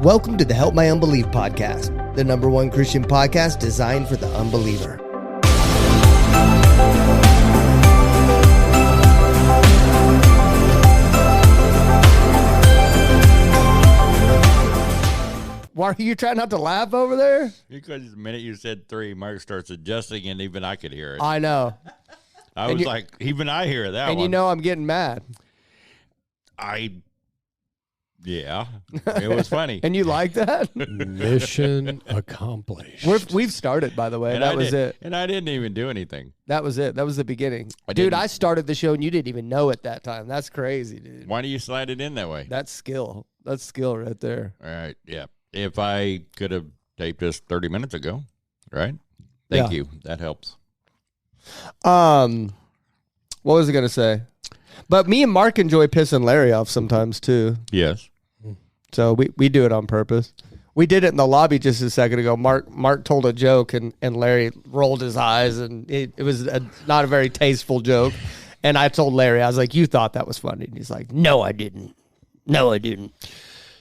Welcome to the Help My Unbelief podcast, the #1 Christian podcast designed for the unbeliever. Why are you trying not to laugh over there? Because the minute you said 3, Mark starts adjusting, and even I could hear it. I know. I was like, even I hear that and one. you know I'm getting mad. Yeah, it was funny. And you like that? Mission accomplished. We've started, by the way. And that was it. And I didn't even do anything. That was it. That was the beginning. Dude, I started the show and you didn't even know at that time. That's crazy, dude. Why do you slide it in that way? That's skill. That's skill right there. All right, yeah. If I could have taped this 30 minutes ago, right? Thank you. That helps. What was I going to say? But me and Mark enjoy pissing Larry off sometimes, too. Yes. So we do it on purpose. We did it in the lobby just a second ago. Mark told a joke, and Larry rolled his eyes, and it was not a very tasteful joke. And I told Larry, I was like, you thought that was funny. And he's like, no, I didn't. No, I didn't.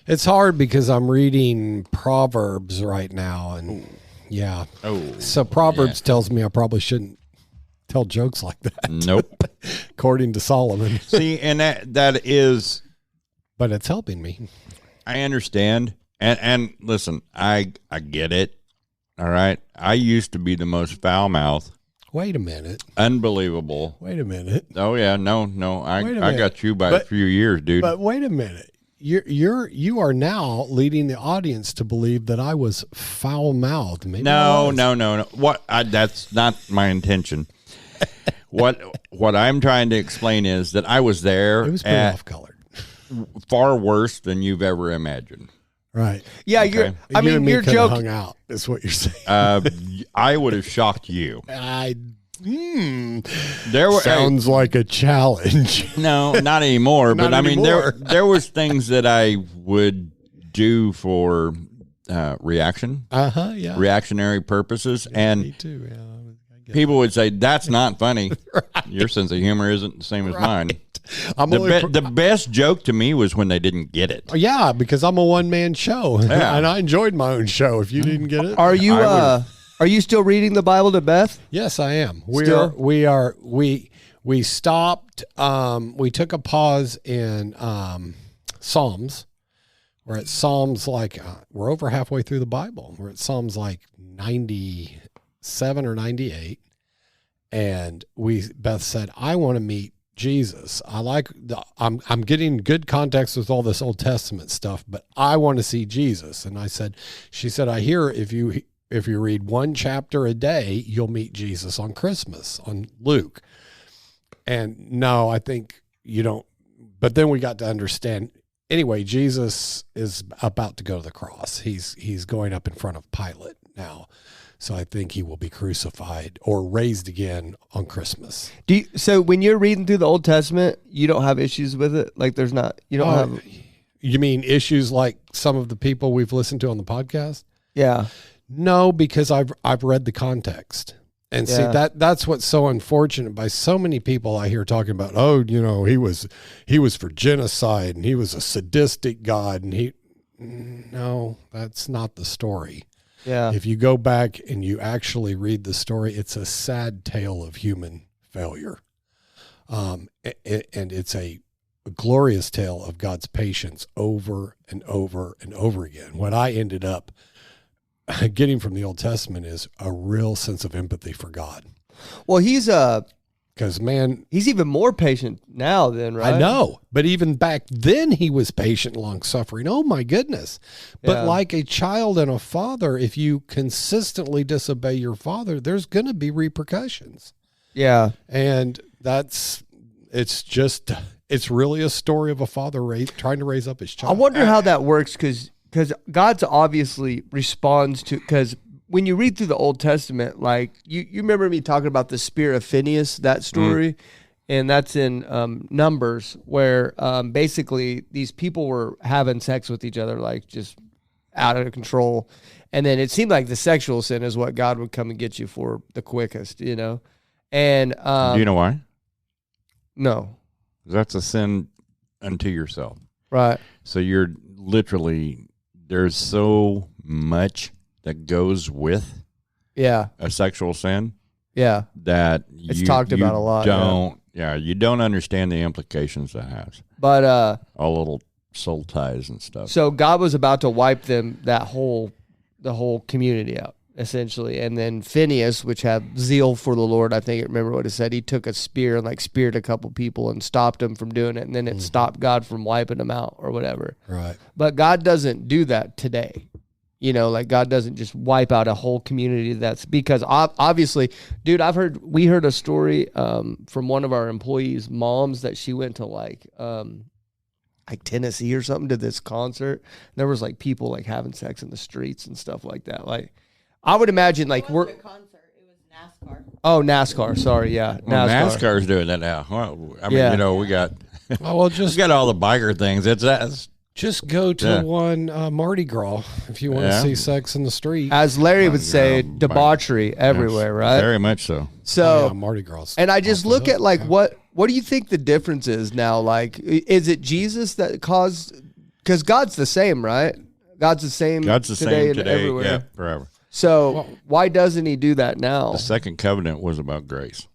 It's hard because I'm reading Proverbs right now, and so Proverbs tells me I probably shouldn't tell jokes like that. Nope. According to Solomon. See, and that is, but it's helping me. I understand. And listen, I get it. All right. I used to be the most foul-mouthed. Wait a minute. Unbelievable. Wait a minute. Oh yeah, no. I got you by a few years, dude. But wait a minute. You are now leading the audience to believe that I was foul-mouthed. Maybe no. What? That's not my intention. What I'm trying to explain is that I was there. It was pretty off-colored. Far worse than you've ever imagined. Right. Yeah, okay. your joke hung out. Is what you're saying. I would have shocked you. Sounds like a challenge. No, not anymore. But I mean, there was things that I would do for reactionary purposes, and me too. Yeah, people would say that's not funny. Right. Your sense of humor isn't the same as mine. The best joke to me was when they didn't get it. Yeah, because I'm a one-man show, and I enjoyed my own show. If you didn't get it, are you still reading the Bible to Beth? Yes, I am. We stopped. We took a pause in Psalms. We're at Psalms we're over halfway through the Bible. We're at Psalms 97 or 98, and Beth said, "I want to meet Jesus. I'm getting good context with all this Old Testament stuff, but I want to see Jesus." And she said, "I hear if you read one chapter a day, you'll meet Jesus on Christmas, on Luke." And no, I think you don't. But then we got to understand. Anyway, Jesus is about to go to the cross. He's going up in front of Pilate now. So I think he will be crucified or raised again on Christmas. So when you're reading through the Old Testament, you don't have issues with it? Like you don't have... You mean issues like some of the people we've listened to on the podcast? Yeah. No, because I've read the context. And see, that's what's so unfortunate by so many people I hear talking about, he was for genocide and he was a sadistic God. And no, that's not the story. Yeah. If you go back and you actually read the story, it's a sad tale of human failure. And it's a glorious tale of God's patience over and over and over again. What I ended up getting from the Old Testament is a real sense of empathy for God. Well, he's even more patient now than, right? I know, but even back then he was patient, long-suffering. Oh my goodness. But like a child and a father, if you consistently disobey your father, there's going to be repercussions. Yeah. And it's really a story of a father trying to raise up his child. I wonder how that works because God's obviously responds to, because when you read through the Old Testament, like you remember me talking about the spear of Phineas, that story, and that's in Numbers, where basically these people were having sex with each other, like just out of control. And then it seemed like the sexual sin is what God would come and get you for the quickest, And do you know why? No. That's a sin unto yourself. Right. So you're literally there's so much that goes with Yeah. a sexual sin Yeah. that It's talked about a lot, you don't understand the implications that has. But All little soul ties and stuff. so God was about to wipe the whole community out, essentially. And then Phineas, which had zeal for the Lord, I think, remember what it said, he took a spear and like speared a couple people and stopped them from doing it. And then it stopped God from wiping them out or whatever. Right. But God doesn't do that today. You know, like God doesn't just wipe out a whole community. That's because obviously, dude, we heard a story from one of our employees' moms that she went to like Tennessee or something to this concert. There was like people like having sex in the streets and stuff like that. Like I would imagine like It wasn't a concert, it was NASCAR. Oh, NASCAR. Sorry. Yeah. Well, NASCAR's doing that now. Well, I mean, Yeah. you know, we got we Just got all the biker things. It's go to Yeah. one Mardi Gras if you want to Yeah. see sex in the street. As Larry would say, Yeah, debauchery everywhere, right? very much so. So Mardi Gras. and I just off the look hook. at like what do you think the difference is now? Like, is it Jesus that caused? Because God's the same, right? God's the same. God's the today same and today, everywhere. yeah, forever. So why doesn't He do that now? The second covenant was about grace.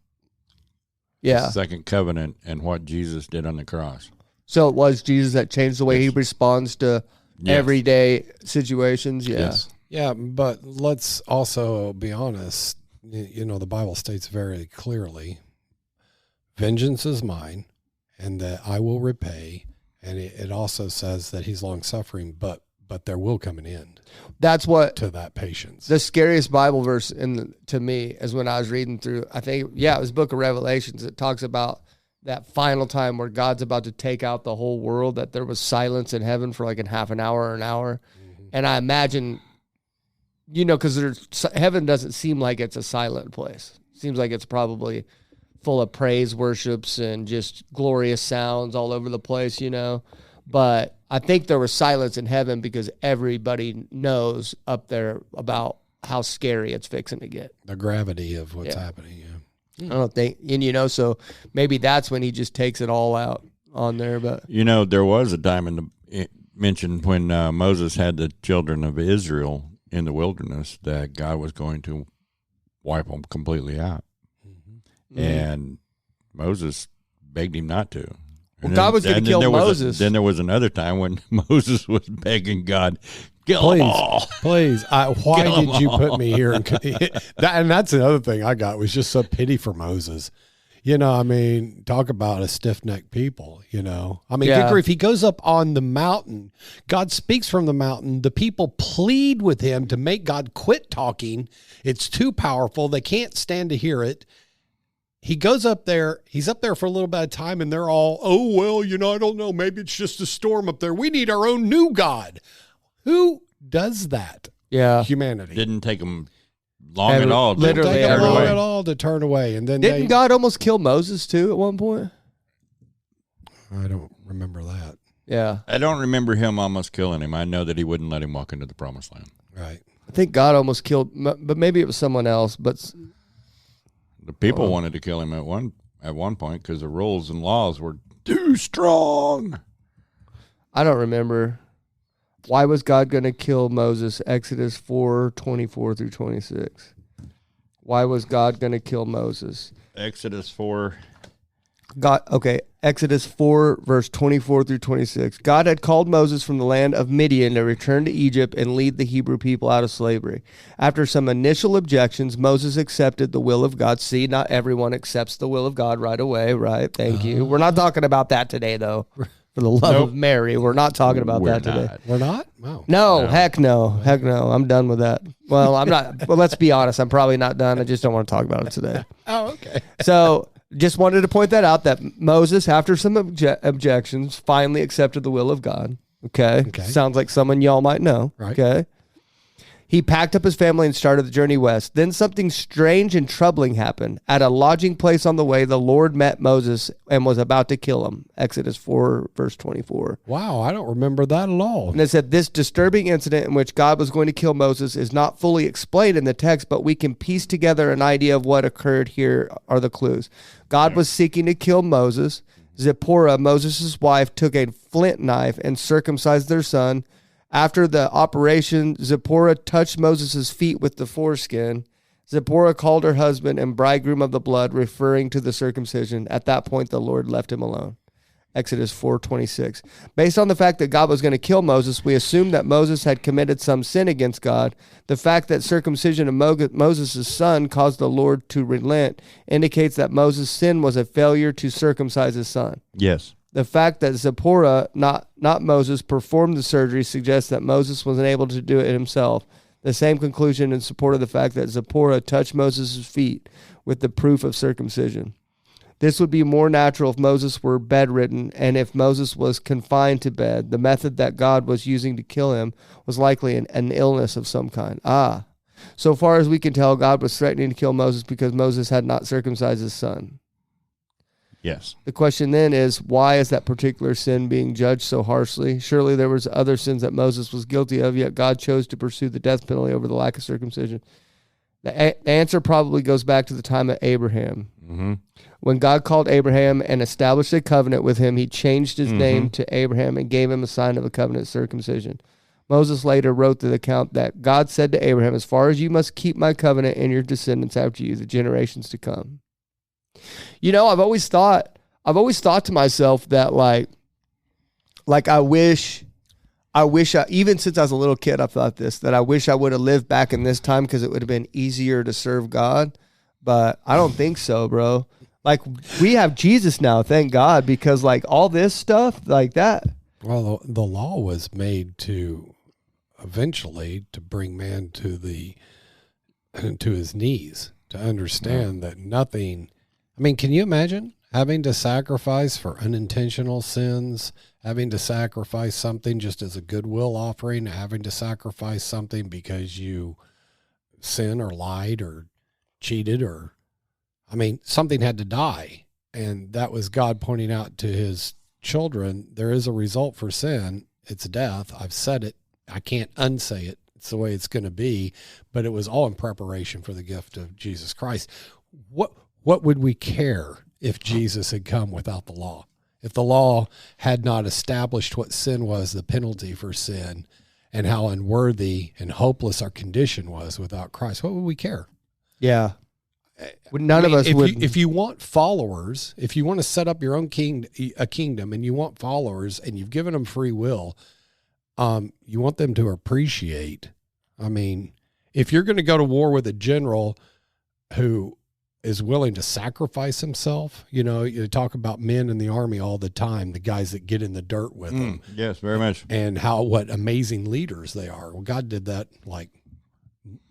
Yeah. The second covenant and what Jesus did on the cross. So it was Jesus that changed the way He responds to Yes. everyday situations. Yeah. Yes. Yeah, but let's also be honest. You know, the Bible states very clearly, vengeance is mine and that I will repay. And it also says that he's long suffering, but there will come an end That's what to that patience. the scariest Bible verse to me is when I was reading through, I think, it was Book of Revelations. It talks about that final time where God's about to take out the whole world, that there was silence in heaven for like a half an hour or an hour. Mm-hmm. And I imagine, you know, because heaven doesn't seem like it's a silent place. It seems like it's probably full of praise worships and just glorious sounds all over the place, you know. But I think there was silence in heaven because everybody knows up there about how scary it's fixing to get. The gravity of what's happening. Yeah. I don't think, and you know, so maybe that's when He just takes it all out on there. But You know, there was a time mentioned when Moses had the children of Israel in the wilderness that God was going to wipe them completely out. And Moses begged him not to. Well, God was going to kill Moses. Then there was another time when Moses was begging God, kill them all. Please. Why Kill 'em did you all. put me here? And that's another thing I got was just so pity for Moses. You know, I mean, talk about a stiff-necked people, you know. I mean, Yeah. good grief, he goes up on the mountain. God speaks from the mountain. The people plead with him to make God quit talking. It's too powerful. They can't stand to hear it. He goes up there. He's up there for a little bit of time, and they're all, oh, well, you know, I don't know. Maybe it's just a storm up there. We need our own new God. Who does that? yeah, Humanity. Didn't take them long at all. to literally Take turn them long away. at all to turn away. And then didn't God almost kill Moses too at one point? I don't remember that. Yeah, I don't remember him almost killing him. I know that he wouldn't let him walk into the promised land. Right. I think God almost killed, but maybe it was someone else. But The people wanted to kill him at one point because the rules and laws were too strong. I don't remember. Why was God going to kill Moses? Exodus 4:24 through 26. Why was God going to kill Moses? Exodus 4. Exodus 4, verse 24 through 26. God had called Moses from the land of Midian to return to Egypt and lead the Hebrew people out of slavery. After some initial objections, Moses accepted the will of God. See, not everyone accepts the will of God right away, right? Thank you. We're not talking about that today, though. For the love of Mary, we're not talking about We're that today. not. We're not? Wow. No, heck no. Heck no. I'm done with that. Well, I'm not. Well, let's be honest. I'm probably not done. I just don't want to talk about it today. Oh, okay. So just wanted to point that out, that Moses, after some objections, finally accepted the will of God. Okay. Sounds like someone y'all might know. Right. Okay. He packed up his family and started the journey west. Then something strange and troubling happened. At a lodging place on the way, the Lord met Moses and was about to kill him. Exodus 4, verse 24. Wow, I don't remember that at all. And it said, this disturbing incident in which God was going to kill Moses is not fully explained in the text, but we can piece together an idea of what occurred. Here are the clues. God was seeking to kill Moses. Zipporah, Moses' wife, took a flint knife and circumcised their son. After the operation, Zipporah touched Moses' feet with the foreskin. Zipporah called her husband and bridegroom of the blood, referring to the circumcision. At that point, the Lord left him alone. Exodus 4:26. Based on the fact that God was going to kill Moses, we assume that Moses had committed some sin against God. The fact that circumcision of Moses' son caused the Lord to relent indicates that Moses' sin was a failure to circumcise his son. Yes. The fact that Zipporah, not Moses, performed the surgery suggests that Moses wasn't able to do it himself. The same conclusion in support of the fact that Zipporah touched Moses' feet with the proof of circumcision. This would be more natural if Moses were bedridden, and if Moses was confined to bed. The method that God was using to kill him was likely an illness of some kind. So far as we can tell, God was threatening to kill Moses because Moses had not circumcised his son. Yes. The question then is, why is that particular sin being judged so harshly? Surely there was other sins that Moses was guilty of, yet God chose to pursue the death penalty over the lack of circumcision. The answer probably goes back to the time of Abraham. Mm-hmm. When God called Abraham and established a covenant with him, he changed his name to Abraham and gave him a sign of a covenant circumcision. Moses later wrote the account that God said to Abraham, as far as you must keep my covenant and your descendants after you, the generations to come. You know, I've always thought to myself that like I wish even since I was a little kid, I thought this, that I wish I would have lived back in this time because it would have been easier to serve God. But I don't think so, bro. Like, we have Jesus now, thank God, because like all this stuff like that. Well, the law was made to eventually to bring man to his knees, to understand that nothing. I mean, can you imagine having to sacrifice for unintentional sins, having to sacrifice something just as a goodwill offering, having to sacrifice something because you sin or lied or cheated, or, I mean, something had to die. And that was God pointing out to his children, there is a result for sin. It's death. I've said it. I can't unsay it. It's the way it's going to be. But it was all in preparation for the gift of Jesus Christ. What would we care if Jesus had come without the law? If the law had not established what sin was, the penalty for sin, and how unworthy and hopeless our condition was without Christ, what would we care? Yeah. None of us would. If you want followers, if you want to set up your own kingdom and you want followers and you've given them free will, you want them to appreciate. I mean, if you're going to go to war with a general who is willing to sacrifice himself, you know, you talk about men in the army all the time, the guys that get in the dirt with them. Yes, very much. And what amazing leaders they are. Well, God did that like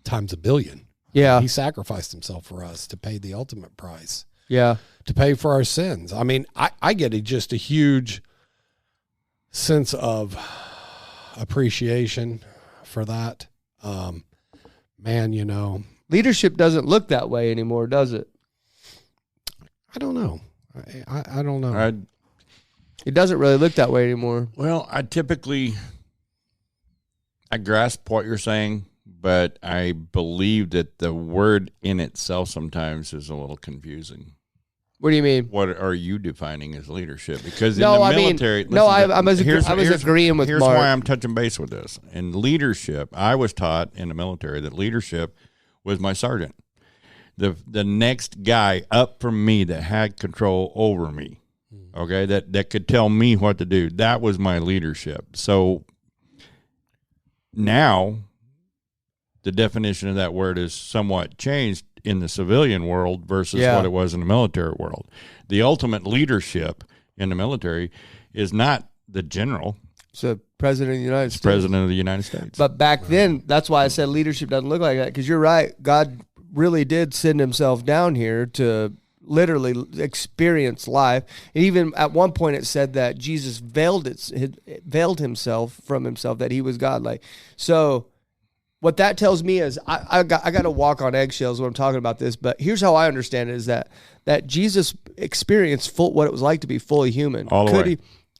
times a billion. Yeah. He sacrificed himself for us to pay the ultimate price. Yeah. To pay for our sins. I mean, I get just a huge sense of appreciation for that. Man, you know. Leadership doesn't look that way anymore, does it? I don't know. I don't know. It doesn't really look that way anymore. Well, I grasp what you're saying, but I believe that the word in itself sometimes is a little confusing. What do you mean? What are you defining as leadership? Because No, in the I mean, military, no, I was agreeing with Here's Mark. why I'm touching base with this. In leadership, I was taught in the military that leadership was my sergeant, the next guy up from me that had control over me. Okay, that could tell me what to do. That was my leadership. So now the definition of that word is somewhat changed in the civilian world versus what it was in the military world. The ultimate leadership in the military is not the general. It's the president of the United States. President of the United States. But back then, that's why I said leadership doesn't look like that, because you're right. God really did send himself down here to literally experience life. And even at one point it said that Jesus veiled himself from himself, that he was God. Like, so what that tells me is I got to walk on eggshells when I'm talking about this, but here's how I understand it, is that Jesus experienced what it was like to be fully human.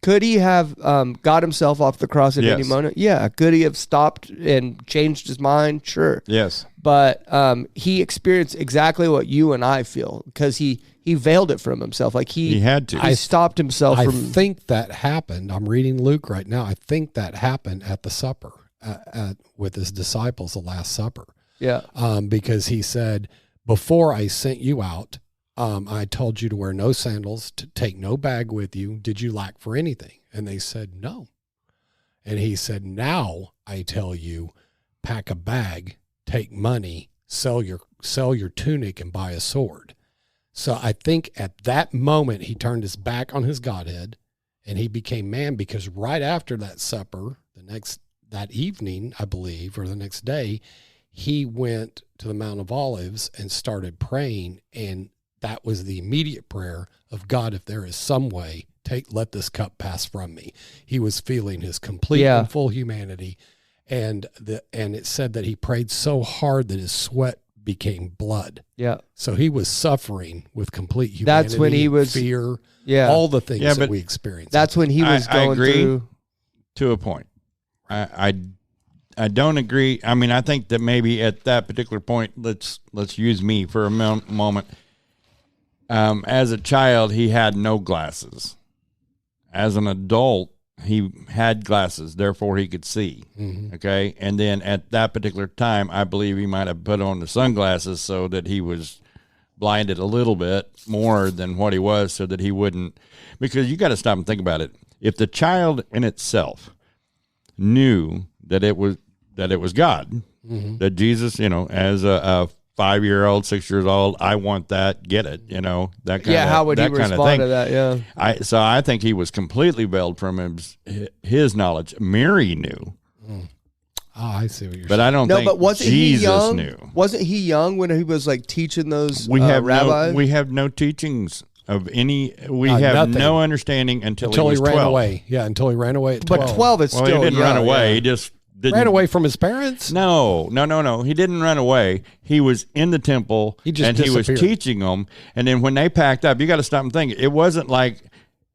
Could he have got himself off the cross at any Yes. moment? Yeah. Could he have stopped and changed his mind? Sure. Yes. But he experienced exactly what you and I feel because he veiled it from himself. Like He had to. He stopped himself I from. think that happened. I'm reading Luke right now. I think that happened at the supper with his disciples, the Last Supper. Yeah. Because he said, before I sent you out, I told you to wear no sandals, to take no bag with you. Did you lack for anything? And they said, no. And he said, now I tell you, pack a bag, take money, sell your tunic and buy a sword. So I think at that moment, he turned his back on his Godhead and he became man, because right after that supper, that evening, I believe, or the next day, he went to the Mount of Olives and started praying, and that was the immediate prayer of, God, if there is some way, let this cup pass from me. He was feeling his complete and full humanity, and it said that he prayed so hard that his sweat became blood. Yeah. So he was suffering with complete humanity. That's when he was fear, all the things that we experience. That's when he was going I agree through. To a point. I don't agree. I mean, I think that maybe at that particular point, let's use me for a moment. As a child, he had no glasses. As an adult, he had glasses, therefore he could see. Mm-hmm. Okay, and then at that particular time, I believe he might have put on the sunglasses so that he was blinded a little bit more than what he was, so that he wouldn't. Because you got to stop and think about it. If the child in itself knew that it was God, mm-hmm. that Jesus, as a 5-year-old, 6 years old, I want that, get it, that kind of how would he respond to that? Yeah. So I think he was completely veiled from his knowledge. Mary knew. Oh, I see what you're saying. But I don't think but wasn't Jesus he young? knew. Wasn't he young when he was like teaching those rabbis? We have no teachings of any. We have nothing. no understanding until he was ran 12. away. Yeah, until he ran away at 12. But 12 is Well, still he didn't young, run away. yeah. He just didn't. Ran away from his parents? No. He didn't run away. He was in the temple, He was disappeared. Teaching them. And then when they packed up, you got to stop and think. It wasn't like,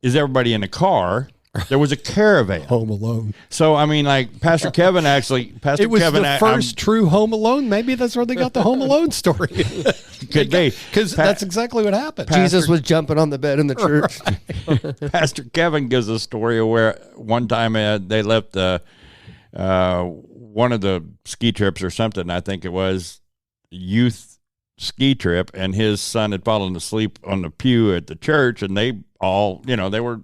is everybody in a car? There was a caravan. Home Alone. So, I mean, like Pastor Kevin It was the first true Home Alone. Maybe that's where they got the Home Alone story. Could be. Because that's exactly what happened. Jesus was jumping on the bed in the church. Right. Pastor Kevin gives a story where one time they left one of the ski trips or something, I think it was, youth ski trip, and his son had fallen asleep on the pew at the church, and they all, they were,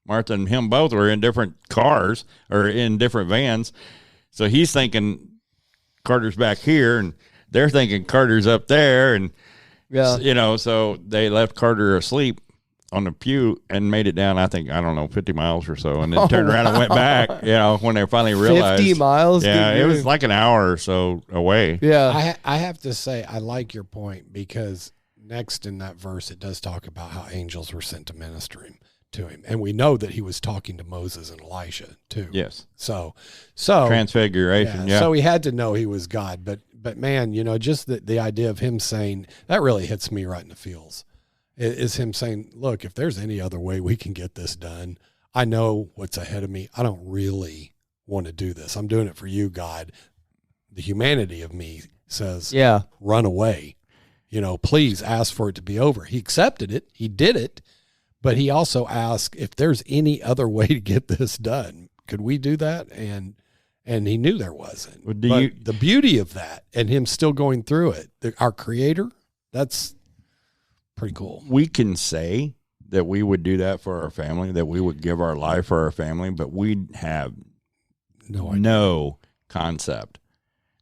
Martha and him both were in different cars or in different vans. So he's thinking Carter's back here, and they're thinking Carter's up there. And, so they left Carter asleep on the pew and made it down, 50 miles or so, and then turned around and went back, when they finally realized. 50 miles? Yeah, it was like an hour or so away. Yeah. I have to say, I like your point, because next in that verse, it does talk about how angels were sent to minister to him. And we know that he was talking to Moses and Elijah too. Yes. So Transfiguration. Yeah. So he had to know he was God, but man, just the idea of him saying, that really hits me right in the feels, is him saying, look, if there's any other way we can get this done, I know what's ahead of me. I don't really want to do this. I'm doing it for you, God. The humanity of me says, run away, please ask for it to be over. He accepted it. He did it. But he also asked if there's any other way to get this done. Could we do that? And he knew there wasn't. Well, the beauty of that and him still going through it, our creator, that's pretty cool. We can say that we would do that for our family, that we would give our life for our family, but we have no concept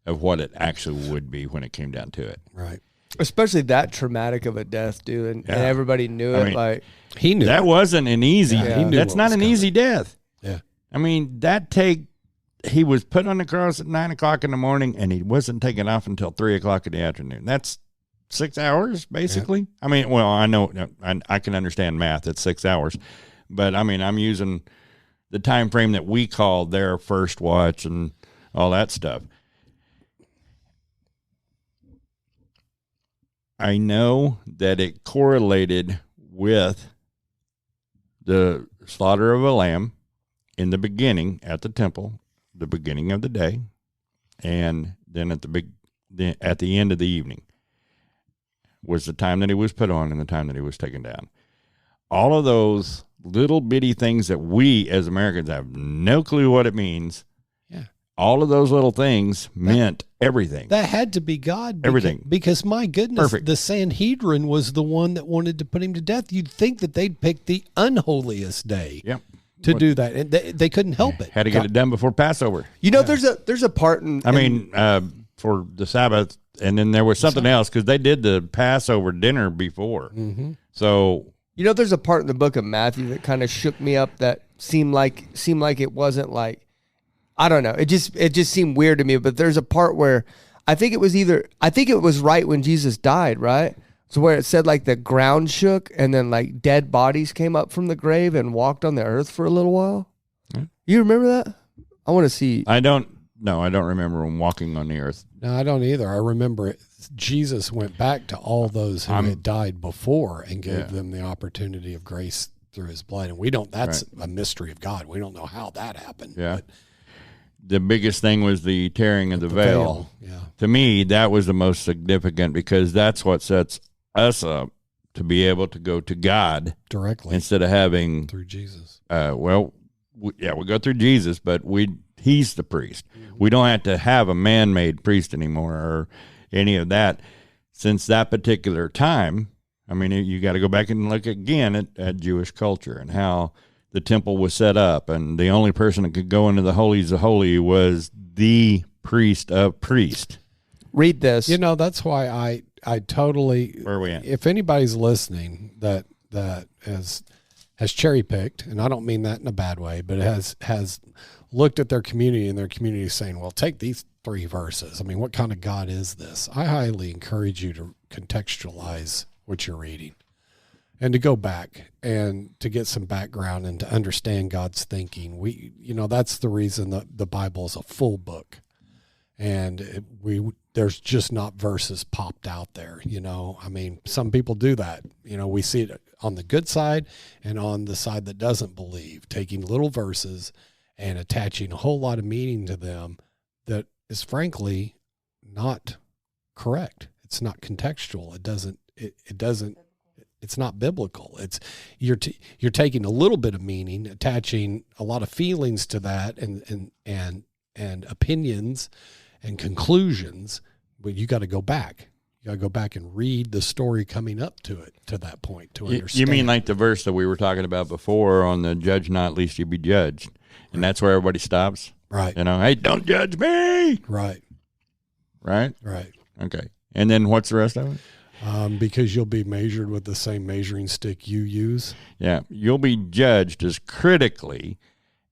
of what it actually would be when it came down to it. Right. Especially that traumatic of a death, dude. And everybody knew it. Like, he knew that wasn't an easy. He knew that's not an easy death. Yeah. I mean, he was put on the cross at 9:00 in the morning, and he wasn't taken off until 3:00 in the afternoon. That's 6 hours, basically. Yeah. I mean, well, I know I can understand math. It's 6 hours, but I mean, I'm using the time frame that we call their first watch and all that stuff. I know that it correlated with the slaughter of a lamb in the beginning at the temple, the beginning of the day, and then at the end of the evening was the time that he was put on and the time that he was taken down. All of those little bitty things that we as Americans have no clue what it means. Yeah. All of those little things meant everything. That had to be God. Everything. Because my goodness, Perfect. the Sanhedrin was the one that wanted to put him to death. You'd think that they'd pick the unholiest day Yep. to do that. And they couldn't help it. Had to get it done before Passover. You know, there's a part in. For the Sabbath, and then there was something else because they did the Passover dinner before. Mm-hmm. So You know, there's a part in the book of Matthew that kind of shook me up. That seemed like it wasn't like, I don't know. It just seemed weird to me. But there's a part where I think it was right when Jesus died, right? So where it said like the ground shook and then like dead bodies came up from the grave and walked on the earth for a little while. Yeah. You remember that? I want to see. I don't remember him walking on the earth. No, I don't either. I remember Jesus went back to all those who had died before and gave them the opportunity of grace through his blood. And that's a mystery of God. We don't know how that happened. Yeah. But The biggest thing was the tearing of the veil. Yeah. To me, that was the most significant because that's what sets us up to be able to go to God Directly instead of having, through Jesus. we go through Jesus, but he's the priest. We don't have to have a man-made priest anymore or any of that. Since that particular time, I mean, you got to go back and look again at Jewish culture and how the temple was set up, and the only person that could go into the holies of holy was the priest of priests. Read this. You know, that's why I totally. Where are we at? If anybody's listening that has cherry picked, and I don't mean that in a bad way, but has looked at their community and their community saying, well, take these 3 verses. I mean, what kind of God is this? I highly encourage you to contextualize what you're reading and to go back and to get some background and to understand God's thinking. That's the reason that the Bible is a full book. And there's just not verses popped out there, I mean, some people do that. We see it on the good side and on the side that doesn't believe, taking little verses and attaching a whole lot of meaning to them that is frankly not correct. It's not contextual. It's not biblical. You're taking a little bit of meaning, attaching a lot of feelings to that and opinions and conclusions, but you got to go back. You got to go back and read the story coming up to it, to that point, to understand. You mean like the verse that we were talking about before on the judge not, lest you be judged. And that's where everybody stops? Right. Hey, don't judge me. Right. Right? Right. Okay. And then what's the rest of it? Because you'll be measured with the same measuring stick you use. Yeah. You'll be judged as critically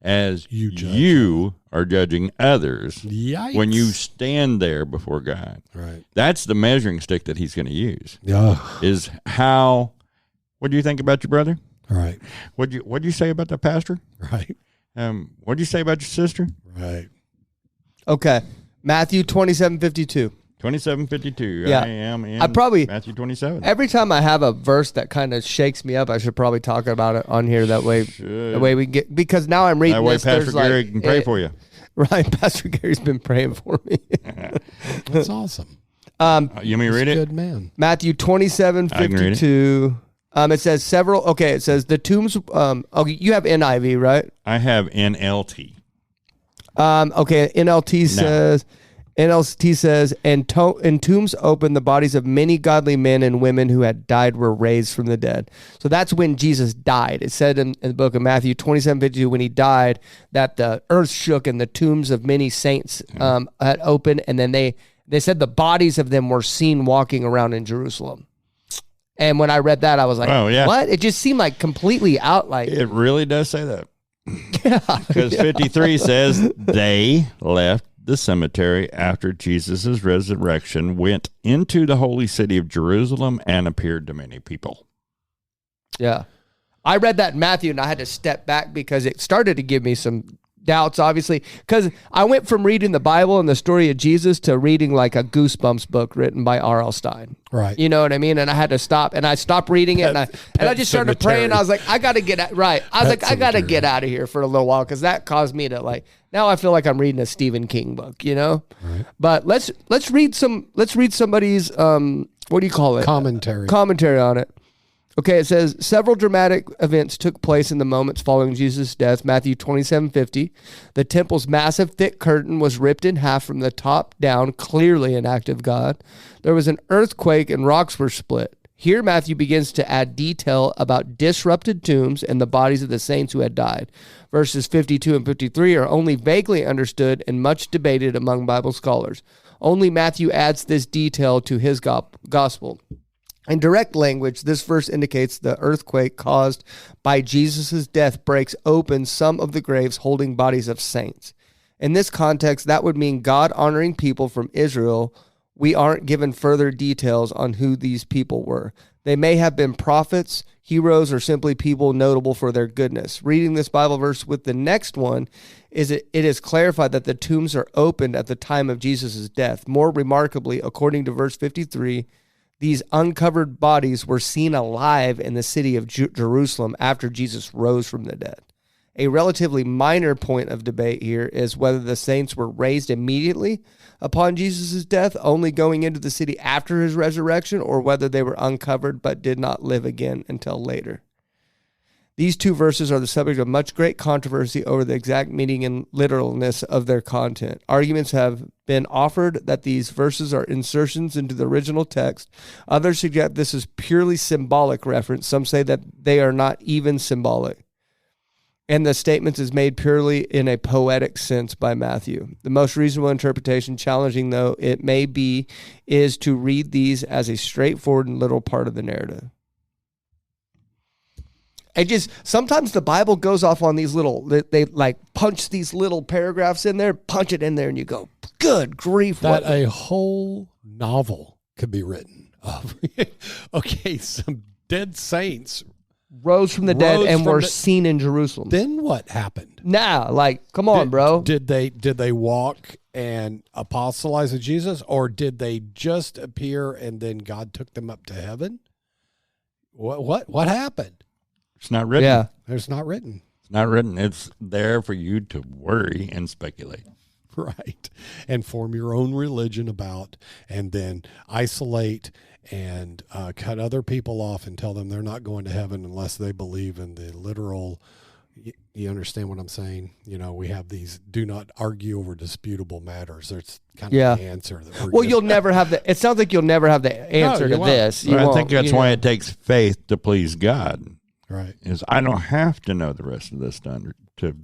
as You are judging others. Yikes. When you stand there before God. Right. That's the measuring stick that he's going to use. Yeah. Is how, what do you think about your brother? Right. What'd you say about the pastor? Right. What'd you say about your sister? Right. Okay. Matthew 27:52. 27:52. Yeah. I am in Matthew 27. Every time I have a verse that kind of shakes me up, I should probably talk about it on here. That way we get, because now I'm reading That way this. Pastor Gary can pray for you. Right. Pastor Gary's been praying for me. That's awesome. You may read it? Good man. Matthew 27:52. It says several. Okay. It says the tombs. You have NIV, right? I have NLT. Okay. NLT says, and tombs opened, the bodies of many godly men and women who had died were raised from the dead. So that's when Jesus died. It said in the book of Matthew 27:52, when he died, that the earth shook and the tombs of many saints had opened, and then they said the bodies of them were seen walking around in Jerusalem. And when I read that, I was like, oh, yeah. What? It just seemed like completely out. Like, it really does say that. Yeah. Because 53 says they left the cemetery after Jesus' resurrection, went into the holy city of Jerusalem, and appeared to many people. Yeah. I read that in Matthew, and I had to step back because it started to give me some doubts, obviously, because I went from reading the Bible and the story of Jesus to reading like a Goosebumps book written by R.L. Stein. Right. You know what I mean? And I had to stop, and I stopped reading it, and I just started praying. I was like, I got to get out. Right. I was like, I got to get out of here for a little while, because that caused me to like. Now I feel like I'm reading a Stephen King book, you know. Right. But let's read somebody's what do you call it? Commentary on it. Okay, it says several dramatic events took place in the moments following Jesus' death. Matthew 27:50. The temple's massive thick curtain was ripped in half from the top down, clearly an act of God. There was an earthquake and rocks were split. Here, Matthew begins to add detail about disrupted tombs and the bodies of the saints who had died. Verses 52 and 53 are only vaguely understood and much debated among Bible scholars. Only Matthew adds this detail to his gospel. In direct language, this verse indicates the earthquake caused by Jesus' death breaks open some of the graves holding bodies of saints. In this context, that would mean God-honoring people from Israel. We aren't given further details on who these people were. They may have been prophets, heroes, or simply people notable for their goodness. Reading this Bible verse with the next one, it is clarified that the tombs are opened at the time of Jesus' death. More remarkably, according to verse 53, these uncovered bodies were seen alive in the city of Jerusalem after Jesus rose from the dead. A relatively minor point of debate here is whether the saints were raised immediately upon Jesus' death, only going into the city after his resurrection, or whether they were uncovered but did not live again until later. These two verses are the subject of much great controversy over the exact meaning and literalness of their content. Arguments have been offered that these verses are insertions into the original text. Others suggest this is purely symbolic reference. Some say that they are not even symbolic, and the statement is made purely in a poetic sense by Matthew. The most reasonable interpretation, challenging though it may be, is to read these as a straightforward and literal part of the narrative. I just, sometimes the Bible goes off on these little, they like punch these little paragraphs in there, punch it in there, and you go, good grief. That a whole novel could be written of. Okay, some dead saints rose from the dead and were seen in Jerusalem. Then what happened? Nah, like, come on, bro. Did they walk and apostolize with Jesus, or did they just appear and then God took them up to heaven? What happened? It's not written. Yeah. It's not written. It's not written. It's there for you to worry and speculate. Right. And form your own religion about, and then isolate and cut other people off and tell them they're not going to heaven unless they believe in the literal. You understand what I'm saying? You know, we have these do not argue over disputable matters. There's kind of the answer. That you'll never have the, it sounds like you'll never have the answer to this. I think that's why it takes faith to please God. Right. Is I don't have to know the rest of this to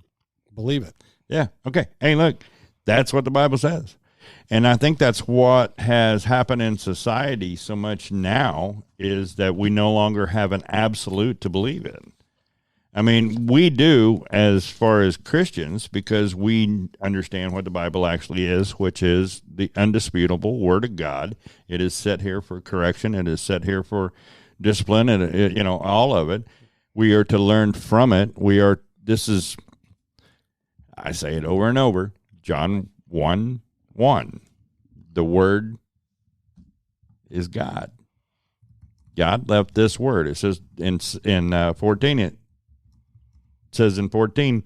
believe it. Yeah. Okay. Hey, look, that's what the Bible says. And I think that's what has happened in society so much now, is that we no longer have an absolute to believe in. I mean, we do as far as Christians, because we understand what the Bible actually is, which is the undisputable Word of God. It is set here for correction. It is set here for discipline, and all of it. We are to learn from it. I say it over and over, John 1:1. The Word is God. God left this Word. It says in 14, it says in 14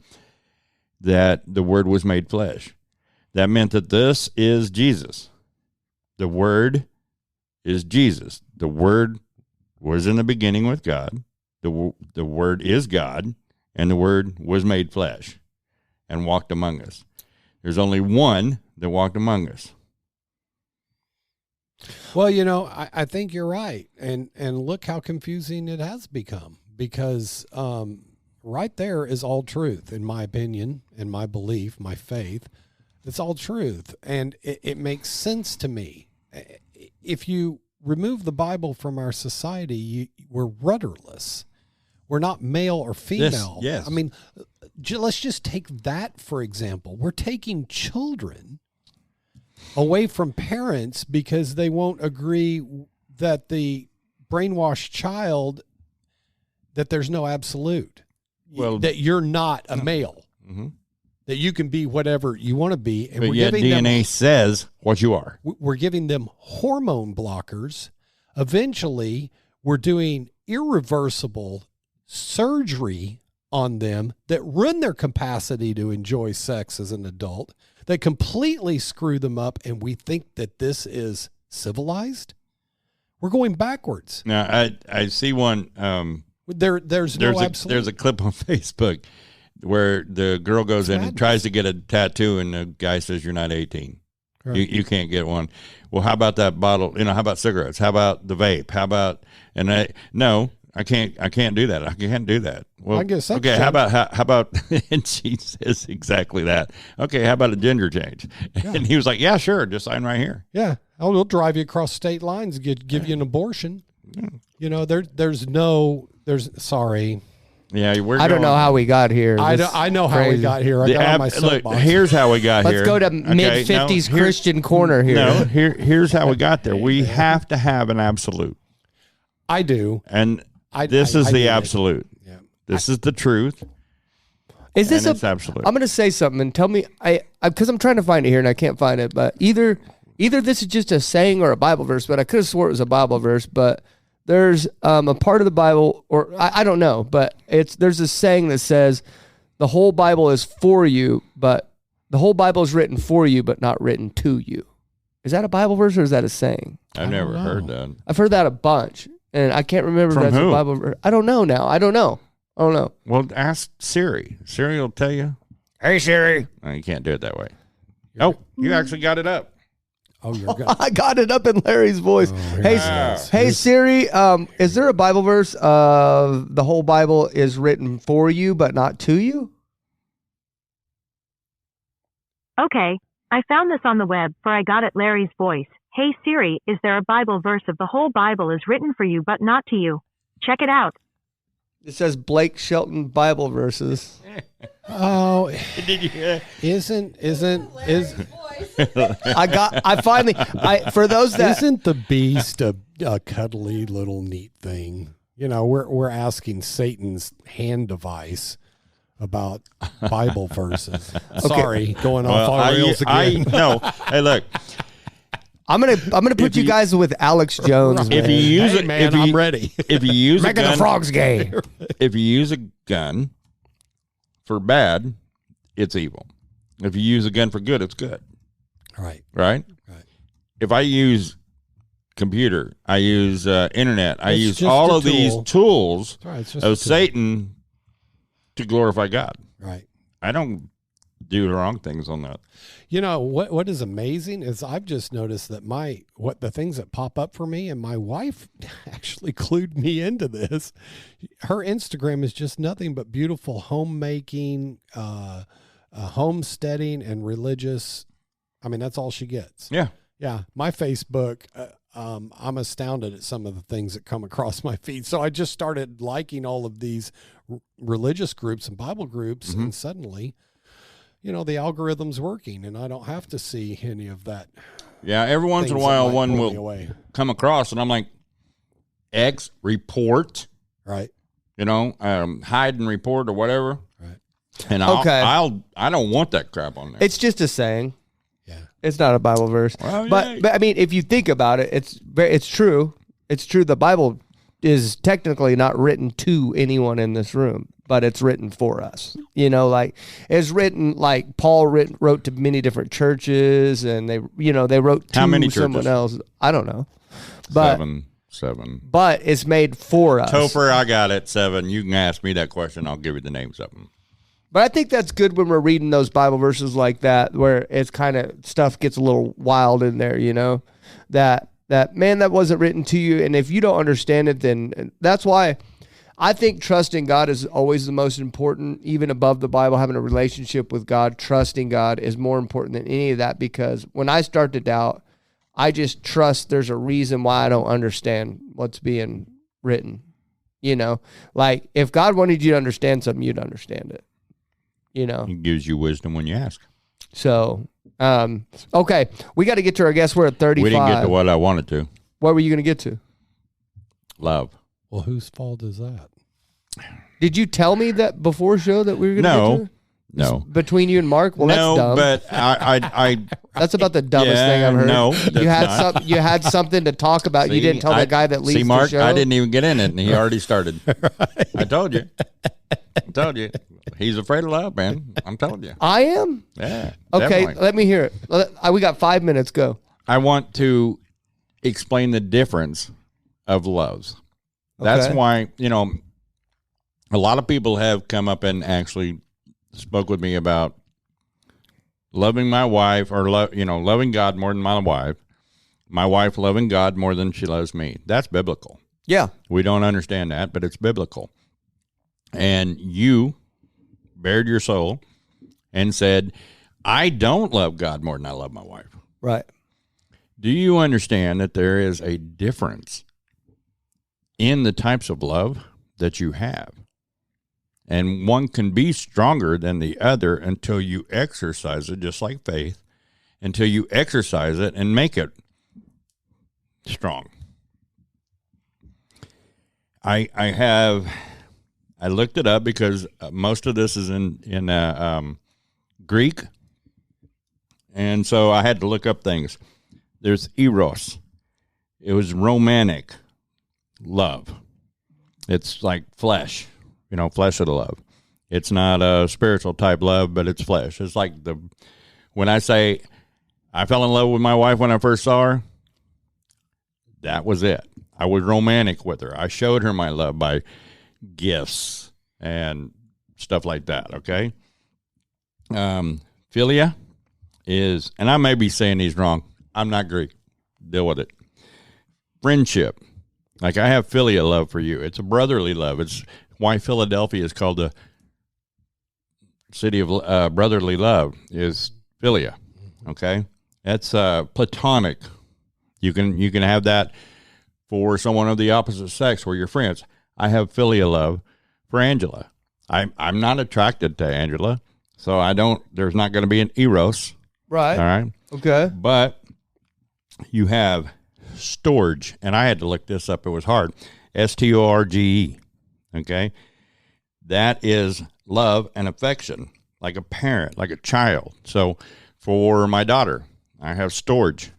that the Word was made flesh. That meant that this is Jesus. The Word is Jesus. The Word was in the beginning with God. The Word is God, and the Word was made flesh and walked among us. There's only one that walked among us. Well, I think you're right. And look how confusing it has become, because right there is all truth, in my opinion, and my belief, my faith. It's all truth. And it makes sense to me. If you remove the Bible from our society, we're rudderless. We're not male or female. Yes. I mean, let's just take that, for example. We're taking children away from parents because they won't agree that the brainwashed child, that there's no absolute. Well, that you're not a male. Mm-hmm. that you can be whatever you want to be. And But we're yet giving DNA them, says what you are. we're giving them hormone blockers. Eventually, we're doing irreversible surgery on them that ruin their capacity to enjoy sex as an adult, that completely screw them up. And we think that this is civilized. We're going backwards. Now, I see one. There's no absolute. There's a clip on Facebook where the girl goes in and tries to get a tattoo, and the guy says, "You're not 18. Right. You can't get one." Well, how about that bottle? How about cigarettes? How about the vape? How about no, I can't do that. I can't do that. Well, I guess okay. How about? And she says exactly that. Okay, how about a gender change? Yeah. And he was like, "Yeah, sure. Just sign right here." Yeah, we'll drive you across state lines, give you an abortion. Sorry. Yeah, I don't know how we got here. I know how we got here. I got on my soapbox. Look, here's how we got here. Let's go to mid-50s Christian corner here. No, here's how we got there. We have to have an absolute. I do. And this is the absolute. Yeah. This is the truth. Is this it's absolute? I'm going to say something and tell me, because I'm trying to find it here and I can't find it, but either this is just a saying or a Bible verse, but I could have swore it was a Bible verse, but there's a part of the Bible, or I don't know, but there's a saying that says the whole Bible is for you, but the whole Bible is written for you, but not written to you. Is that a Bible verse or is that a saying? I've never heard that. I've heard that a bunch, and I can't remember From if that's who? a Bible verse. I don't know now. I don't know. Well, ask Siri. Siri will tell you. Hey, Siri. No, you can't do it that way. Oh, you actually got it up. Oh, you're good. I got it up in Larry's voice. Wow. Hey Siri, is there a Bible verse the whole Bible is written for you but not to you? Okay, I found this on the web, for I got it Larry's voice. Hey Siri, is there a Bible verse of the whole Bible is written for you but not to you? Check it out. It says Blake Shelton Bible verses. Oh, Did you? isn't For those that isn't the beast a cuddly little neat thing? We're asking Satan's hand device about Bible verses. Sorry, going off our rails again. No. Hey, look. I'm gonna put you guys with Alex Jones. If you use it, man, I'm ready. If you use a Making gun, the frogs gay. if you use a gun for bad, it's evil. If you use a gun for good, it's good. Right. Right. If I use computer, I use internet, I use all of these tools of Satan to glorify God. Right. I don't do the wrong things on that. What is amazing is I've just noticed that the things that pop up for me, and my wife actually clued me into this. Her Instagram is just nothing but beautiful homemaking, homesteading, and religious. I mean, that's all she gets. Yeah. Yeah. My Facebook, I'm astounded at some of the things that come across my feed. So I just started liking all of these religious groups and Bible groups, and suddenly, the algorithm's working, and I don't have to see any of that. Yeah, every once in a while one will come across, and I'm like, X report, right? Hide and report or whatever, right? And I don't want that crap on there. It's just a saying. Yeah, it's not a Bible verse. Well, but I mean, if you think about it, it's true. It's true. The Bible is technically not written to anyone in this room, but it's written for us. Like it's written, like Paul wrote to many different churches, and they wrote to How many someone churches? else. I don't know, but 7. But it's made for us. Topher, I got it. 7. You can ask me that question. I'll give you the names of them. But I think that's good when we're reading those Bible verses like that, where it's kind of stuff gets a little wild in there. That man, that wasn't written to you, and if you don't understand it, then that's why I think trusting God is always the most important, even above the Bible. Having a relationship with God, trusting God is more important than any of that, because when I start to doubt, I just trust there's a reason why I don't understand what's being written. Like if God wanted you to understand something, you'd understand it. He gives you wisdom when you ask. So, okay, we got to get to our guest. We're at 35. We didn't get to what I wanted to. What were you going to get to? Love. Well, whose fault is that? Did you tell me that before show that we were going to get to? No. Between you and Mark? Well, no, that's dumb. but I That's about the dumbest Yeah, thing I've heard. no, you had you had something to talk about. you didn't tell the guy that leads see, Mark, the show. I didn't even get in it, and he already started. I told you. He's afraid of love, man. I'm telling you. I am? Yeah. Okay, definitely. let me hear it. We got 5 minutes. Go. I want to explain the difference of loves. That's Okay. why, a lot of people have come up and actually spoke with me about loving my wife or loving God more than my wife loving God more than she loves me. That's biblical. Yeah. We don't understand that, but it's biblical. And you bared your soul and said, I don't love God more than I love my wife. Right. Do you understand that there is a difference in the types of love that you have? And one can be stronger than the other until you exercise it, just like faith, until you exercise it and make it strong. I looked it up because most of this is in Greek, and so I had to look up things. There's eros. It was romantic love. It's like flesh. Flesh of the love. It's not a spiritual type love, but it's flesh. It's like when I say I fell in love with my wife when I first saw her, that was it. I was romantic with her. I showed her my love by gifts and stuff like that, okay? Philia is, and I may be saying these wrong. I'm not Greek. Deal with it. Friendship. Like I have philia love for you. It's a brotherly love. It's why Philadelphia is called the city of brotherly love is philia. Okay, that's platonic. You can have that for someone of the opposite sex where you're friends. I have philia love for Angela. I'm not attracted to Angela, so I don't. There's not going to be an eros. Right. All right. Okay. But you have storge, and I had to look this up. It was hard. STORGE. Okay. That is love and affection, like a parent, like a child. So for my daughter, I have storge.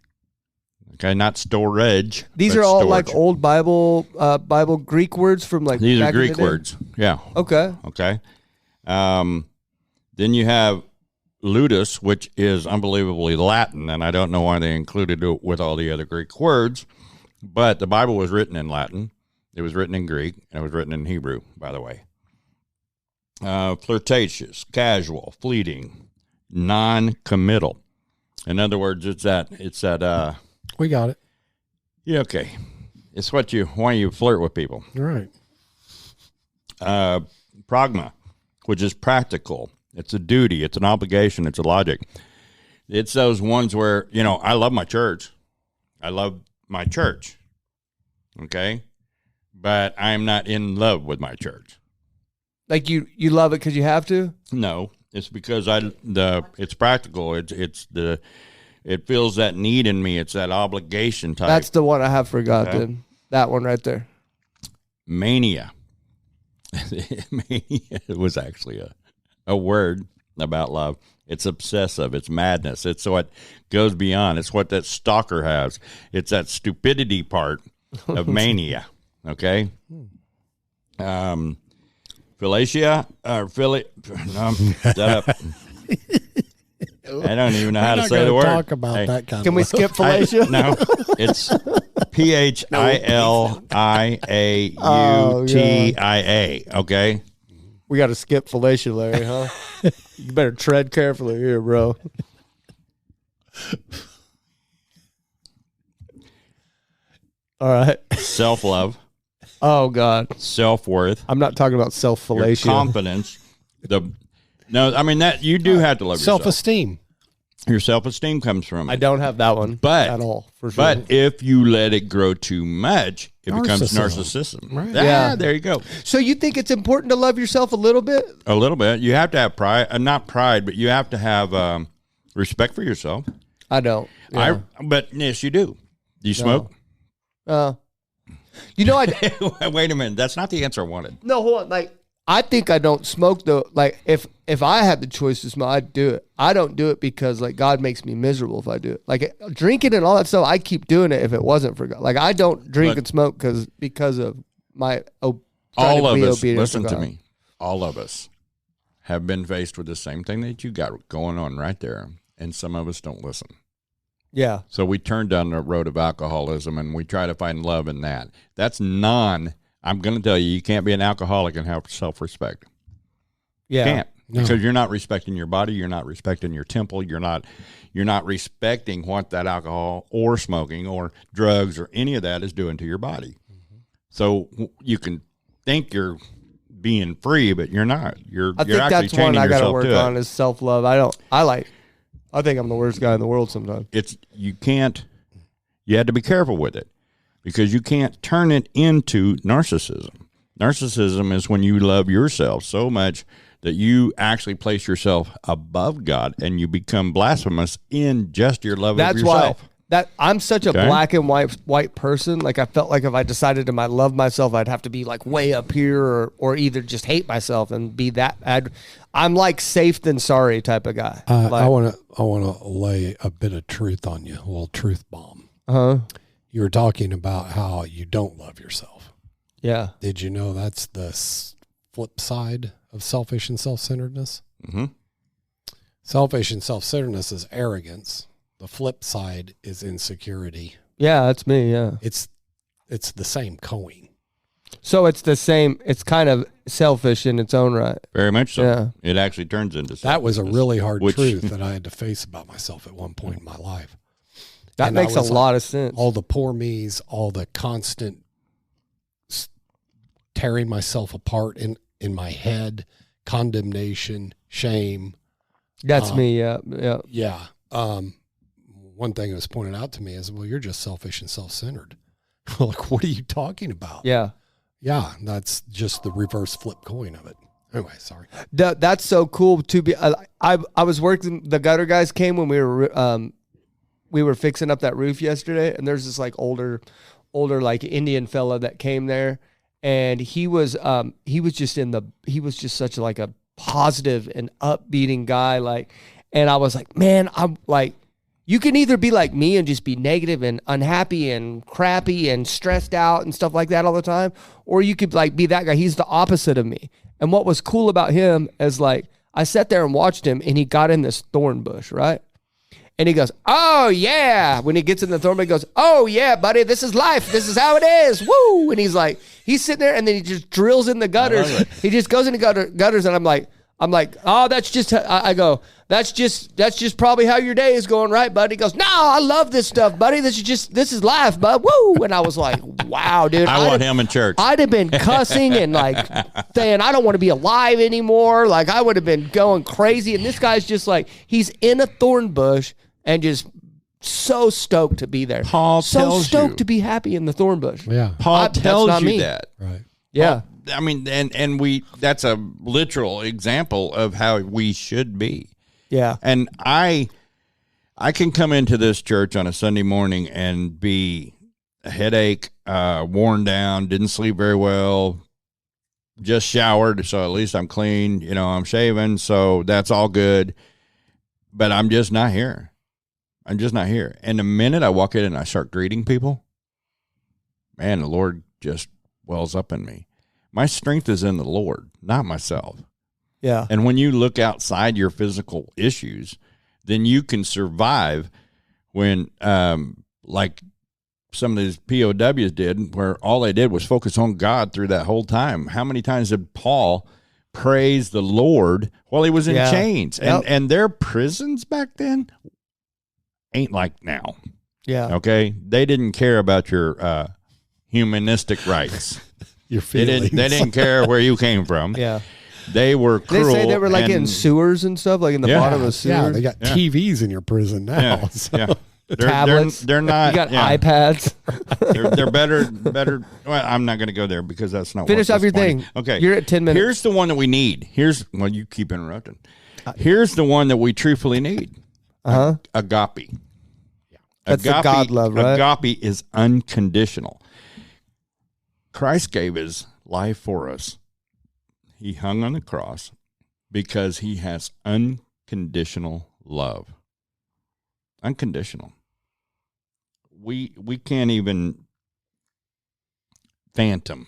Okay. Not storage. These but are all storge. like old Bible Greek words from like These are back in the Greek day? words. Yeah. Okay. Okay. Then you have ludus, which is unbelievably Latin, and I don't know why they included it with all the other Greek words, but the Bible was written in Latin. It was written in Greek, and it was written in Hebrew, by the way. Flirtatious, casual, fleeting, non-committal. In other words, it's that. We got it. Yeah, okay. It's why you flirt with people. All right. Pragma, which is practical. It's a duty. It's an obligation. It's a logic. It's those ones where, I love my church. I love my church. Okay. But I'm not in love with my church. Like you love it because you have to? No, it's because it's practical. It feels that need in me. It's that obligation type. That's the one I have forgot Okay. then. That one right there. Mania. Mania was actually a word about love. It's obsessive. It's madness. It's what goes beyond. It's what that stalker has. It's that stupidity part of mania. Okay. Philatia or Philly. Shut up. I don't even know how to say the word. Talk about that kind Can of we love. skip Philatia? No, it's PHILIAUTIA. Okay. We got to skip Philatia, Larry, huh? You better tread carefully here, bro. All right. Self-love, Oh, God. self-worth, I'm not talking about your self-Philatia. confidence. That you do have to love yourself. Self-esteem. Your self-esteem comes from I it. don't have that one But- at all, for sure. But if you let it grow too much, it becomes Narcissism. narcissism. Right. Yeah. There you go. So you think it's important to love yourself a little bit? A little bit. You have to have pride, not pride, but you have to have respect for yourself. I don't. Yeah. But yes, you do. Do you smoke? You know, I Wait a minute. That's not the answer I wanted. no, hold on. Like I think I don't smoke though. Like if I had the choice to smoke, I'd do it. I don't do it because like God makes me miserable if I do it. Like drinking and all that stuff, I keep doing it if it wasn't for God. Like I don't drink and smoke because of my all of us. Listen to me. All of us have been faced with the same thing that you got going on right there, and some of us don't listen. Yeah. So we turn down the road of alcoholism, and we try to find love in that. That's I'm going to tell you, you can't be an alcoholic and have self-respect. Yeah. You can't. No. Because you're not respecting your body. You're not respecting your temple. You're not respecting what that alcohol or smoking or drugs or any of that is doing to your body. Mm-hmm. So you can think you're being free, but you're not. I think actually that's one I got to work on it. is self-love. I think I'm the worst guy in the world sometimes. You had to be careful with it because you can't turn it into narcissism. Narcissism is when you love yourself so much that you actually place yourself above God and you become blasphemous in just your love of yourself. Why that I'm such a black and white person. Like I felt like if I decided to love myself, I'd have to be like way up here or either just hate myself and be that. I'm like safe than sorry type of guy. I want to lay a bit of truth on you, a little truth bomb. You were talking about how you don't love yourself. Yeah. Did you know that's the flip side of selfish and self-centeredness? Mm-hmm. Selfish and self-centeredness is arrogance. The flip side is insecurity. Yeah, that's me. Yeah. It's the same coin. So it's the same. It's kind of selfish in its own right. Very much so. Yeah. It actually turns into that was a really hard truth that I had to face about myself at one point in my life. That makes a lot of sense. All the poor me's, all the constant tearing myself apart in my head, condemnation, shame. That's me. Yeah. Yeah. Yeah. One thing that was pointed out to me is, well, you're just selfish and self-centered. Like, what are you talking about? Yeah. Yeah. That's just the reverse flip coin of it. Anyway, sorry. That's so cool to be. I was working. The gutter guys came when we were fixing up that roof yesterday, and there's this like older like Indian fella that came there, and he was just such like a positive and upbeating guy, like, and I was like, man, I'm like, you can either be like me and just be negative and unhappy and crappy and stressed out and stuff like that all the time, or you could like be that guy. He's the opposite of me. And what was cool about him is like, I sat there and watched him, and he got in this thorn bush, right? And he goes, oh, yeah. When he gets in the thorn bush, he goes, oh, yeah, buddy, this is life. This is how it is. Woo. And he's like, he's sitting there, and then he just drills in the gutters. He just goes into gutters, and I'm like, oh, that's just, I go, that's just probably how your day is going, right, bud? He goes, no, I love this stuff, buddy. This is life, bud. Woo. And I was like, wow, dude. I want him in church. I'd have been cussing and like saying, I don't want to be alive anymore. Like I would have been going crazy. And this guy's just like, he's in a thorn bush and just so stoked to be there. Paul tells stoked to be happy in the thorn bush. Yeah. Paul tells you that. Right. Yeah. I mean, and that's a literal example of how we should be. Yeah. And I can come into this church on a Sunday morning and be a headache, worn down, didn't sleep very well, just showered, so at least I'm clean, I'm shaving, so that's all good. But I'm just not here. I'm just not here. And the minute I walk in and I start greeting people, man, the Lord just wells up in me. My strength is in the Lord, not myself. Yeah. And when you look outside your physical issues, then you can survive when, like some of these POWs did, where all they did was focus on God through that whole time. How many times did Paul praise the Lord while he was in chains? And their prisons back then ain't like now. Yeah. Okay? They didn't care about your humanistic rights. Your feelings. They didn't care where you came from. Yeah. They were cruel. They say they were like in sewers and stuff, like in the bottom of sewers. Yeah, they got TVs in your prison now. Yeah, so. Tablets. They're not. You got iPads. They're better. Well, I'm not going to go there because that's not. Finish off your thing. Okay, you're at 10 minutes. Here's the one that we need. You keep interrupting. Here's the one that we truthfully need. Agape. Yeah. That's the God love, right? Agape is unconditional. Christ gave his life for us. he hung on the cross because he has unconditional love. Unconditional. We can't even phantom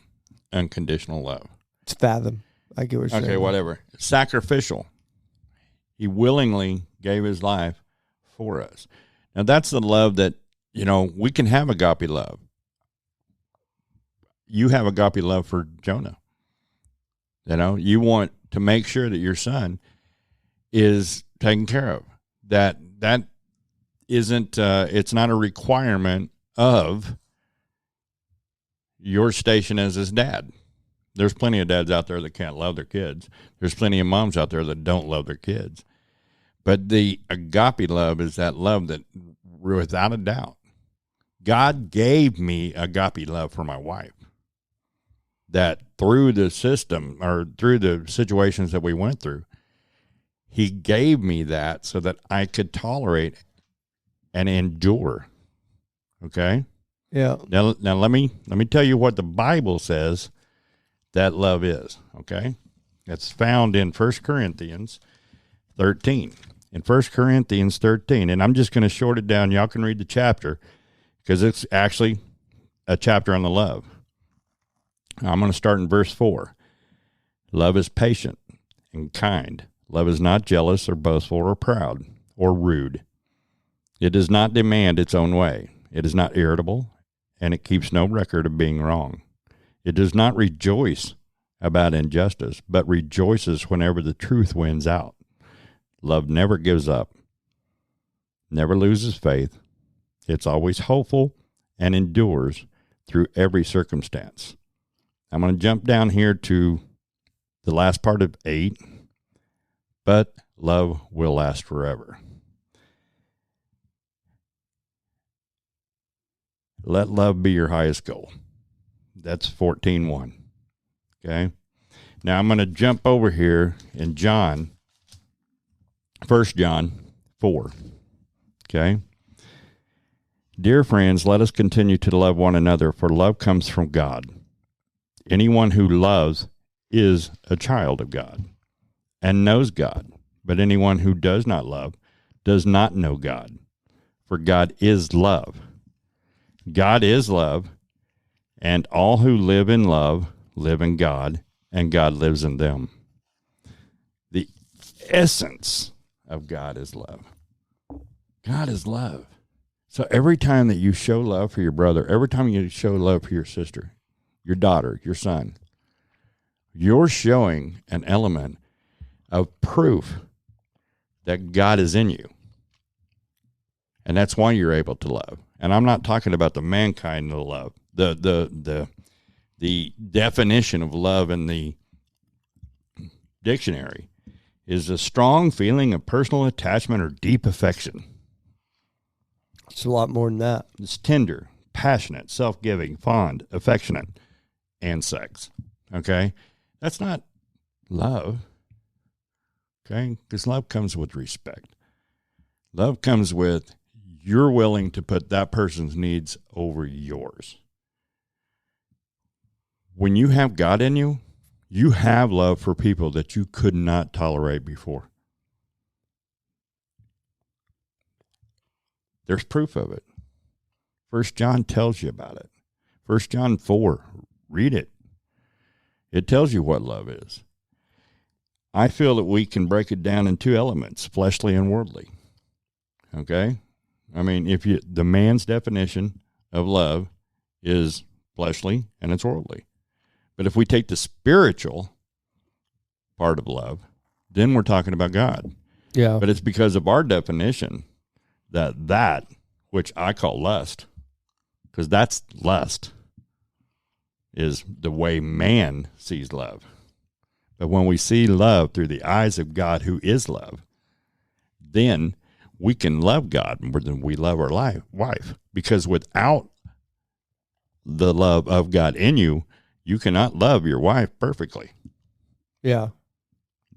unconditional love. It's fathom. I get what you're saying. Okay, whatever. Sacrificial. He willingly gave his life for us. Now, that's the love that, we can have agape love. You have agape love for Jonah. You want to make sure that your son is taken care of. That isn't, it's not a requirement of your station as his dad. There's plenty of dads out there that can't love their kids. There's plenty of moms out there that don't love their kids. But the agape love is that love that, without a doubt, God gave me agape love for my wife. That through the system or through the situations that we went through, he gave me that so that I could tolerate and endure. Okay? Yeah. Now let me tell you what the Bible says that love is, okay? It's found in 1 Corinthians 13. In 1 Corinthians 13, and I'm just going to short it down. Y'all can read the chapter because it's actually a chapter on the love. I'm going to start in verse 4. Love is patient and kind. Love is not jealous or boastful or proud or rude. It does not demand its own way. It is not irritable, and it keeps no record of being wrong. It does not rejoice about injustice, but rejoices whenever the truth wins out. Love never gives up, never loses faith. It's always hopeful and endures through every circumstance. I'm going to jump down here to the last part of 8, but love will last forever. Let love be your highest goal. That's 14:1. Okay. Now I'm going to jump over here in John, 1 John 4. Okay. Dear friends, let us continue to love one another, for love comes from God. Anyone who loves is a child of God and knows God. But anyone who does not love does not know God, for God is love. God is love, and all who live in love live in God, and God lives in them. The essence of God is love. God is love. So every time that you show love for your brother, every time you show love for your sister, your daughter, your son, you're showing an element of proof that God is in you. And that's why you're able to love. And I'm not talking about the mankind of love. The definition of love in the dictionary is a strong feeling of personal attachment or deep affection. It's a lot more than that. It's tender, passionate, self-giving, fond, affectionate, and sex. Okay? That's not love. Okay? Because love comes with respect. Love comes with you're willing to put that person's needs over yours. When you have God in you, you have love for people that you could not tolerate before. There's proof of it. 1 John tells you about it. 1 John 4, read it. It tells you what love is. I feel that we can break it down in two elements, fleshly and worldly. Okay? I mean, the man's definition of love is fleshly and it's worldly. But if we take the spiritual part of love, then we're talking about God. Yeah. But it's because of our definition that which I call lust, because that's lust, is the way man sees love. But when we see love through the eyes of God, who is love, then we can love God more than we love our wife. Because without the love of God in you, you cannot love your wife perfectly. Yeah.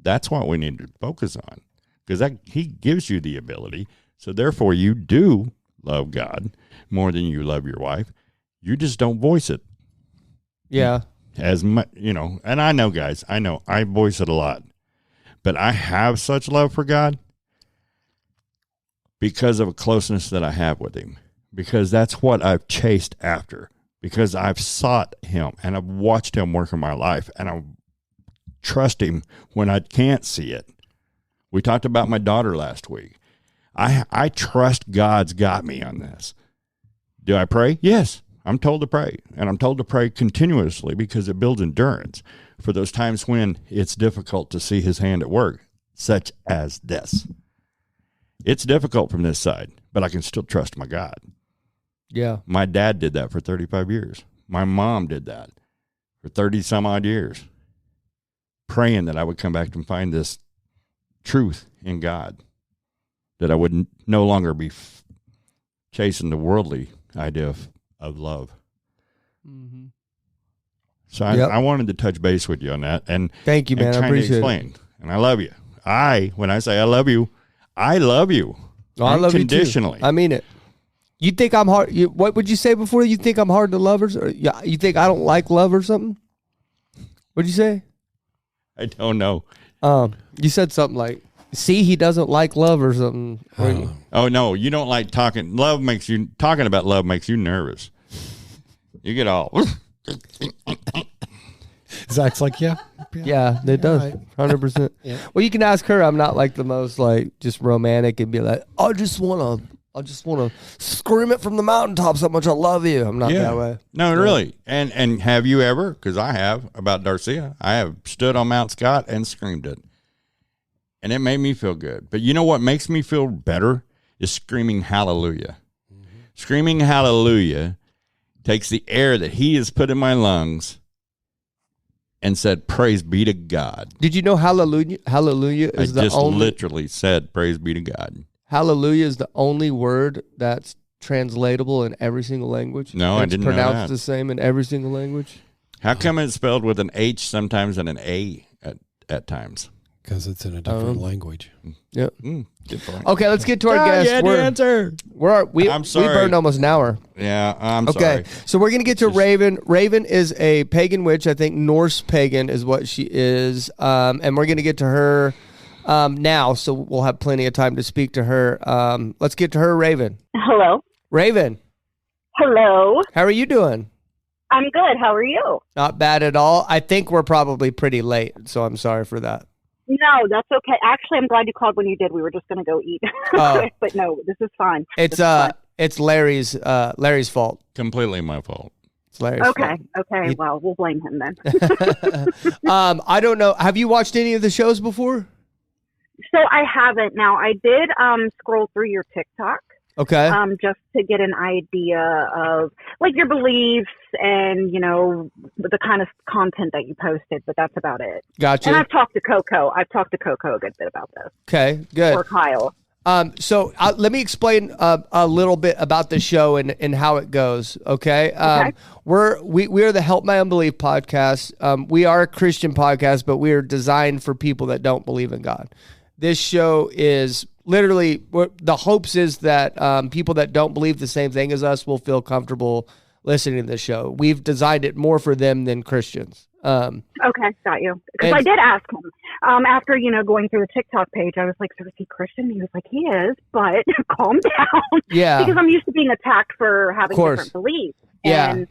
That's what we need to focus on, because he gives you the ability. So therefore, you do love God more than you love your wife. You just don't voice it. Yeah. as much, and I know, guys, I voice it a lot, but I have such love for God because of a closeness that I have with him, because that's what I've chased after, because I've sought him and I've watched him work in my life, and I trust him when I can't see it. We talked about my daughter last week. I trust God's got me on this. Do I pray? Yes. I'm told to pray, and I'm told to pray continuously because it builds endurance for those times when it's difficult to see his hand at work, such as this. It's difficult from this side, but I can still trust my God. Yeah. My dad did that for 35 years. My mom did that for 30 some odd years, praying that I would come back and find this truth in God, that I would no longer be chasing the worldly idea of love. Mm-hmm. So I wanted to touch base with you on that, and thank you, man. I appreciate it. And I love you. When I say I love you, I love you. Oh, I love you too. Unconditionally. I mean it. You think I'm hard? What would you say before? You think I'm hard to love, or you think I don't like love or something? What'd you say? I don't know. You said something like, "See, he doesn't like love" or something. Oh no, you don't like talking. Talking about love makes you nervous. You get all. Zach's like, yeah, it does, 100%. Yeah. Well, you can ask her. I'm not like the most just romantic and be like, I just want to scream it from the mountaintops how much I love you. I'm not that way. No, really. And have you ever? Because I have, about Darcia. I have stood on Mount Scott and screamed it, and it made me feel good. But you know what makes me feel better is screaming hallelujah. Mm-hmm. Screaming hallelujah takes the air that he has put in my lungs and said, praise be to God. Did you know hallelujah is I just literally said, praise be to God. Hallelujah is the only word that's translatable in every single language. No, I didn't know that. It's pronounced the same in every single language. How come it's spelled with an H sometimes and an A at times? Because it's in a different language. Yep. Good point. Okay, let's get to our guest. You had the answer. I'm sorry. We burned almost an hour. Yeah, I'm sorry. Okay, so we're going to get to Raven. Raven is a pagan witch. I think Norse pagan is what she is. And we're going to get to her now, so we'll have plenty of time to speak to her. Let's get to her, Raven. Hello. Raven. Hello. How are you doing? I'm good. How are you? Not bad at all. I think we're probably pretty late, so I'm sorry for that. No, that's okay. Actually, I'm glad you called when you did. We were just going to go eat. But no, this is fine. It's Larry's fault. Completely my fault. It's Larry's fault. Okay. Well, we'll blame him then. I don't know. Have you watched any of the shows before? So I haven't. Now, I did scroll through your TikTok. Okay. Just to get an idea of your beliefs and, the kind of content that you posted, but that's about it. Gotcha. And I've talked to Coco. a good bit about this. Okay, good. Or Kyle. So let me explain a little bit about the show and how it goes. Okay. Okay. We are the Help My Unbelief podcast. We are a Christian podcast, but we are designed for people that don't believe in God. This show is literally, the hopes is that people that don't believe the same thing as us will feel comfortable listening to the show. We've designed it more for them than Christians. Okay, got you. Because I did ask him after going through the TikTok page. I was like, "So is he Christian?" He was like, "He is, but calm down." Yeah, because I'm used to being attacked for having different beliefs. Yeah. And,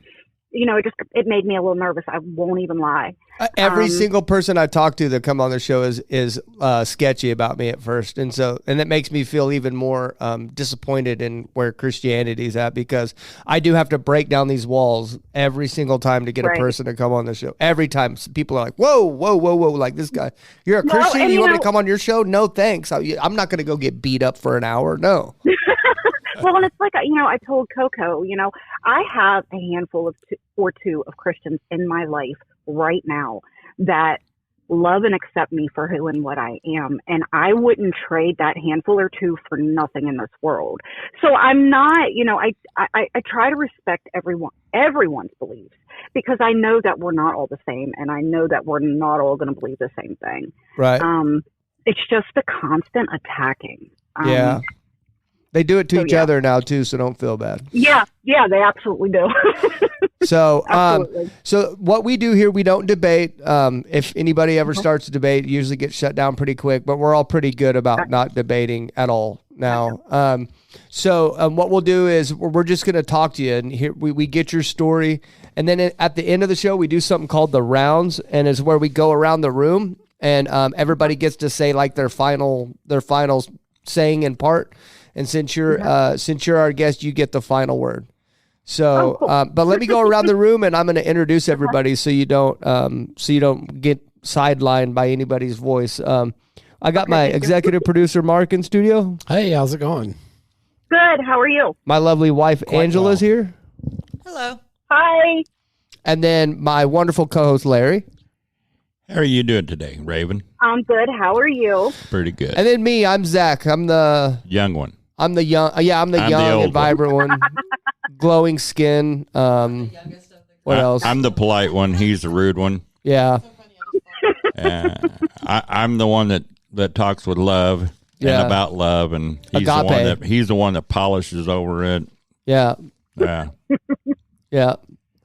it made me a little nervous. I won't even lie. Every single person I talk to that come on the show is sketchy about me at first, and that makes me feel even more disappointed in where Christianity's at, because I do have to break down these walls every single time to get a person to come on the show. Every time people are like, "Whoa, like this guy, you're a Christian? You want me to come on your show? No, thanks. I'm not going to go get beat up for an hour. No." Well, and it's like, I told Coco, I have a handful or two of Christians in my life right now that love and accept me for who and what I am. And I wouldn't trade that handful or two for nothing in this world. So I'm not, I try to respect everyone's beliefs, because I know that we're not all the same. And I know that we're not all going to believe the same thing. Right. It's just the constant attacking. Yeah. They do it to So, each yeah. other now too, so don't feel bad. Yeah, they absolutely do. So, Absolutely. so what we do here, we don't debate. If anybody ever starts to debate, it usually gets shut down pretty quick. But we're all pretty good about not debating at all now. So what we'll do is we're just going to talk to you, and here we get your story, and then at the end of the show, we do something called the rounds, and it's where we go around the room, and everybody gets to say like their final saying in part. And since you're our guest, you get the final word. So, cool. but let me go around the room, and I'm going to introduce everybody so you don't get sidelined by anybody's voice. I got my executive producer Mark in studio. Hey, how's it going? Good. How are you? My lovely wife Quite Angela's well. here, Hello. Hi. and then my wonderful co-host Larry, How are you doing today, Raven? I'm good. How are you? Pretty good. and then me. I'm Zach. I'm the Young one. young. I'm the I'm the young old and vibrant one, glowing skin. What else? I'm the polite one. He's the rude one. Yeah. I'm the one that talks with love Yeah. and about love, and he's the one that polishes over it. Yeah. Yeah. Yeah.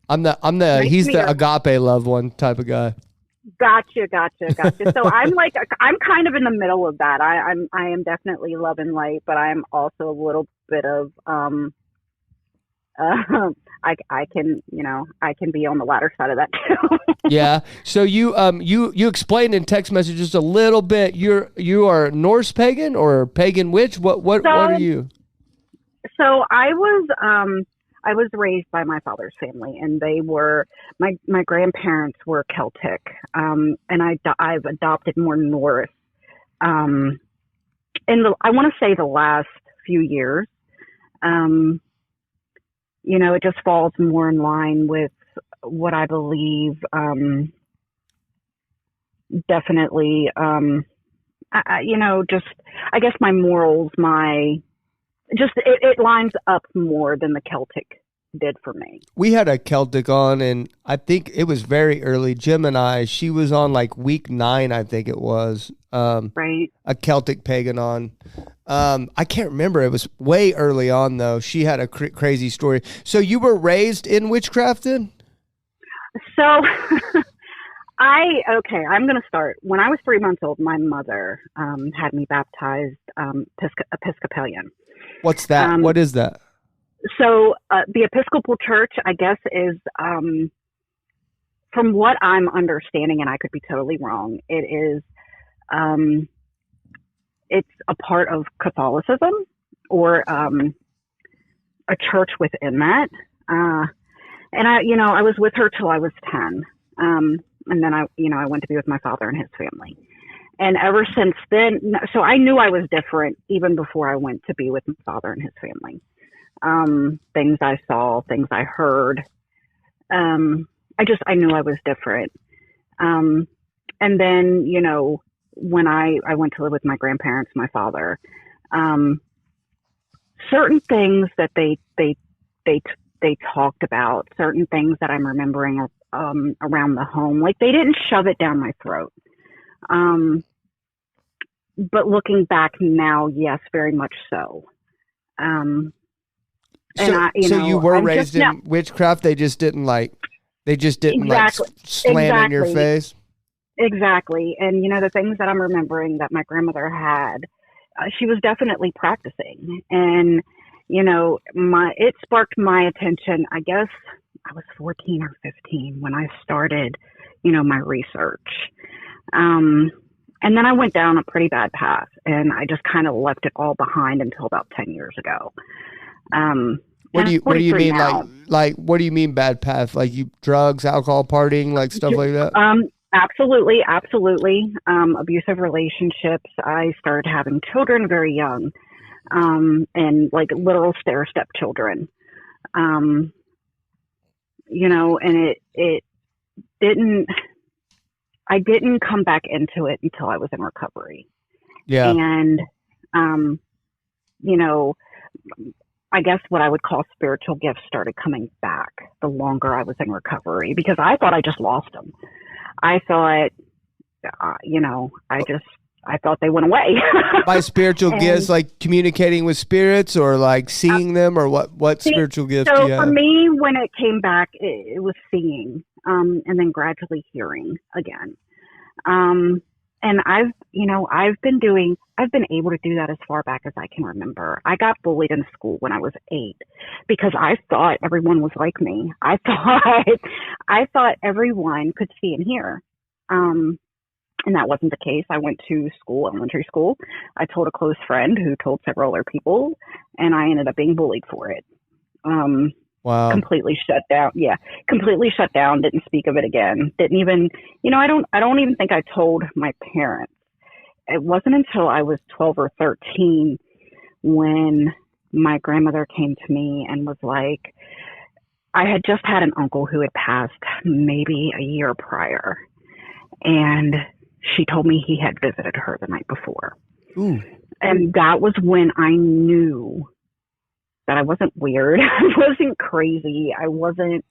Nice he's to the meet you. agape love one type of guy. Gotcha. So I'm kind of in the middle of that. I am definitely love and light, but I'm also a little bit of I can be on the latter side of that too. Yeah. So you explained in text messages a little bit. You are Norse pagan or pagan witch? What are you? So I was raised by my father's family, and they were my grandparents were Celtic, and I've adopted more Norse. I want to say the last few years. It just falls more in line with what I believe. Definitely, I guess my morals, it lines up more than the Celtic did for me. We had a Celtic on, and I think it was very early. Jim and I, she was on like week 9, I think it was. Right. A Celtic pagan on. I can't remember. It was way early on, though. She had a crazy story. So you were raised in witchcraft then? So I'm going to start. When I was 3 months old, my mother had me baptized Episcopalian. What's that? What is that? So the Episcopal Church, I guess, is, from what I'm understanding, and I could be totally wrong, it is, it's a part of Catholicism or a church within that. And I was with her till I was 10. And then I went to be with my father and his family. And ever since then, so I knew I was different even before I went to be with my father and his family. Things I saw, things I heard. I knew I was different. And then, when I went to live with my grandparents, my father, certain things that they talked about, certain things that I'm remembering around the home, like they didn't shove it down my throat. But looking back now, yes, very much so. So you were raised in witchcraft. They just didn't Exactly. slam in your face. Exactly. And, the things that I'm remembering that my grandmother had, she was definitely practicing. And, it sparked my attention. I guess I was 14 or 15 when I started, my research. And then I went down a pretty bad path, and I just kind of left it all behind until about 10 years ago. What do you mean? Now. Like, what do you mean bad path? Like drugs, alcohol, partying, like stuff like that? Absolutely. Abusive relationships. I started having children very young, and like literal stair-step children. And it didn't. I didn't come back into it until I was in recovery. Yeah. And, I guess what I would call spiritual gifts started coming back the longer I was in recovery, because I thought I just lost them. I thought, I thought they went away. By spiritual And- gifts, like communicating with spirits, or like seeing them, or what spiritual gifts do So you for have? me, when it came back, it was seeing, and then gradually hearing again. And I've been able to do that as far back as I can remember. I got bullied in school when I was 8 because I thought everyone was like me. I thought everyone could see and hear. And that wasn't the case. I went to school, elementary school. I told a close friend who told several other people, and I ended up being bullied for it. Wow. Completely shut down. Yeah, completely shut down. Didn't speak of it again. Didn't even, I don't even think I told my parents. It wasn't until I was 12 or 13 when my grandmother came to me and was like, I had just had an uncle who had passed maybe a year prior. And she told me he had visited her the night before. Ooh. And that was when I knew that I wasn't weird. I wasn't crazy. I wasn't,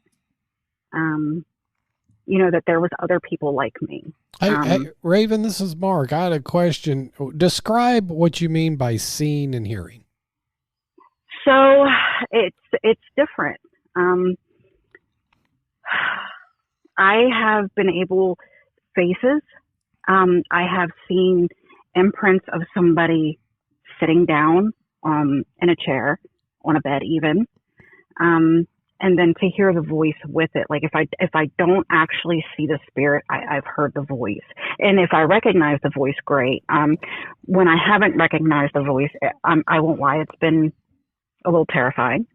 that there was other people like me. Hey, Raven, this is Mark. I had a question. Describe what you mean by seeing and hearing. So it's different. I have been able faces. I have seen imprints of somebody sitting down in a chair, on a bed even. And then to hear the voice with it, like if I don't actually see the spirit, I've heard the voice. And if I recognize the voice, great. When I haven't recognized the voice, I won't lie, it's been a little terrifying.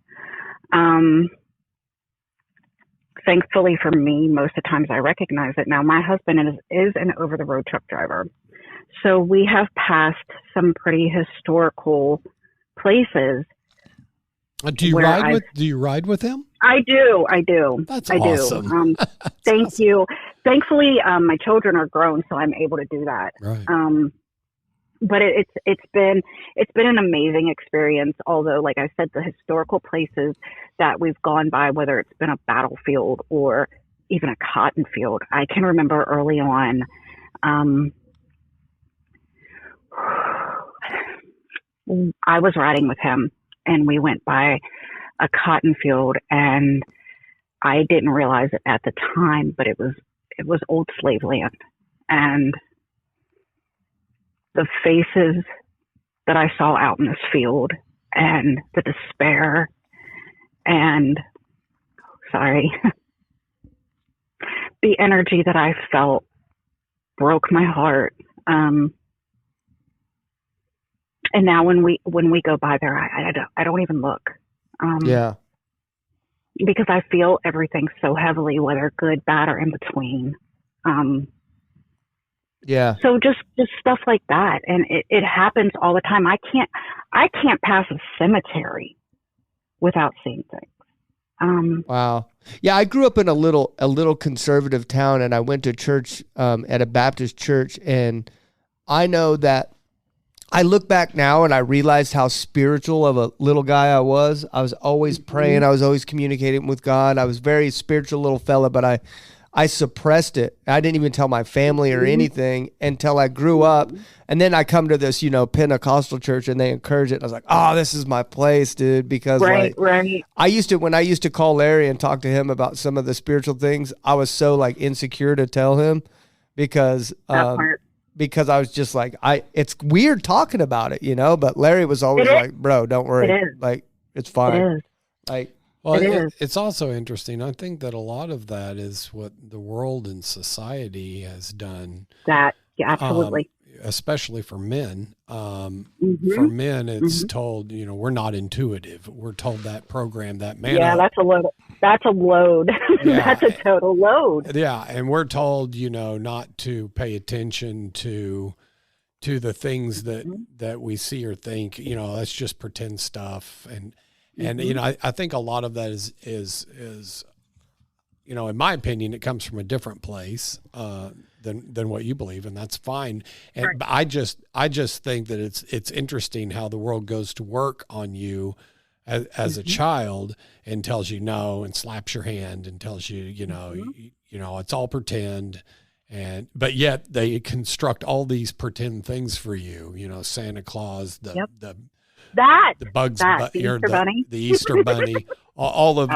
Thankfully for me, most of the times I recognize it. Now, my husband is an over-the-road truck driver. So we have passed some pretty historical places. Do you ride with him? I do. That's I awesome. do. Thank you. Thankfully, my children are grown, so I'm able to do that. Right. But it's been an amazing experience. Although, like I said, the historical places that we've gone by, whether it's been a battlefield or even a cotton field, I can remember early on. I was riding with him, and we went by a cotton field, and I didn't realize it at the time, but it was old slave land, and the faces that I saw out in this field, and the despair, and the energy that I felt broke my heart. And now when we go by there, I don't even look. Yeah. Because I feel everything so heavily, whether good, bad, or in between. Yeah. So just stuff like that, and it happens all the time. I can't pass a cemetery without seeing things. Wow. Yeah, I grew up in a little conservative town, and I went to church at a Baptist church, and I know that I look back now and I realized how spiritual of a little guy I was. I was always praying. I was always communicating with God. I was a very spiritual little fella, but I suppressed it. I didn't even tell my family or anything until I grew up. And then I come to this, Pentecostal church, and they encourage it. And I was like, oh, this is my place, dude. Because right. when I used to call Larry and talk to him about some of the spiritual things, I was so like insecure to tell him because I was just like, it's weird talking about it, but Larry was always like, bro, don't worry. It is. Like, it's fine. It is. Like, well, it's also interesting. I think that a lot of that is what the world and society has done. Yeah, absolutely. Especially for men. For men, it's told, we're not intuitive. We're told that program, that man. Yeah, that's a load. That's a load. Yeah. That's a total load. Yeah, and we're told, not to pay attention to the things that we see or think. That's just pretend stuff, and I think a lot of that is in my opinion, it comes from a different place than what you believe, and that's fine. And right. I just think that it's interesting how the world goes to work on you as a child and tells you no and slaps your hand and tells you, it's all pretend. But yet they construct all these pretend things for you, Santa Claus, the Bugs, the Easter Bunny, the Easter Bunny, all of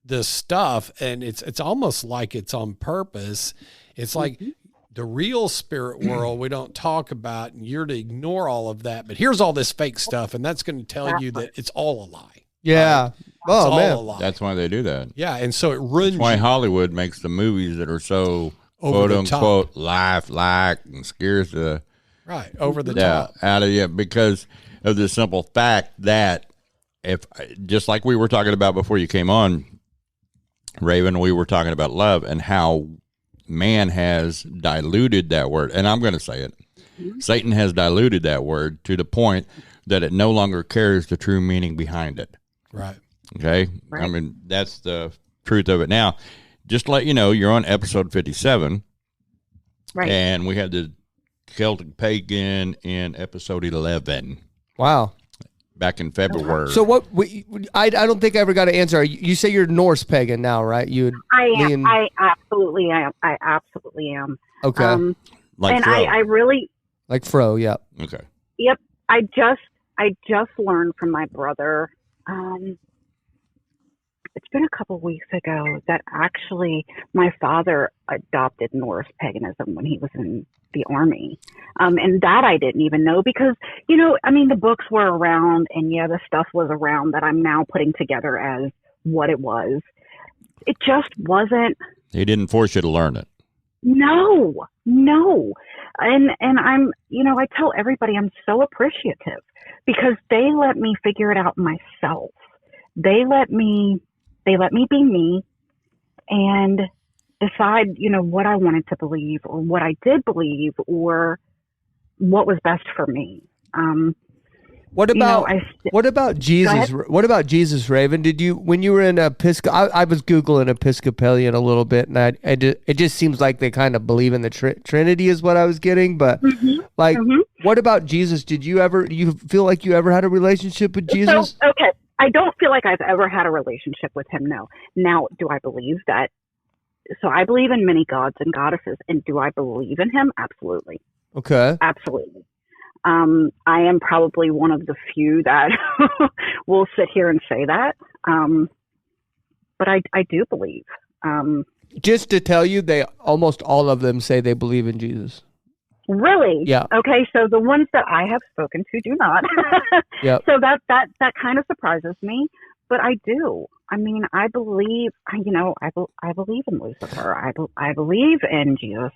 this stuff. And it's almost like it's on purpose. It's like the real spirit world we don't talk about, and you're to ignore all of that. But here's all this fake stuff, and that's going to tell you that it's all a lie. Yeah. Right? Oh, it's man. all a lie. That's why they do that. Yeah, and so it ruins That's why Hollywood makes the movies that are so over quote the unquote lifelike and scares the over the top out of you, because of the simple fact that if, just like we were talking about before you came on, Raven, we were talking about love and how man has diluted that word. And I'm going to say it. Satan has diluted that word to the point that it no longer carries the true meaning behind it. Right. Okay. Right. I mean, that's the truth of it. Now, just to let you know, you're on episode 57. right? And we had the Celtic Pagan in episode 11 Wow. back in February. So what? I don't think I ever got an answer. You say you're Norse pagan now, right? I am. I absolutely am. I absolutely am. Okay. like and Fro. I really, Like Fro. Yeah. Okay. yep. I just learned from my brother. It's been a couple weeks ago that actually my father adopted Norse paganism when he was in the army. And that I didn't even know because, the books were around and the stuff was around that I'm now putting together as what it was. It just wasn't. He didn't force you to learn it. No. And I'm, I tell everybody I'm so appreciative because they let me figure it out myself. They let me be me and decide, what I wanted to believe or what I did believe or what was best for me. What about Jesus? What about Jesus, Raven? Did you, when you were in Episcopal, I was Googling Episcopalian a little bit, and it just seems like they kind of believe in the Trinity is what I was getting. But what about Jesus? Do you feel like you ever had a relationship with Jesus? So, okay. I don't feel like I've ever had a relationship with him. No. Now, do I believe that? So I believe in many gods and goddesses. And do I believe in him? Absolutely. Okay. Absolutely. I am probably one of the few that will sit here and say that. But I do believe. Just to tell you, almost all of them say they believe in Jesus. Really? Yeah. Okay, so the ones that I have spoken to do not. Yep. So that kind of surprises me, but I do. I mean, I believe. I believe in Lucifer. I believe in Jesus.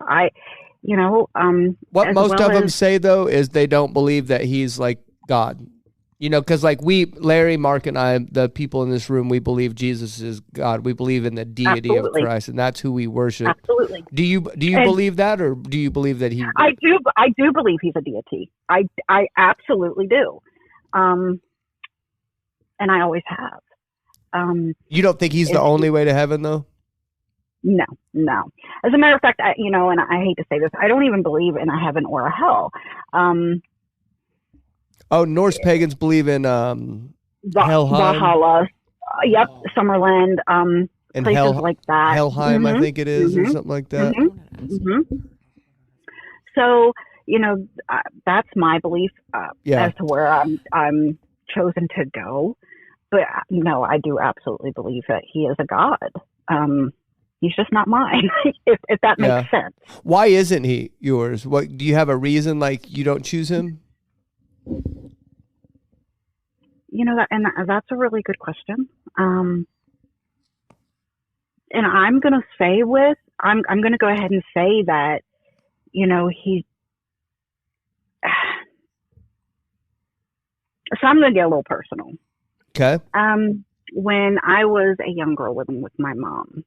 What most of them say though is they don't believe that he's like God. Because like Larry, Mark, and I, the people in this room, we believe Jesus is God. We believe in the deity of Christ, and that's who we worship. Absolutely. Do you believe that, or do you believe that he? I do believe he's a deity. I absolutely do, and I always have. You don't think he's the only way to heaven, though? No. As a matter of fact, and I hate to say this, I don't even believe in a heaven or a hell. Norse pagans believe in Helheim. Valhalla. Yep, Summerland. And places like that. Helheim, I think it is, or something like that. So, that's my belief as to where I'm chosen to go. But no, I do absolutely believe that he is a god. He's just not mine, if that makes sense. Why isn't he yours? What do you have a reason like you don't choose him? That's a really good question. And I'm going to say I'm going to go ahead and say that, he, so I'm going to get a little personal. Okay. When I was a young girl living with my mom,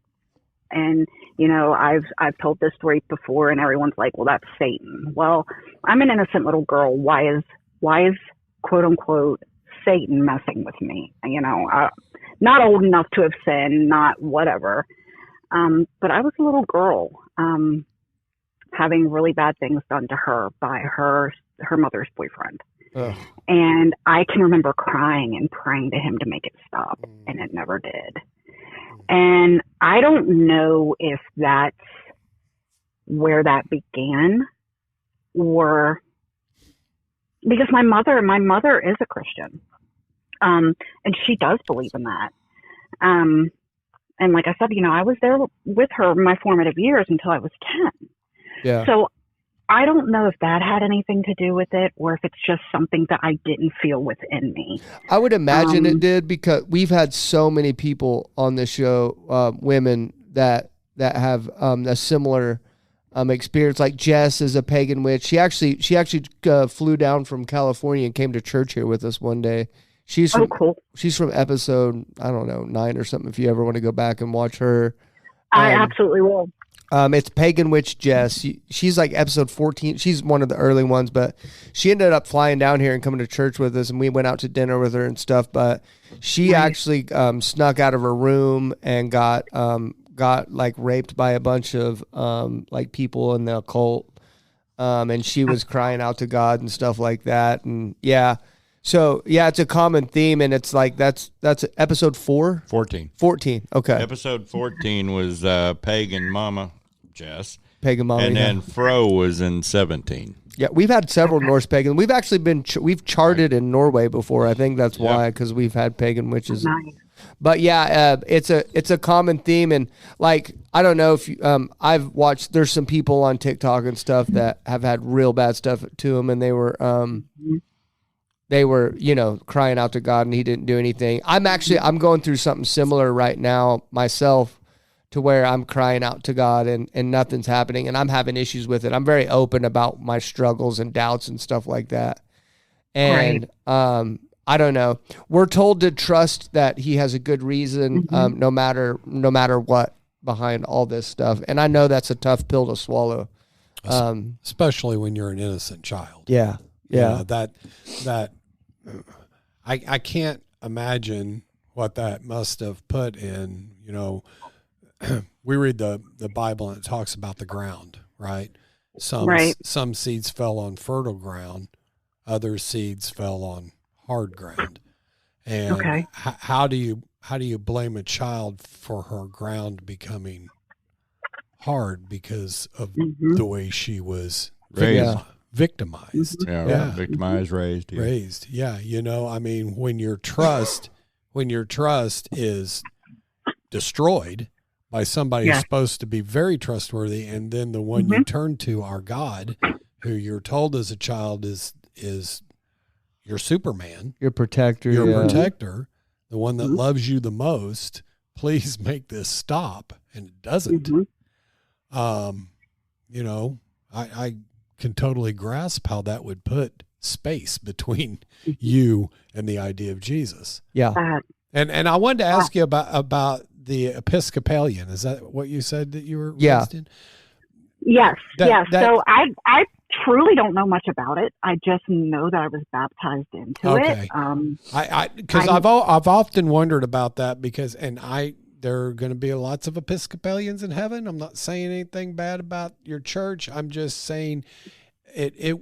and, I've told this story before and everyone's like, well, that's Satan. Well, I'm an innocent little girl. Why is quote unquote Satan messing with me? Not old enough to have sinned, not whatever. But I was a little girl, having really bad things done to her by her mother's boyfriend. Ugh. And I can remember crying and praying to him to make it stop, and it never did. And I don't know if that's where that began, or because my mother is a Christian, and she does believe in that. And like I said, I was there with her in my formative years until I was 10. Yeah. So I don't know if that had anything to do with it, or if it's just something that I didn't feel within me. I would imagine it did, because we've had so many people on this show, women that have a similar experience. Like Jess is a pagan witch. She actually flew down from California and came to church here with us one day. She's from, cool. She's from episode, I don't know, 9 or something. If you ever want to go back and watch her, I absolutely will. It's Pagan Witch Jess. She's like episode 14. She's one of the early ones, but she ended up flying down here and coming to church with us, and we went out to dinner with her and stuff. But she actually snuck out of her room and got like raped by a bunch of like people in the occult, and she was crying out to God and stuff like that. And yeah, so yeah, it's a common theme, and it's like that's episode 4? 14. 14. Okay. Episode 14 was Pagan Mama Jess. Pagan Mama. And then Fro was in 17. Yeah, we've had several Norse pagan. We've actually we've charted in Norway before. I think that's why, because we've had pagan witches. Nice. But yeah, it's a common theme, and like I don't know if you, I've watched. There's some people on TikTok and stuff that have had real bad stuff to them, and they were crying out to God, and He didn't do anything. I'm going through something similar right now myself, to where I'm crying out to God and nothing's happening, and I'm having issues with it. I'm very open about my struggles and doubts and stuff like that. And I don't know. We're told to trust that He has a good reason, no matter what, behind all this stuff. And I know that's a tough pill to swallow, especially when you're an innocent child. Yeah, yeah. I can't imagine what that must have put in. We read the Bible and it talks about the ground, right? Some seeds fell on fertile ground, other seeds fell on hard ground. And how do you blame a child for her ground becoming hard because of the way she was victimized? Victimized, raised. Yeah. Raised. Yeah. I mean, when your trust is destroyed by somebody who's supposed to be very trustworthy, and then the one you turn to, our God, who you're told as a child is your Superman, your protector, protector, the one that loves you the most. Please make this stop, and it doesn't. I can totally grasp how that would put space between you and the idea of Jesus. Yeah. And I wanted to ask you about the Episcopalian. Is that what you said that you were raised in? Yes. So I truly don't know much about it. I just know that I was baptized into it. Because I've often wondered about that, because there are going to be lots of Episcopalians in heaven. I'm not saying anything bad about your church. I'm just saying it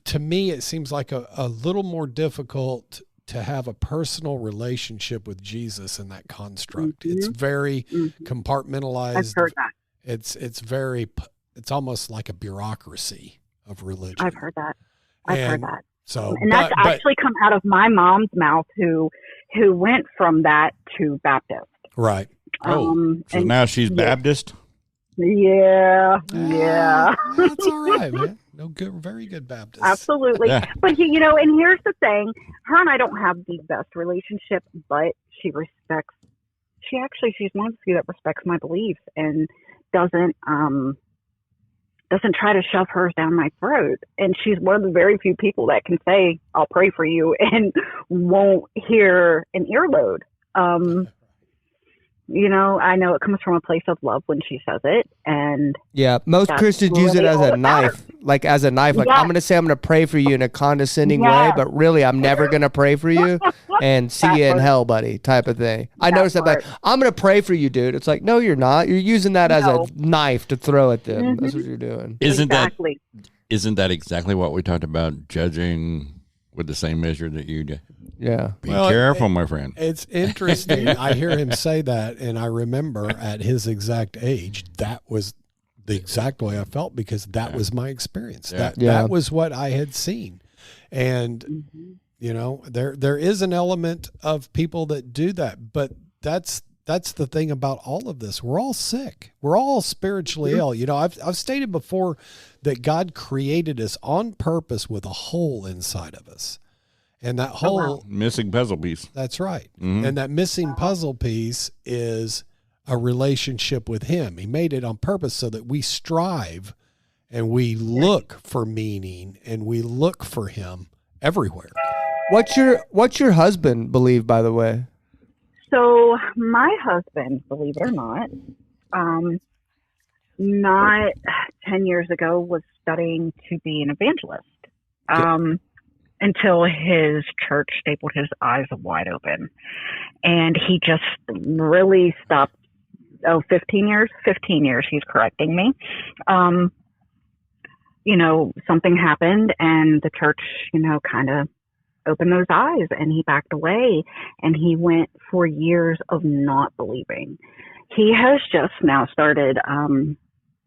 to me, it seems like a little more difficult to have a personal relationship with Jesus in that construct. It's very compartmentalized. I've heard that. It's almost like a bureaucracy of religion. I've heard that. Heard that. So, and that's actually come out of my mom's mouth, who went from that to Baptist. Right. So now she's Baptist? Yeah. That's all right, man. No good, very good Baptist. Absolutely. Yeah. But and here's the thing, her and I don't have the best relationship, but she's one of the few that respects my beliefs and doesn't try to shove hers down my throat. And she's one of the very few people that can say, I'll pray for you, and won't hear an earlobe. I know it comes from a place of love when she says it. And yeah, most Christians use it as a knife, like I'm going to say I'm going to pray for you in a condescending way, but really I'm never going to pray for you and see you in hell, buddy, type of thing. I noticed that, like, I'm going to pray for you, dude. It's like, no, you're not. You're using that as a knife to throw at them. That's what you're doing. Isn't that exactly what we talked about, judging with the same measure that you do? Yeah. Be careful, my friend. It's interesting. I hear him say that, and I remember at his exact age, that was the exact way I felt because that was my experience. Yeah. That was what I had seen. And, Mm-hmm. you know, there is an element of people that do that, but that's the thing about all of this. We're all sick. We're all spiritually ill. You know, I've stated before that God created us on purpose with a hole inside of us. And that hole, Missing puzzle piece. that's right. Mhm. And that missing puzzle piece is a relationship with him. He made it on purpose so that we strive and we look for meaning and we look for him everywhere. What's your husband believe, by the way? So my husband, believe it or not 10 years ago was studying to be an evangelist. Until his church stapled his eyes wide open. And he just really stopped. 15 years, he's correcting me. You know, something happened and the church, you know, kind of opened those eyes and he backed away and he went for years of not believing. He has just now started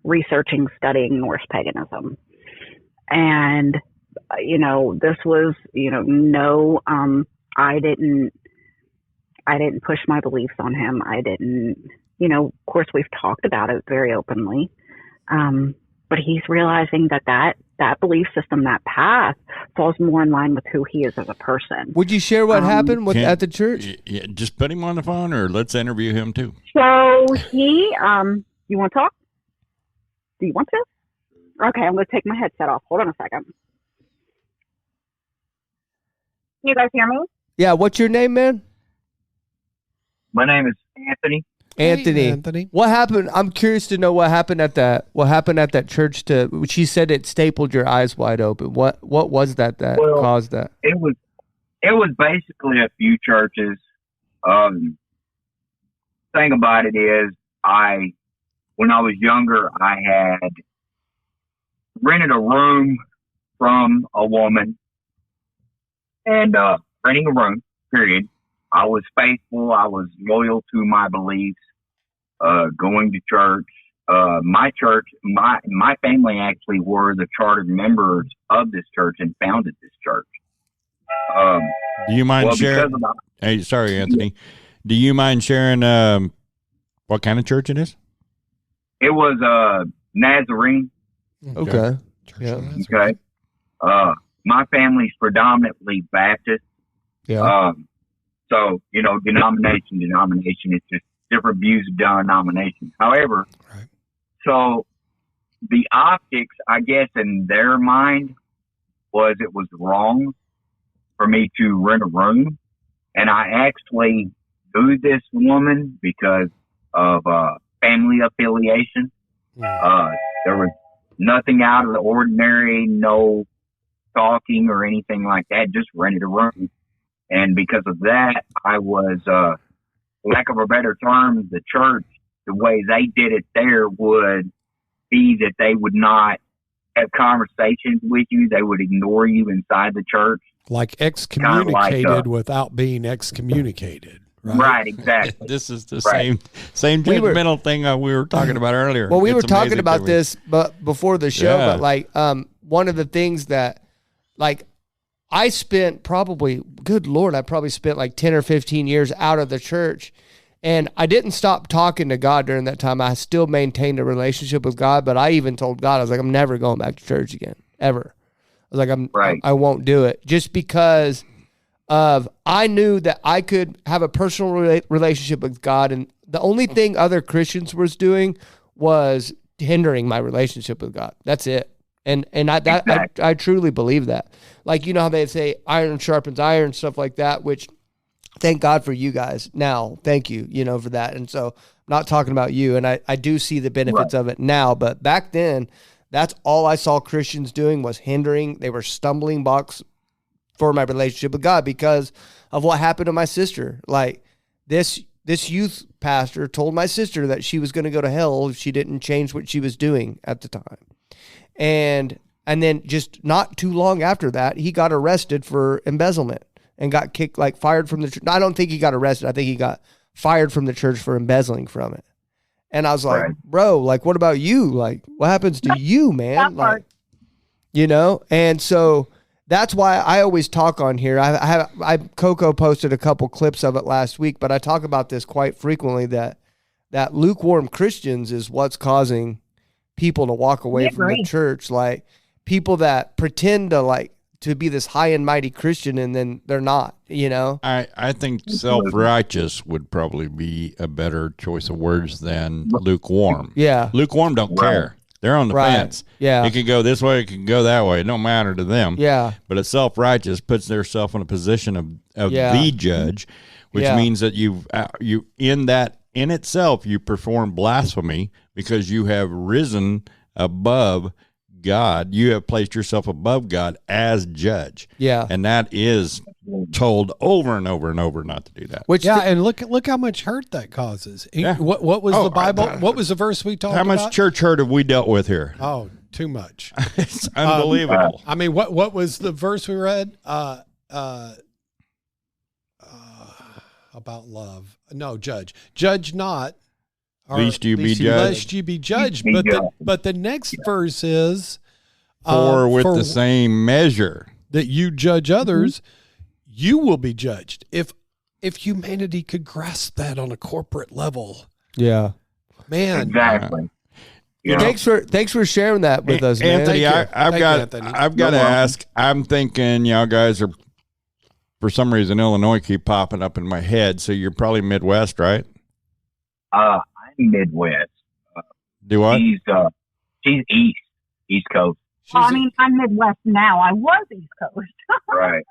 researching, studying Norse paganism. And you know, this was, you know, no, I didn't push my beliefs on him. I didn't, you know, of course we've talked about it very openly. But he's realizing that belief system, that path falls more in line with who he is as a person. Would you share what happened at the church? Yeah, just put him on the phone or let's interview him too. So he, you want to talk? Do you want to? Okay, I'm going to take my headset off. Hold on a second. Can you guys hear me? Yeah. What's your name, man? My name is Anthony. Anthony. Hey, Anthony. What happened? I'm curious to know what happened at that church she said it stapled your eyes wide open. What was that caused that? It was basically a few churches. Thing about it is when I was younger, I had rented a room from a woman and, renting a room, period. I was faithful. I was loyal to my beliefs, going to church. My church, my family actually were the chartered members of this church and founded this church. Do you mind sharing? Hey, sorry, Anthony. Do you mind sharing what kind of church it is? It was Nazarene. Okay. Yeah. Okay. My family's predominantly Baptist. Yeah. So, you know, denomination, it's just different views of denominations. However, Right. So the optics, I guess, in their mind it was wrong for me to rent a room. And I actually knew this woman because of family affiliation. There was nothing out of the ordinary, no talking or anything like that, just rented a room. And because of that, I was, lack of a better term, the church, the way they did it there would be that they would not have conversations with you. They would ignore you inside the church. Like excommunicated without being excommunicated. Right. Right, exactly. This is the same judgmental thing we were talking about earlier. Well, we were It's talking amazing about to me. this but before the show, Yeah. but like one of the things that like I spent probably, good Lord, I probably spent like 10 or 15 years out of the church. And I didn't stop talking to God during that time. I still maintained a relationship with God, but I even told God, I was like, I'm never going back to church again, ever. I was like, I won't do it, just because of I knew that I could have a personal relationship with God, and the only thing other Christians was doing was hindering my relationship with God. That's it. And I truly believe that. Like, you know how they say iron sharpens iron, stuff like that, which thank God for you guys now. Thank you, for that. And so I'm not talking about you, and I do see the benefits of it now, but back then, that's all I saw Christians doing was hindering. They were stumbling blocks for my relationship with God because of what happened to my sister. Like this youth pastor told my sister that she was going to go to hell if she didn't change what she was doing at the time. And then just not too long after that, he got arrested for embezzlement and got fired from the church. I don't think he got arrested. I think he got fired from the church for embezzling from it. And I was like, Right. bro, like, what about you? Like, what happens to you, man? That part. Like, you know? And so that's why I always talk on here. Coco posted a couple clips of it last week, but I talk about this quite frequently that lukewarm Christians is what's causing people to walk away from the church. Like people that pretend to be this high and mighty Christian and then they're not, you know? I think self-righteous would probably be a better choice of words than lukewarm. Yeah. Lukewarm don't care. They're on the fence. Yeah. It could go this way, it could go that way. It don't matter to them. Yeah. But a self-righteous puts themselves in a position of the judge, which means that you in itself you perform blasphemy because you have risen above God. You have placed yourself above God as judge. Yeah. And that is told over and over and over not to do that. And look how much hurt that causes. Yeah. What was the Bible? What was the verse we talked about? How much church hurt have we dealt with here? Oh, too much. It's unbelievable. I mean, what was the verse we read? About love. No, judge not. Lest you be judged. Lest you be judged. But the next verse is for with the same measure that you judge others, you will be judged. If humanity could grasp that on a corporate level, yeah, man, exactly. Thanks for sharing that with us, man. Anthony. I've got to ask. I'm thinking y'all guys are, for some reason, Illinois keep popping up in my head. So you're probably Midwest, right? I'm Midwest. Do what? She's East Coast. I'm Midwest now. I was East Coast. Right.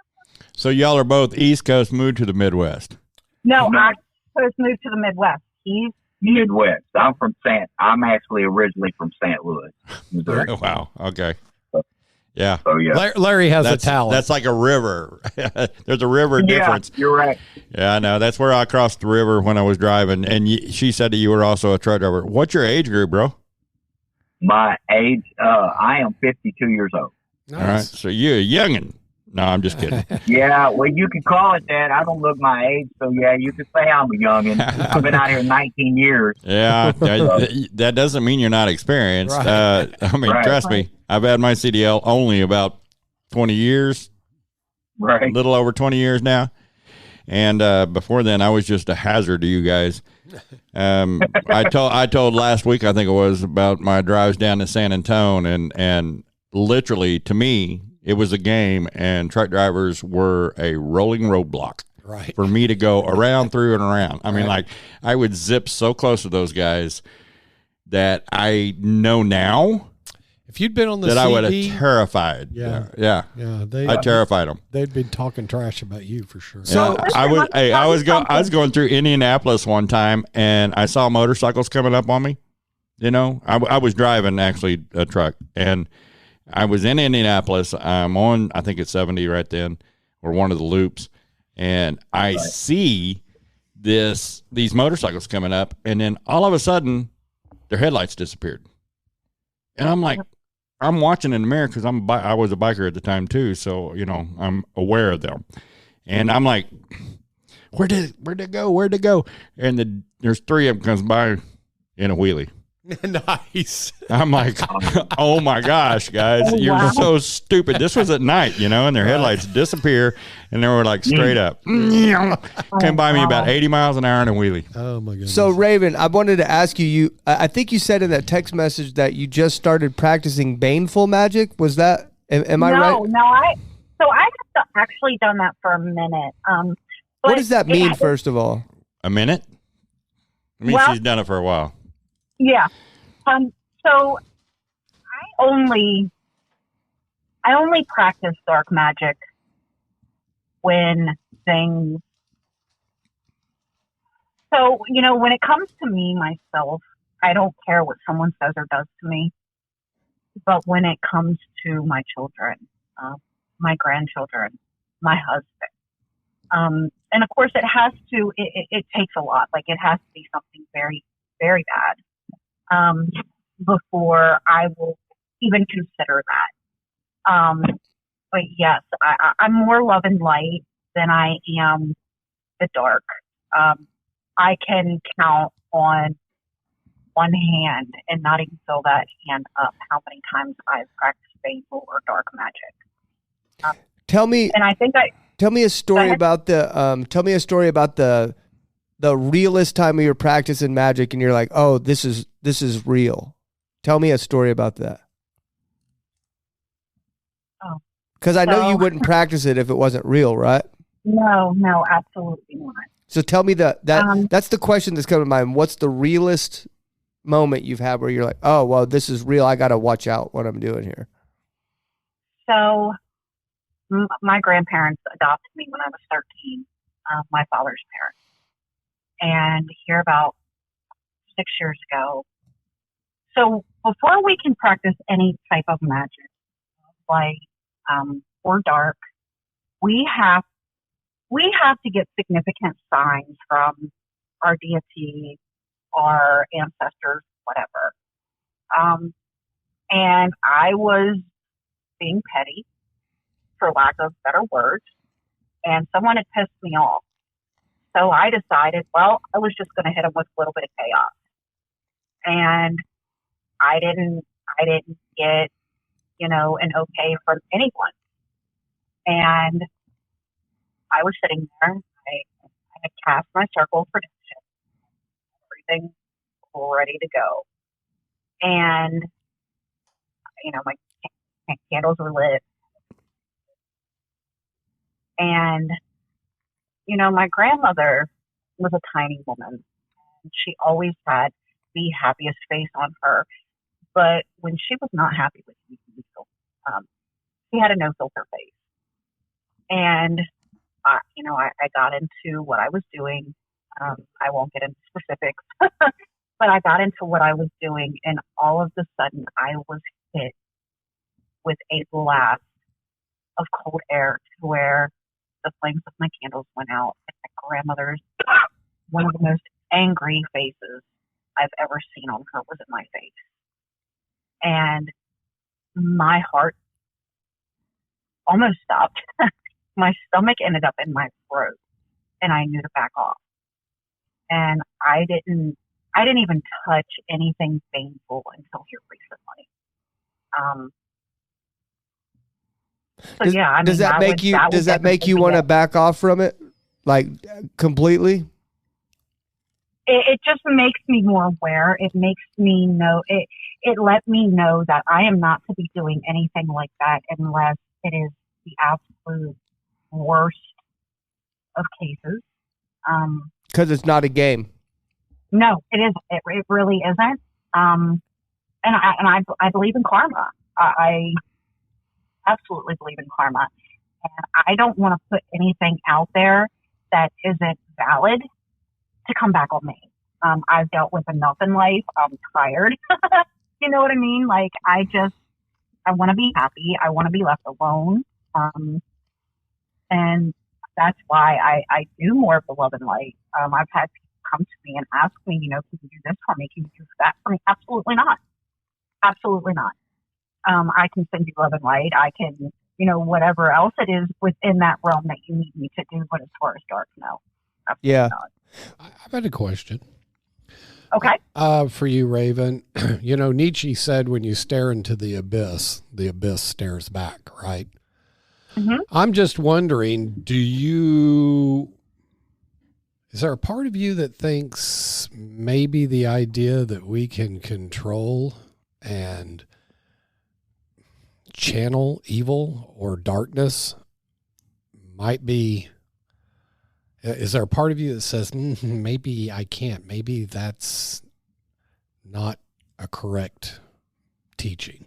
So y'all are both East Coast, moved to the Midwest. No, I was moved to the Midwest. He's Midwest. I'm actually originally from St. Louis, Missouri. Oh, wow. Okay. Yeah. Oh yeah. Larry has a talent. That's like a river. There's a river difference. You're right. Yeah, I know. That's where I crossed the river when I was driving. And she said that you were also a truck driver. What's your age group, bro? My age, I am 52 years old. Nice. All right. So you're a youngin'. No, I'm just kidding. Yeah, well, you can call it that. I don't look my age, so yeah, you can say I'm a youngin'. I've been out here 19 years. Yeah, that doesn't mean you're not experienced. Right. Trust me, I've had my CDL only about 20 years, right? A little over 20 years now. And before then, I was just a hazard to you guys. I told last week, I think it was, about my drives down to San Antonio, and literally to me, it was a game, and truck drivers were a rolling roadblock for me to go around, through, and around. I mean, like, I would zip so close to those guys that I know now if you'd been on the that CD, I would have terrified. Yeah. I terrified them. They'd been talking trash about you for sure. So I was going through Indianapolis one time, and I saw motorcycles coming up on me. You know, I was driving actually a truck, and I was in Indianapolis. I'm on, I think it's 70 right then, or one of the loops, and I see these motorcycles coming up, and then all of a sudden, their headlights disappeared, and I'm like, I'm watching in the mirror because I was a biker at the time too, so you know I'm aware of them, and I'm like, where'd it go? And there's three of them comes by in a wheelie. Nice. I'm like, oh my gosh, guys, you're so stupid. This was at night, you know, and their headlights disappear, and they were like straight up. Came by me about 80 miles an hour in a wheelie. Oh my goodness. So Raven, I wanted to ask you, I think you said in that text message that you just started practicing baneful magic. Was that, am I right? No, I have actually done that for a minute. What does that mean, first of all? A minute? I mean, she's done it for a while. Yeah. So I only practice dark magic when things. So, you know, when it comes to me, myself, I don't care what someone says or does to me. But when it comes to my children, my grandchildren, my husband, and of course it takes a lot. Like it has to be something very, very bad. Before I will even consider that. But yes, I'm more love and light than I am the dark. I can count on one hand and not even fill that hand up how many times I've practiced baneful or dark magic. Tell me, And I think tell me a story about the realest time of your practice in magic, and you're like, oh, this is real. Tell me a story about that. Oh, because I know you wouldn't practice it if it wasn't real, right? No, absolutely not. So tell me that's the question that's coming to mind. What's the realest moment you've had where you're like, oh, well, this is real. I got to watch out what I'm doing here. So my grandparents adopted me when I was 13, my father's parents. And here about 6 years ago. So before we can practice any type of magic, light or dark, we have to get significant signs from our deity, our ancestors, whatever. And I was being petty, for lack of better words, and someone had pissed me off. So I decided, well, I was just going to hit him with a little bit of chaos. And I didn't get, an okay from anyone. And I was sitting there. I had cast my circle of protection. Everything ready to go. And, my candles were lit. And, my grandmother was a tiny woman. She always had the happiest face on her. But when she was not happy with me, she had a no-filter face. And, I got into what I was doing. I won't get into specifics, but I got into what I was doing, and all of a sudden I was hit with a blast of cold air to where the flames of my candles went out. And my grandmother's, one of the most angry faces I've ever seen on her was in my face. And my heart almost stopped. My stomach ended up in my throat, and I knew to back off. And I didn't even touch anything painful until here recently. Does that make you want to back off from it, like completely? It just makes me more aware. It makes me know. It let me know that I am not to be doing anything like that unless it is the absolute worst of cases. Because it's not a game. No, it isn't. It really isn't. And I believe in karma. I absolutely believe in karma. And I don't want to put anything out there that isn't valid to come back on me. I've dealt with enough in life. I'm tired. You know what I mean? Like, I want to be happy. I want to be left alone. And that's why I do more of the love and light. I've had people come to me and ask me, can you do this for me? Can you do that for me? Absolutely not. Absolutely not. I can send you love and light. I can, whatever else it is within that realm that you need me to do. But as far as dark, no. Yeah. Not. I've had a question. Okay. For you, Raven. Nietzsche said when you stare into the abyss stares back, right? Mm-hmm. I'm just wondering, is there a part of you that thinks maybe the idea that we can control and channel evil or darkness might be, is there a part of you that says, maybe I can't, maybe that's not a correct teaching?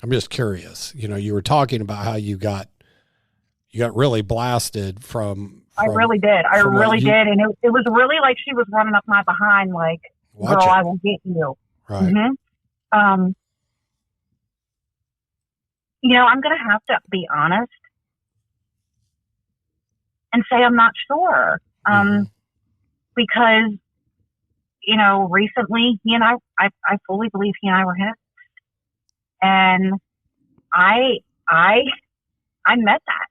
I'm just curious. You were talking about how you got really blasted from I really did. I really did. And it was really like she was running up my behind, like, girl, I will get you. Right. Mm-hmm. I'm going to have to be honest and say I'm not sure. Because, recently he and I fully believe he and I were hit. And I met that.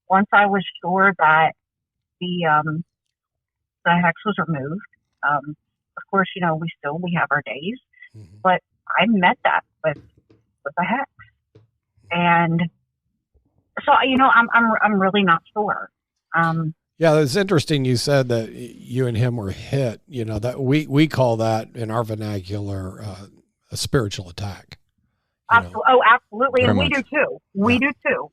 Once I was sure that the hex was removed, of course, we have our days, Mhm. but I met that with a hex. And so, I'm really not sure. Yeah, it's interesting you said that you and him were hit. That we call that in our vernacular a spiritual attack. Oh, absolutely. Very And we much. do too. We do too.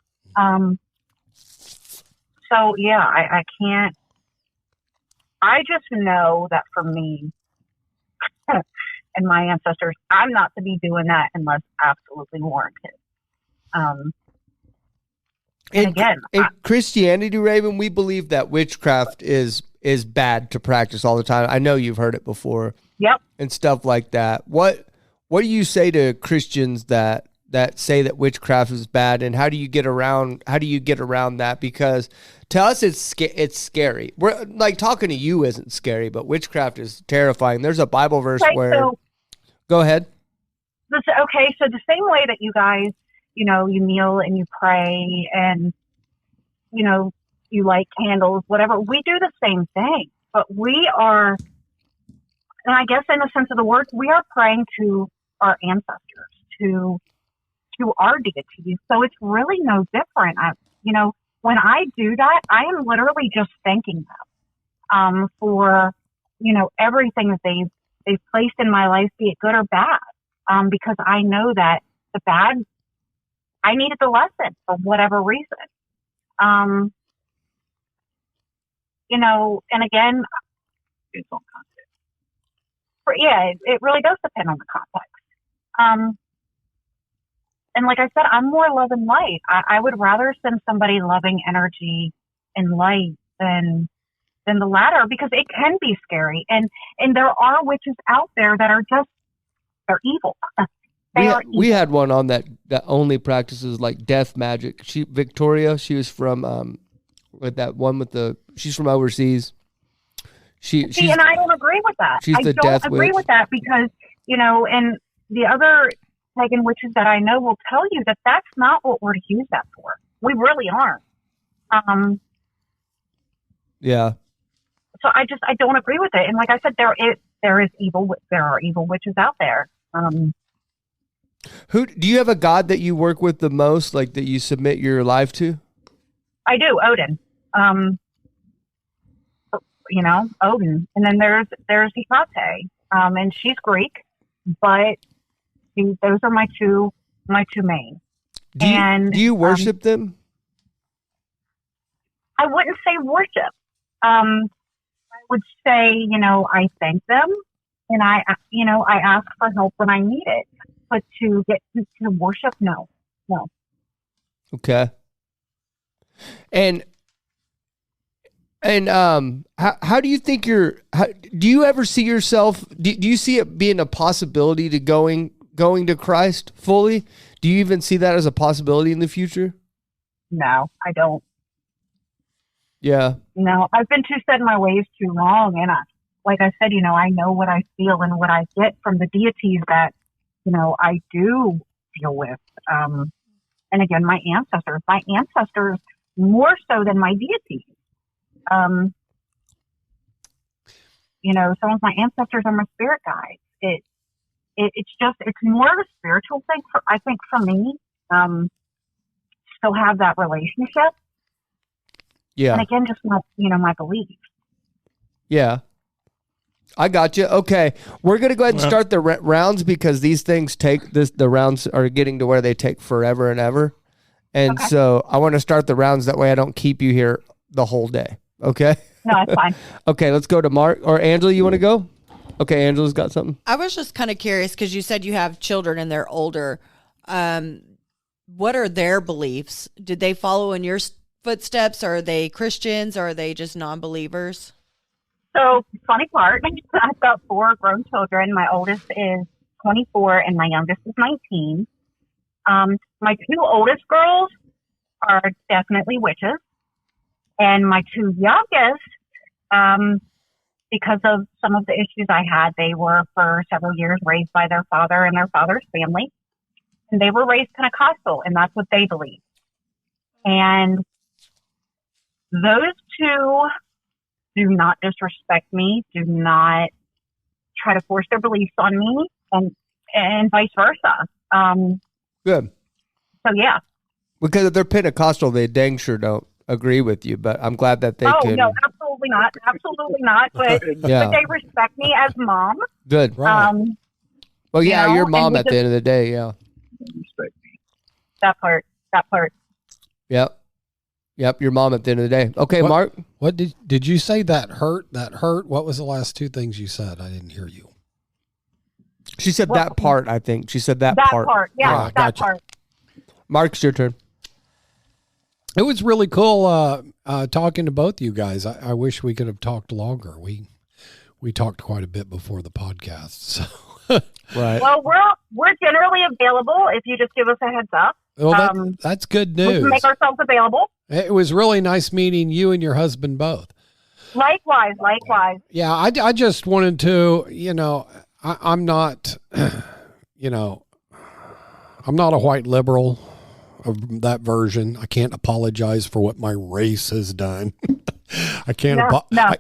So yeah, I can't, I just know that for me and my ancestors, I'm not to be doing that unless absolutely warranted. And again, in Christianity, Raven, we believe that witchcraft is bad to practice all the time. I know you've heard it before. Yep. And stuff like that. What do you say to Christians that say that witchcraft is bad, and how do you get around that? Because to us it's scary. We're like, talking to you isn't scary, but witchcraft is terrifying. There's a Bible verse go ahead. Okay, so the same way that you guys, you kneel and you pray and, you light candles, whatever, we do the same thing. But we are, and I guess in the sense of the word, we are praying to our ancestors, to our deities. So it's really no different. When I do that, I am literally just thanking them for, everything that they've placed in my life, be it good or bad. Because I know that the bad, I needed the lesson for whatever reason. And again, It's on context. it really does depend on the context. And like I said, I'm more love and light. I would rather send somebody loving energy and light than the latter, because it can be scary. And there are witches out there that are they're evil. We had one on that only practices like death magic. Victoria, she was from with that one with she's from overseas. And I don't agree with that. She's the death witch. I don't agree with that because, and the other pagan witches that I know will tell you that that's not what we're to use that for. We really aren't. Yeah. So I don't agree with it. And like I said, there are evil witches out there. Who do you have a god that you work with the most, like that you submit your life to? I do, Odin. Odin. And then there's Hecate, and she's Greek, but those are my two main. Do you worship them? I wouldn't say worship. I would say, I thank them, and I ask for help when I need it. But to get to worship, no. Okay. And how do you think do you ever see yourself? Do you see it being a possibility to going to Christ fully? Do you even see that as a possibility in the future? No, I don't. Yeah. No, I've been too set in my ways too long, and like I said, I know what I feel and what I get from the deities that I do deal with. And again, my ancestors more so than my deities. Some of my ancestors are my spirit guides. It's more of a spiritual thing I think for me. Still have that relationship. Yeah. And again, just my belief. Yeah. I got you. Okay. We're going to go ahead and start the rounds because these things the rounds are getting to where they take forever and ever. And so I want to start the rounds. That way I don't keep you here the whole day. Okay. No, it's fine. Okay. Let's go to Mark or Angela. You want to go? Okay. Angela's got something. I was just kind of curious because you said you have children and they're older. What are their beliefs? Did they follow in your footsteps? Are they Christians? Or are they just non-believers? So, funny part, I've got 4 grown children. My oldest is 24 and my youngest is 19. My 2 oldest girls are definitely witches. And my 2 youngest, because of some of the issues I had, they were for several years raised by their father and their father's family. And they were raised Pentecostal, and that's what they believe. And those 2 do not disrespect me, do not try to force their beliefs on me, and vice versa. Good. So yeah. Because if they're Pentecostal, they dang sure don't agree with you. But I'm glad that they can. No, absolutely not, absolutely not. But Yeah. but they respect me as mom. Good. Right. Well, yeah, you know, your mom and at the end of the day. Yeah. Respect me. That part. Yep. Your mom at the end of the day. Okay, What- Mark. What did you say that hurt? That hurt? What was the last two things you said? I didn't hear you. She said that part, I think. She said that part. Yeah, Ah, that gotcha. part. Mark, it's your turn. It was really cool talking to both you guys. I wish we could have talked longer. We talked quite a bit before the podcast. So. Right. Well, we're generally available if you just give us a heads up. Well, that's good We news. can make ourselves available. It was really nice meeting you and your husband both. Likewise. Yeah, I just wanted to, I'm not, I'm not a white liberal of that version. I can't apologize for what my race has done. I can't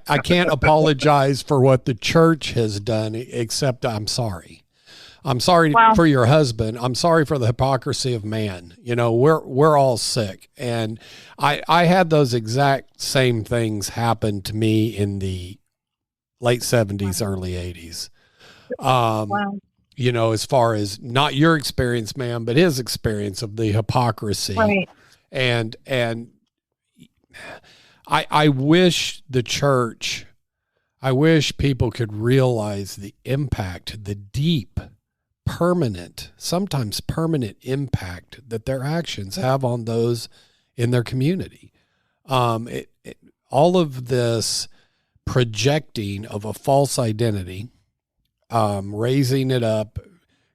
I can't apologize for what the church has done, except I'm sorry. I'm sorry for your husband. I'm sorry for the hypocrisy of man. We're all sick. And I had those exact same things happen to me in the late 70s, early 80s. As far as not your experience, ma'am, but his experience of the hypocrisy. Right. And I wish the church, I wish people could realize the impact, the deep, permanent, sometimes permanent impact that their actions have on those in their community. All of this projecting of a false identity, raising it up,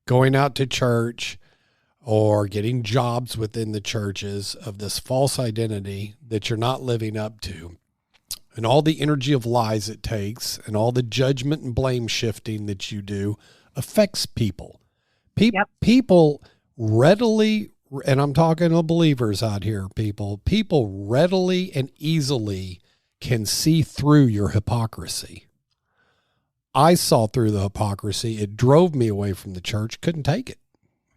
going out to church or getting jobs within the churches of this false identity that you're not living up to, and all the energy of lies it takes and all the judgment and blame shifting that you do affects people. People readily, and I'm talking to believers out here, people readily and easily can see through your hypocrisy. I saw through the hypocrisy. It drove me away from the church. Couldn't take it.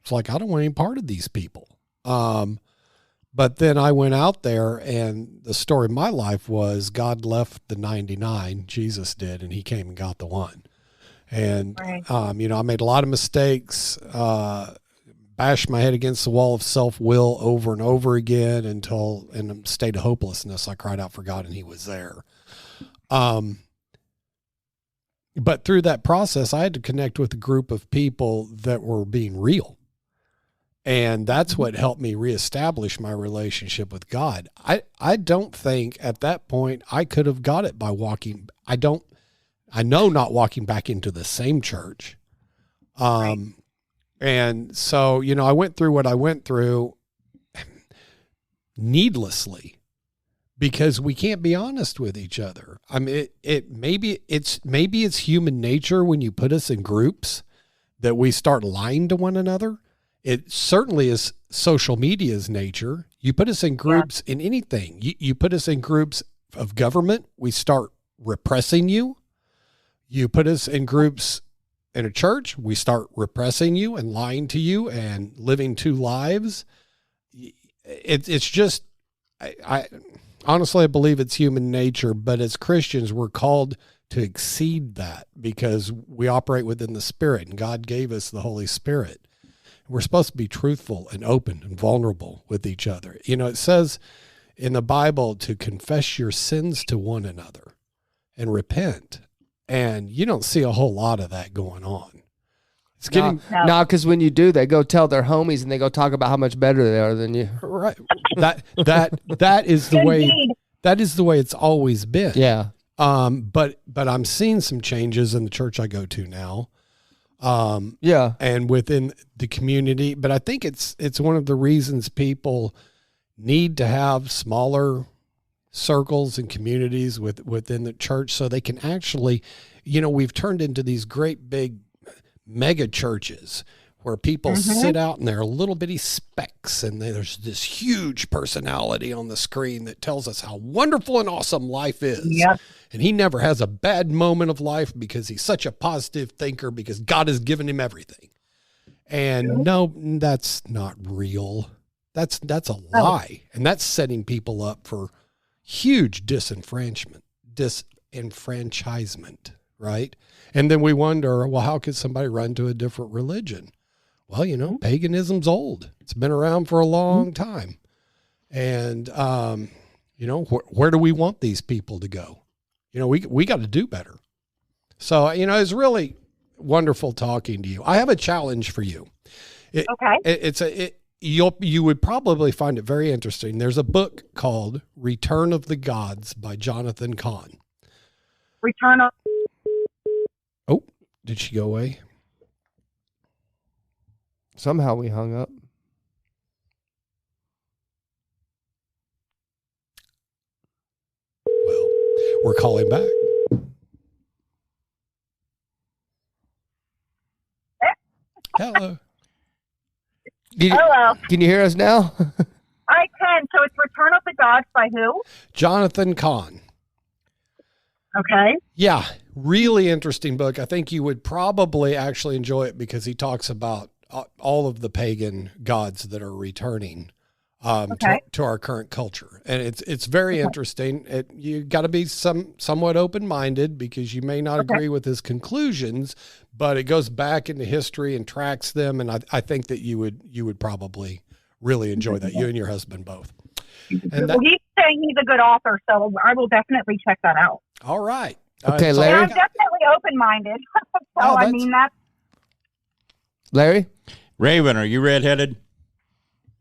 It's like, I don't want any part of these people. But then I went out there, and the story of my life was God left the 99, Jesus did, and he came and got the one. And, Right. I made a lot of mistakes, bashed my head against the wall of self-will over and over again until in a state of hopelessness, I cried out for God and he was there. But through that process, I had to connect with a group of people that were being real. And that's what helped me reestablish my relationship with God. I don't think at that point I could have got it by walking. I know not walking back into the same church. And so, I went through what I went through needlessly because we can't be honest with each other. I mean, maybe it's human nature when you put us in groups that we start lying to one another. It certainly is social media's nature. You put us in groups in anything. You put us in groups of government, we start repressing you. You put us in groups in a church, we start repressing you and lying to you and living two lives. It's just, I honestly, I believe it's human nature, but as Christians, we're called to exceed that because we operate within the Spirit, and God gave us the Holy Spirit. We're supposed to be truthful and open and vulnerable with each other. It says in the Bible to confess your sins to one another and repent. And you don't see a whole lot of that going on. It's getting No, because when you do, they go tell their homies and they go talk about how much better they are than you. right. That is the way. Indeed. That is the way it's always been. Yeah. But I'm seeing some changes in the church I go to now. Yeah. And within the community, but I think it's one of the reasons people need to have smaller circles and communities within the church so they can actually, we've turned into these great big mega churches where people sit out in their little bitty specks and there's this huge personality on the screen that tells us how wonderful and awesome life is. Yep. And he never has a bad moment of life because he's such a positive thinker because God has given him everything. And no, that's not real. That's a lie. And that's setting people up for huge disenfranchisement, right? And then we wonder, well, how could somebody run to a different religion? Well, paganism's old. It's been around for a long time. And, where do we want these people to go? We got to do better. So, it's really wonderful talking to you. I have a challenge for you. Okay. You would probably find it very interesting. There's a book called Return of the Gods by Jonathan Cahn. Return of. Oh, did she go away? Somehow we hung up. Well, we're calling back. Hello. Hello. Can you hear us now? I can. So it's Return of the Gods by who? Jonathan Cahn. Okay. Yeah, really interesting book. I think you would probably actually enjoy it because he talks about all of the pagan gods that are returning to our current culture. And it's very interesting. You got to be somewhat open-minded because you may not agree with his conclusions, but it goes back into history and tracks them. And I think that you would probably really enjoy that, you and your husband both. And Well, he's saying he's a good author, so I will definitely check that out. all right. Okay, so Larry? And I'm definitely open-minded. So, I mean, that's... Larry? Raven, are you redheaded?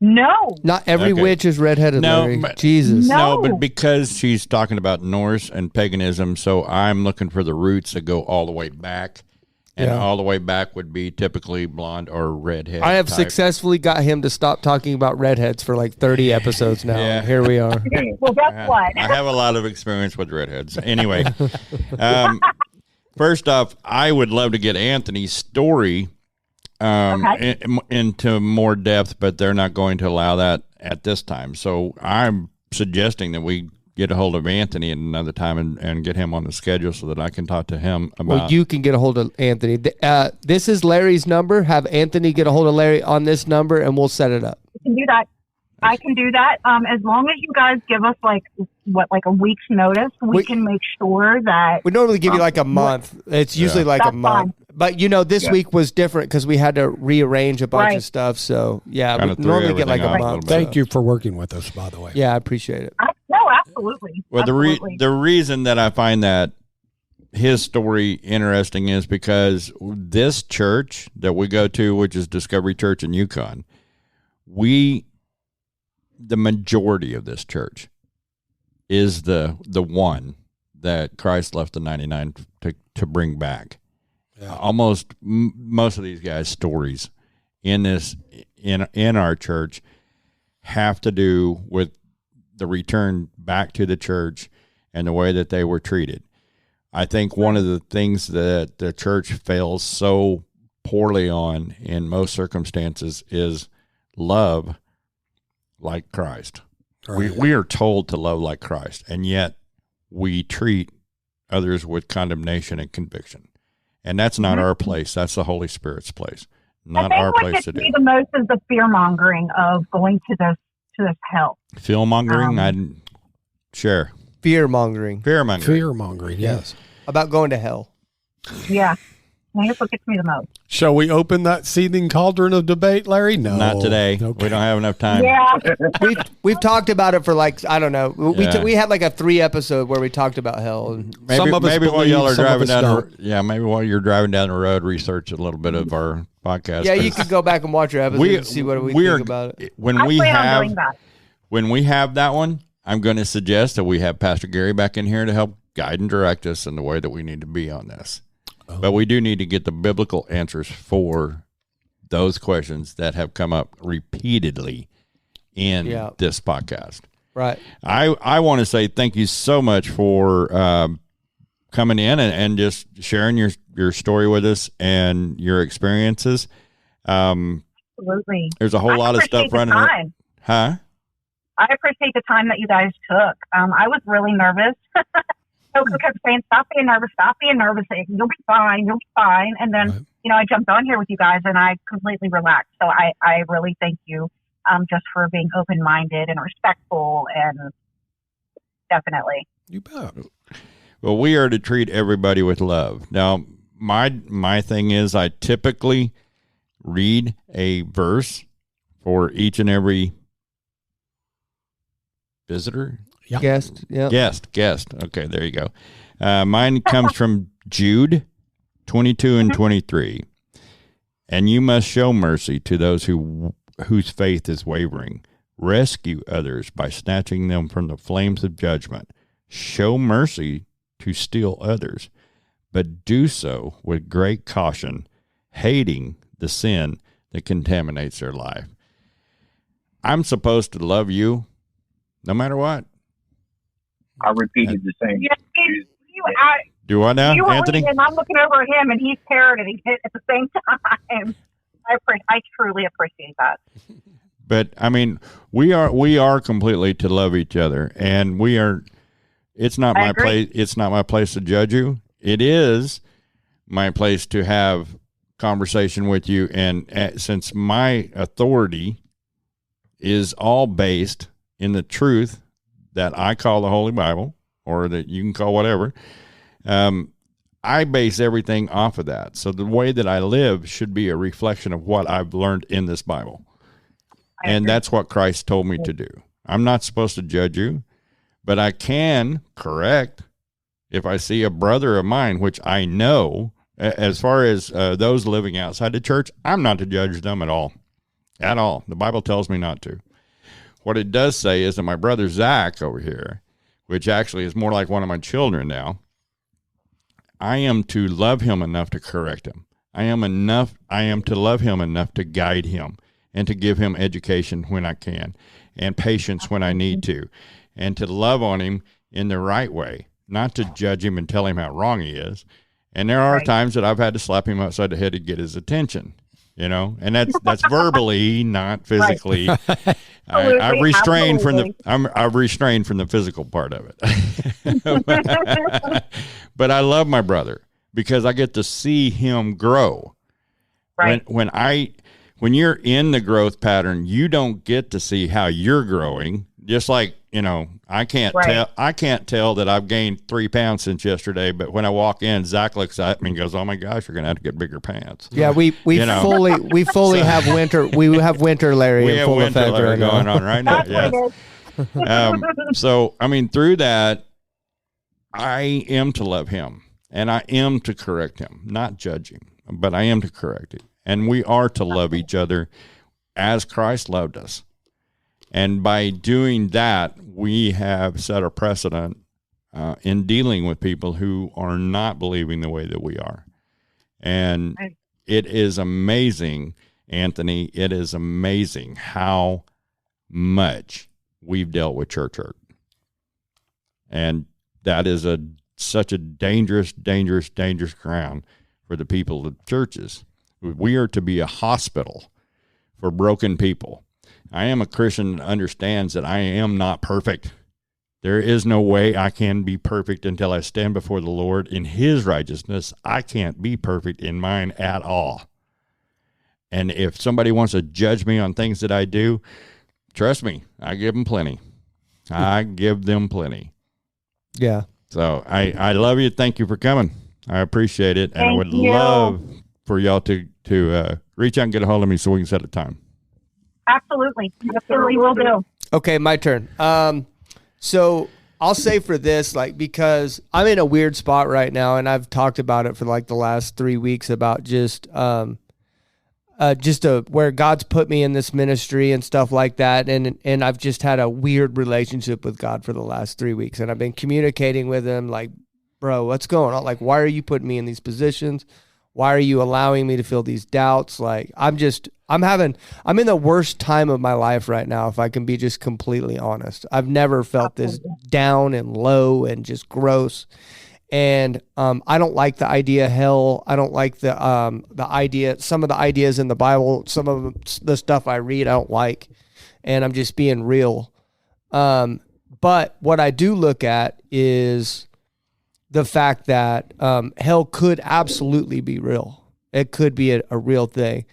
No. Not every Okay. witch is redheaded, No, Larry. but- Jesus. No. No, but because she's talking about Norse and paganism, so I'm looking for the roots that go all the way back. And Yeah. all the way back would be typically blonde or redhead. I have type. successfully got him to stop talking about redheads for like 30 episodes now. Yeah. Here we are. Well, guess what? I have a lot of experience with redheads. Anyway, first off, I would love to get Anthony's story into more depth, but they're not going to allow that at this time. So I'm suggesting that we get a hold of Anthony at another time and get him on the schedule so that I can talk to him about. Well, you can get a hold of Anthony. This is Larry's number. Have Anthony get a hold of Larry on this number, and we'll set it up. You can do that. I can do that. As long as you guys give us like a week's notice, we can make sure that We normally give you like a month. It's usually like a That's month. fine. But, this week was different because we had to rearrange a bunch of stuff. So, yeah, Kinda we threw normally get like everything a off a month. little bit. Thank you for working with us, by the way. Yeah, I appreciate it. no, absolutely. Well, Absolutely. the reason that I find that his story interesting is because this church that we go to, which is Discovery Church in Yukon, the majority of this church is the one that Christ left the 99 to bring back. Yeah. Most of these guys' stories in our church have to do with the return back to the church and the way that they were treated. I think one of the things that the church fails so poorly on in most circumstances is love like Christ. Right. We are told to love like Christ, and yet we treat others with condemnation and conviction. And that's not our place. That's the Holy Spirit's place. Not our place What to gets do. me the most is the fear mongering of going to this hell. Fear mongering, sure. Fear mongering Fear mongering. Fear mongering, yes. about going to hell. Yeah, I think that's what gets me the most. Shall we open that seething cauldron of debate, Larry? No. Not today. Okay. We don't have enough time. Yeah, We've talked about it for like, I don't know. Yeah. We had like a 3 episode where we talked about hell. And Maybe, Some of us maybe while believe, y'all are some of driving us down, don't. maybe while you're driving down the road, research a little bit of our podcast. yeah, you could go back and watch your episode and see what we think about it. When I we plan on have doing that. when we have that one, I'm going to suggest that we have Pastor Gary back in here to help guide and direct us in the way that we need to be on this. But we do need to get the biblical answers for those questions that have come up repeatedly in this podcast. Right. I want to say thank you so much for coming in and just sharing your story with us and your experiences. Absolutely. There's a whole lot of stuff running around. Huh? I appreciate the time that you guys took. I was really nervous. Coco kept saying, stop being nervous. You'll be fine. And then, I jumped on here with you guys and I completely relaxed. So I really thank you just for being open-minded and respectful, and definitely. You bet. Well, we are to treat everybody with love. Now, my thing is I typically read a verse for each and every visitor. Yep. Guest. Yeah. Guest. Okay, there you go. Mine comes from Jude 22 and 23. And you must show mercy to those whose faith is wavering. Rescue others by snatching them from the flames of judgment. Show mercy to still others, but do so with great caution, hating the sin that contaminates their life. I'm supposed to love you no matter what. I repeated the same. Do I now, Anthony? And I'm looking over at him, and he's parroting it at the same time. I truly appreciate that. But I mean, we are completely to love each other, and we are. It's not my place. It's not my place to judge you. It is my place to have conversation with you, and since my authority is all based in the truth that I call the Holy Bible, or that you can call whatever, I base everything off of that. So the way that I live should be a reflection of what I've learned in this Bible. And that's what Christ told me to do. I'm not supposed to judge you, but I can correct if I see a brother of mine, which I know, as far as those living outside the church, I'm not to judge them at all. At all. The Bible tells me not to. What it does say is that my brother Zach over here, which actually is more like one of my children now, I am to love him enough to correct him. I am to love him enough to guide him and to give him education when I can, and patience when I need to, and to love on him in the right way, not to judge him and tell him how wrong he is. And there are times that I've had to slap him upside the head to get his attention, and that's verbally, not physically. I've restrained from the physical part of it. But I love my brother because I get to see him grow. Right. When you're in the growth pattern, you don't get to see how you're growing. Just like, I can't tell that I've gained 3 pounds since yesterday, but when I walk in, Zach looks at me and goes, "Oh my gosh, you're going to have to get bigger pants." Yeah, we fully have winter. We have winter Larry in full effect right now. Going on right now. Yes. So, I mean, through that, I am to love him, and I am to correct him, not judge him, but I am to correct him. And we are to love each other as Christ loved us. And by doing that, we have set a precedent in dealing with people who are not believing the way that we are. And it is amazing, Anthony, it is amazing how much we've dealt with church hurt. And that is such a dangerous, dangerous, dangerous ground for the people of churches. We are to be a hospital for broken people. I am a Christian that understands that I am not perfect. There is no way I can be perfect until I stand before the Lord in his righteousness. I can't be perfect in mine at all. And if somebody wants to judge me on things that I do, trust me, I give them plenty. I give them plenty. Yeah. So I love you. Thank you for coming. I appreciate it. And I would love for y'all to reach out and get a hold of me so we can set a time. Absolutely will do. Okay, my turn. So I'll say for this, because I'm in a weird spot right now, and I've talked about it for the last 3 weeks about just where God's put me in this ministry and stuff like that, and I've just had a weird relationship with God for the last 3 weeks, and I've been communicating with him like, bro, what's going on? Why are you putting me in these positions? Why are you allowing me to feel these doubts? I'm in the worst time of my life right now, if I can be just completely honest. I've never felt this down and low and just gross. And I don't like the idea of hell. I don't like the idea. Some of the ideas in the Bible, some of the stuff I read, I don't like. And I'm just being real. But what I do look at is the fact that hell could absolutely be real. It could be a real thing.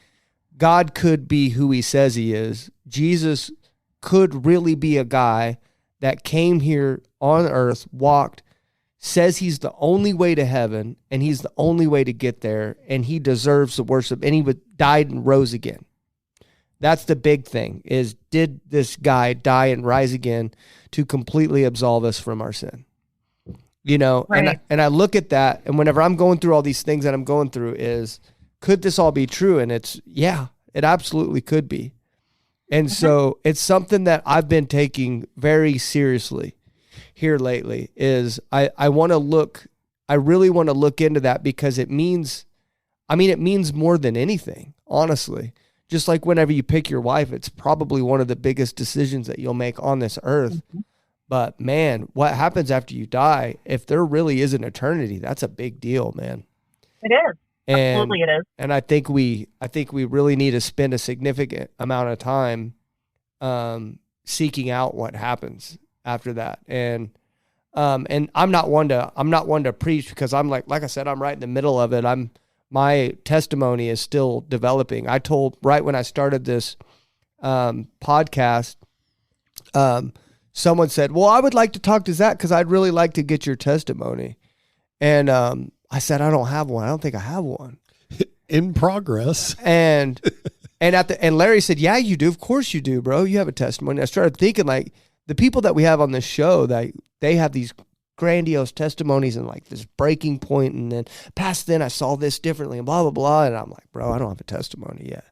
God could be who he says he is. Jesus could really be a guy that came here on earth, walked, says he's the only way to heaven, and he's the only way to get there, and he deserves the worship, and he died and rose again. That's the big thing, is did this guy die and rise again to completely absolve us from our sin? You know, Right. and I look at that, and whenever I'm going through all these things that I'm going through is, could this all be true? And it's, yeah, it absolutely could be. And so it's something that I've been taking very seriously here lately is I really want to look into that, because it means more than anything, honestly. Just like whenever you pick your wife, it's probably one of the biggest decisions that you'll make on this earth. But man, what happens after you die, if there really is an eternity, that's a big deal, man. It is. And, Absolutely it is. And I think we really need to spend a significant amount of time seeking out what happens after that. And I'm not one to preach, because I'm like I said, I'm right in the middle of it. My testimony is still developing. I told right when I started this podcast, someone said, well, I would like to talk to Zach because I'd really like to get your testimony. And I said, I don't have one. I don't think I have one. In progress. And Larry said, yeah, you do. Of course you do, bro. You have a testimony. I started thinking, like, the people that we have on this show, that they have these grandiose testimonies and like this breaking point, and then past then I saw this differently and blah, blah, blah. And I'm like, bro, I don't have a testimony yet.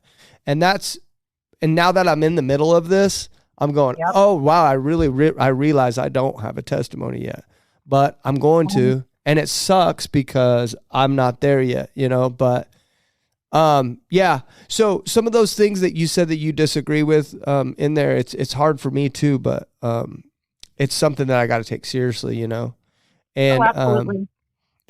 And now that I'm in the middle of this, I'm going, Yep. oh, wow, I realize I don't have a testimony yet, but I'm going to, and it sucks because I'm not there yet, you know, but yeah. So some of those things that you said that you disagree with in there, it's hard for me too, but it's something that I got to take seriously, you know. And Absolutely.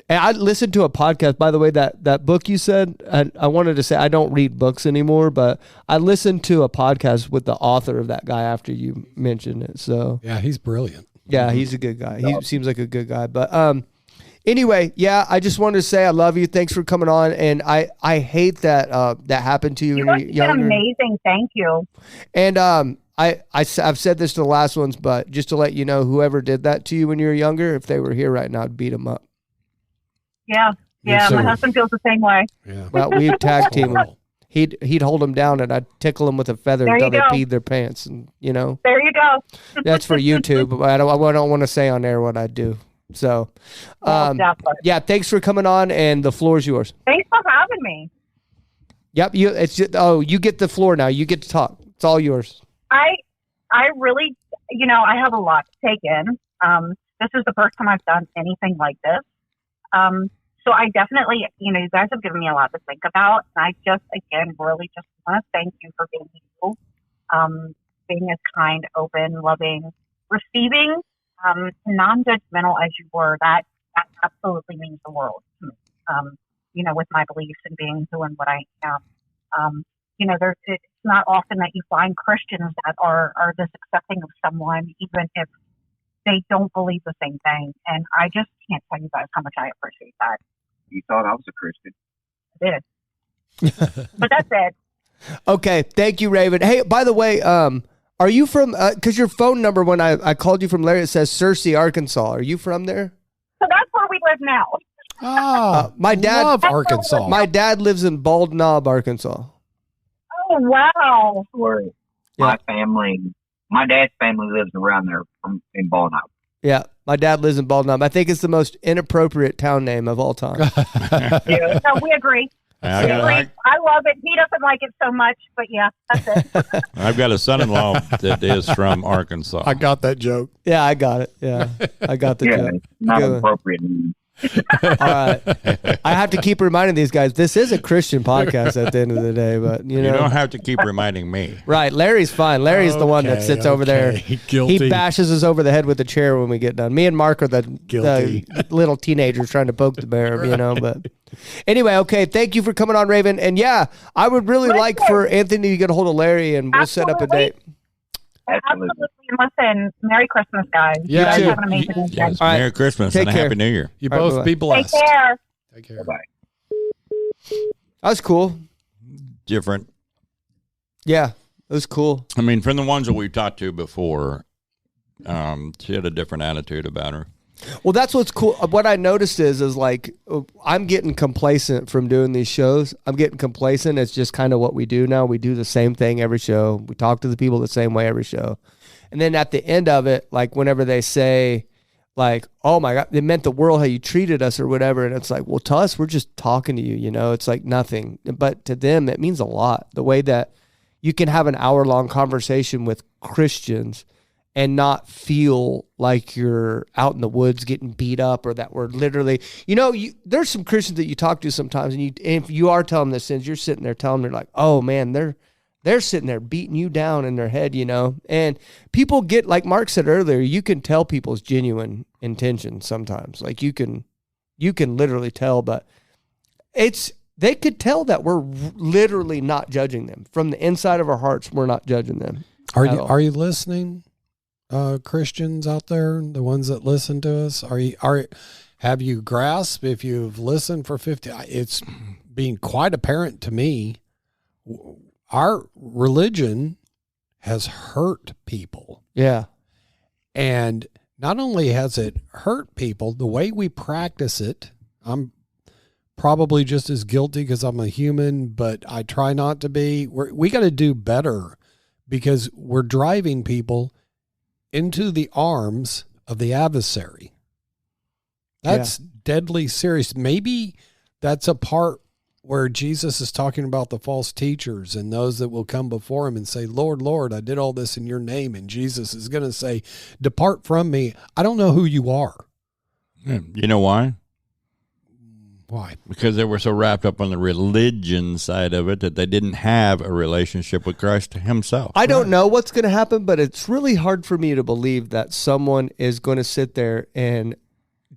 and I listened to a podcast, by the way, that book you said, I wanted to say I don't read books anymore, but I listened to a podcast with the author of that guy after you mentioned it. So Yeah, he's brilliant. yeah, he's a good guy. He seems like a good guy. But anyway, yeah, I just wanted to say I love you. Thanks for coming on. And I hate that that happened to you when you were It's been younger. amazing. Thank you. And I've said this to the last ones, but just to let you know, whoever did that to you when you were younger, if they were here right now, I'd beat them up. Yeah. Yeah. So- My husband feels the same way. Yeah. Well, we tag team him. He'd hold them down, and I'd tickle them with a feather There until you they go. peed their pants. And you know, There you go. that's for YouTube. But I don't want to say on air what I do. So, Definitely. yeah, thanks for coming on, and the floor is yours. Thanks for having me. Yep, you get the floor now. You get to talk. It's all yours. I really, I have a lot to take in. This is the first time I've done anything like this. So I definitely, you guys have given me a lot to think about. And I just, again, really just want to thank you for being you, being as kind, open, loving, receiving, non-judgmental as you were. That absolutely means the world to me. With my beliefs and being who and what I am. It's not often that you find Christians that are this accepting of someone, even if they don't believe the same thing. And I just can't tell you guys how much I appreciate that. You thought I was a Christian. I did. But that's it. Okay, thank you, Raven. Hey, by the way, are you from? Because your phone number when I called you from Larry, it says Searcy, Arkansas. Are you from there? So that's where we live now. My dad, love Arkansas. My dad lives in Bald Knob, Arkansas. Oh, wow. Where my dad's family lives around there in Baltimore. Yeah, my dad lives in Bald Knob. I think it's the most inappropriate town name of all time. Yeah. So we agree. I We got, agree. I, I love it. He doesn't like it so much, but yeah, that's it. I've got a son-in-law that is from Arkansas. I got that joke. Yeah, I got it. Yeah, I got the Yeah, joke. it's not Good. appropriate. All right. I have to keep reminding these guys, this is a Christian podcast at the end of the day, but you know. You don't have to keep reminding me. Right. Larry's fine. Larry's the one that sits over there. Guilty. He bashes us over the head with the chair when we get done. Me and Mark are the little teenagers trying to poke the bear, you know, but anyway, okay. Thank you for coming on, Raven. And yeah, I would really like for Anthony to get a hold of Larry and we'll set up a date. Absolutely. Listen, Merry Christmas, guys. Yeah, you guys too. have an amazing weekend. Yes, All right. Merry Christmas Take and a care. Happy New Year. You All right, both bye-bye. be Take blessed. care. Take care. Bye-bye. That was cool. Different. Yeah, it was cool. I mean, from the ones that we've talked to before, she had a different attitude about her. Well, that's what's cool. What I noticed is like I'm getting complacent from doing these shows. I'm getting complacent. It's just kind of what we do now. We do the same thing every show. We talk to the people the same way every show. And then at the end of it, like whenever they say like, oh my God, it meant the world how you treated us or whatever. And it's like, well, to us, we're just talking to you, you know, it's like nothing. But to them, it means a lot. The way that you can have an hour-long conversation with Christians and not feel like you're out in the woods getting beat up or that we're literally, you know, there's some Christians that you talk to sometimes and if you are telling them the sins, you're sitting there telling them, they're like, oh man, they're sitting there beating you down in their head, you know, and people get, like Mark said earlier, you can tell people's genuine intentions sometimes. Like you can literally tell, but they could tell that we're literally not judging them from the inside of our hearts. We're not judging them. Are you listening? Christians out there, the ones that listen to us, have you grasped, if you've listened for 50, it's been quite apparent to me, our religion has hurt people. Yeah. And not only has it hurt people, the way we practice it, I'm probably just as guilty because I'm a human, but I try not to be. We got to do better because we're driving people into the arms of the adversary. That's deadly serious. Maybe that's a part where Jesus is talking about the false teachers and those that will come before him and say, Lord, Lord, I did all this in your name. And Jesus is going to say, depart from me. I don't know who you are. You know why? Why? Because they were so wrapped up on the religion side of it that they didn't have a relationship with Christ himself. I don't know what's going to happen, but it's really hard for me to believe that someone is going to sit there and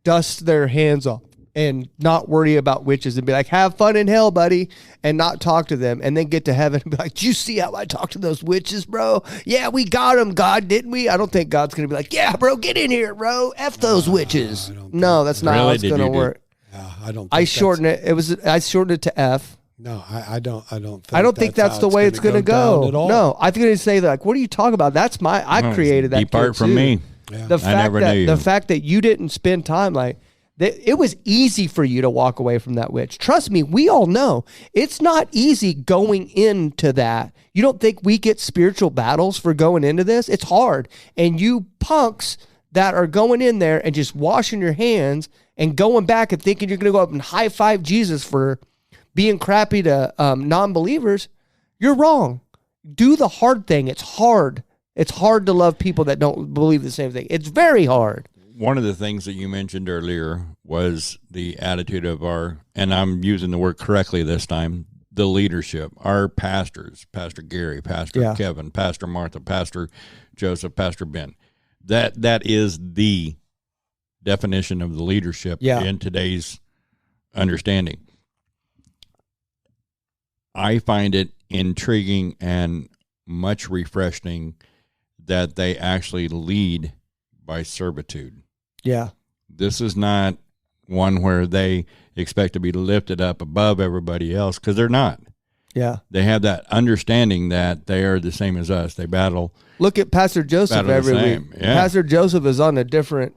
dust their hands off and not worry about witches and be like, have fun in hell, buddy, and not talk to them, and then get to heaven and be like, do you see how I talked to those witches, bro? Yeah, we got them, God, didn't we? I don't think God's going to be like, yeah, bro, get in here, bro. F those witches. No, that's not how it's going to work. I don't. I shortened it. I shortened it to F. No, I don't. I don't think that's the way it's going to go. No, I think they'd say like, what are you talking about? That's I created that. Depart from me. Yeah. The fact that you didn't spend time like that, it was easy for you to walk away from that witch. Trust me, we all know it's not easy going into that. You don't think we get spiritual battles for going into this? It's hard. And you punks that are going in there and just washing your hands and going back and thinking you're going to go up and high five Jesus for being crappy to non-believers, you're wrong. Do the hard thing. It's hard. It's hard to love people that don't believe the same thing. It's very hard. One of the things that you mentioned earlier was the attitude of our, and I'm using the word correctly this time, the leadership, our pastors, Pastor Gary, Pastor Kevin, Pastor Martha, Pastor Joseph, Pastor Ben. That is the definition of the leadership in today's understanding. I find it intriguing and much refreshing that they actually lead by servitude. Yeah. This is not one where they expect to be lifted up above everybody else, because they're not. Yeah. They have that understanding that they are the same as us. They battle. Look at Pastor Joseph every week. Yeah. Pastor Joseph is on a different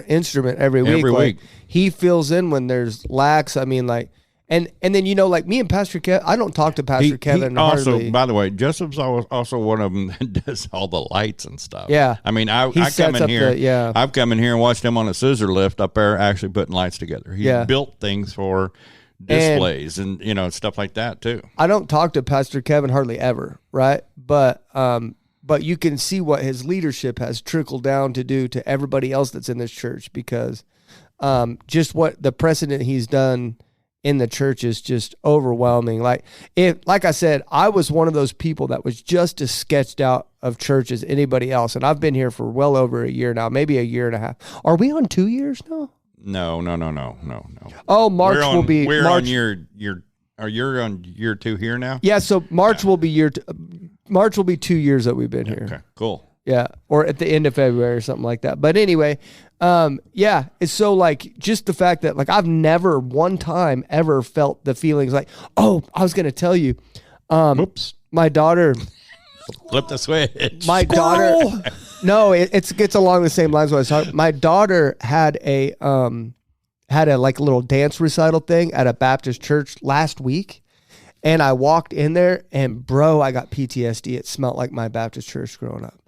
instrument every week. Like, he fills in when there's lacks. I mean, like, and then, you know, like me and Pastor Kevin, I don't talk to Pastor Kevin also, hardly. by the way, Joseph's also one of them that does all the lights and stuff. Yeah. I mean, I come in here. I've come in here and watched him on a scissor lift up there actually putting lights together. He's built things for displays and you know, stuff like that too. I don't talk to Pastor Kevin hardly ever, right? But you can see what his leadership has trickled down to do to everybody else that's in this church, because just what the precedent he's done in the church is just overwhelming. Like I said, I was one of those people that was just as sketched out of church as anybody else. And I've been here for well over a year now, maybe a year and a half. Are we on 2 years now? No. Oh, March we're on, will be. We're March, on you're on year 2 here now? Yeah, so March will be March will be 2 years that we've been here. Okay, cool. Yeah, or at the end of February or something like that. But anyway, yeah, it's so like just the fact that like I've never one time ever felt the feelings like, oh, I was going to tell you, Oops. my daughter, Flip the switch. my daughter, no, it's along the same lines. What I was talking. My daughter had a like little dance recital thing at a Baptist church last week. And I walked in there and bro, I got PTSD. It smelled like my Baptist church growing up.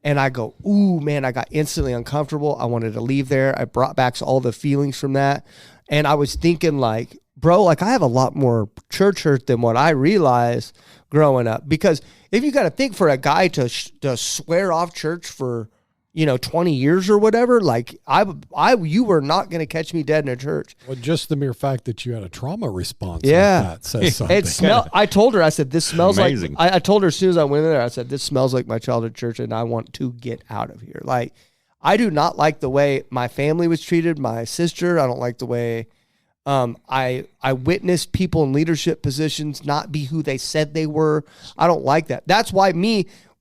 And I go, ooh, man, I got instantly uncomfortable. I wanted to leave there. I brought back all the feelings from that. And I was thinking like, bro, like I have a lot more church hurt than what I realized growing up. Because if you got to think for a guy to swear off church for, 20 years or whatever, like you were not going to catch me dead in a church. Well, just the mere fact that you had a trauma response Yeah. like that says something. It smelled. I told her, I said, this smells Amazing. like, I told her as soon as I went in there, I said, this smells like my childhood church and I want to get out of here. Like, I do not like the way my family was treated, my sister. I don't like the way I witnessed people in leadership positions not be who they said they were. I don't like that. That's why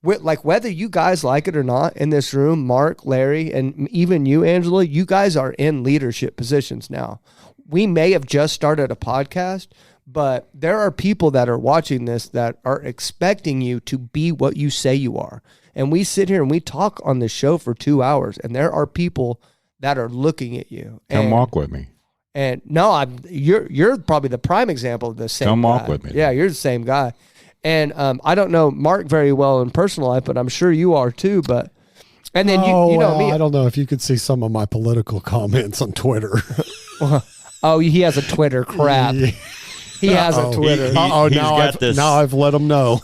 like whether you guys like it or not in this room, Mark, Larry, and even you, Angela, you guys are in leadership positions now. We may have just started a podcast, but there are people that are watching this that are expecting you to be what you say you are. And we sit here and we talk on the show for 2 hours, and there are people that are looking at you. Come walk with me. And no, you're probably the prime example of the same Come guy. walk with me. Yeah, you're the same guy. And I don't know Mark very well in personal life, but I'm sure you are too. But and then you know me. I don't know if you could see some of my political comments on Twitter. Oh, he has a Twitter. Crap. Yeah. He has a Twitter. Now I've let them know.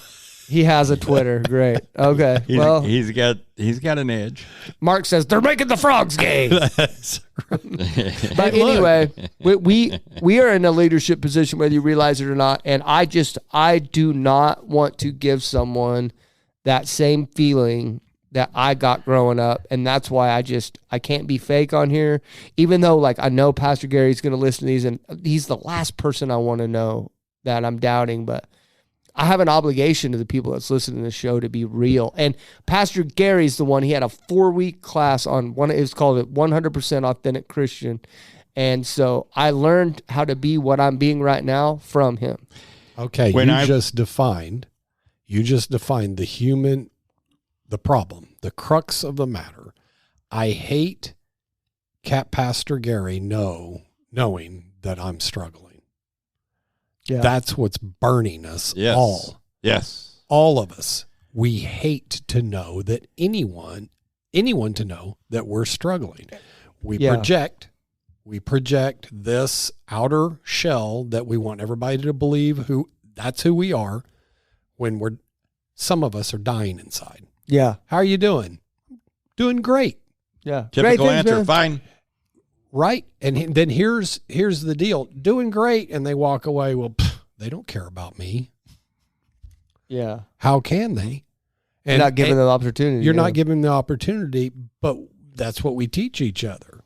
He has a Twitter. Great. Okay. Well, he's got an edge. Mark says they're making the frogs gay. But anyway, we are in a leadership position whether you realize it or not, and I do not want to give someone that same feeling that I got growing up, and that's why I can't be fake on here, even though like I know Pastor Gary's going to listen to these, and he's the last person I want to know that I'm doubting, but I have an obligation to the people that's listening to the show to be real. And Pastor Gary's the one, he had a 4-week class on it was called 100% Authentic Christian. And so I learned how to be what I'm being right now from him. Okay. You just defined the problem, the crux of the matter. I hate Pastor Gary knowing that I'm struggling. Yeah. That's what's burning us all. Yes. All of us. We hate to know that anyone to know that we're struggling. We project this outer shell that we want everybody to believe that's who we are when some of us are dying inside. Yeah. How are you doing? Doing great. Yeah. Typical great answer. Man. Fine. Right. And then here's the deal. Doing great. And they walk away. Well, they don't care about me. Yeah. How can they? And not giving them the opportunity. You're not giving them the opportunity, but that's what we teach each other.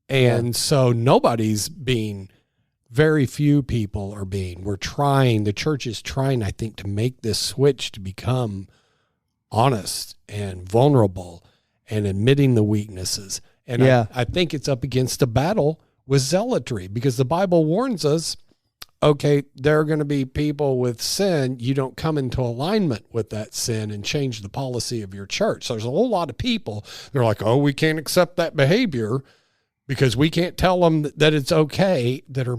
And so very few people are the church is trying, I think, to make this switch to become honest and vulnerable and admitting the weaknesses. And I think it's up against a battle with zealotry, because the Bible warns us, okay, there are going to be people with sin. You don't come into alignment with that sin and change the policy of your church. So there's a whole lot of people, they're like, oh, we can't accept that behavior because we can't tell them that it's okay, they're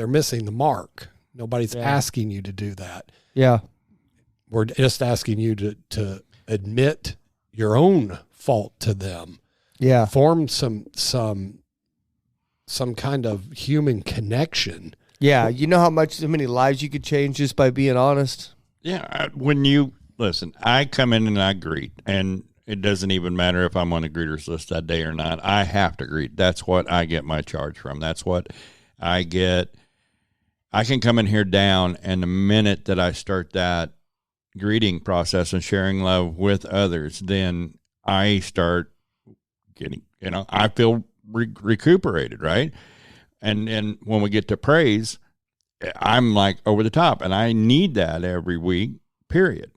missing the mark. Nobody's asking you to do that. Yeah. We're just asking you to admit your own fault to them. Yeah. Form some kind of human connection. Yeah. You know how many lives you could change just by being honest? Yeah. When you listen, I come in and I greet, and It doesn't even matter if I'm on the greeters list that day or not. I have to greet. That's what I get my charge from. That's what I get. I can come in here down, and the minute that I start that greeting process and sharing love with others, then I start getting, I feel recuperated, right? And when we get to praise, I'm like over the top, and I need that every week, period.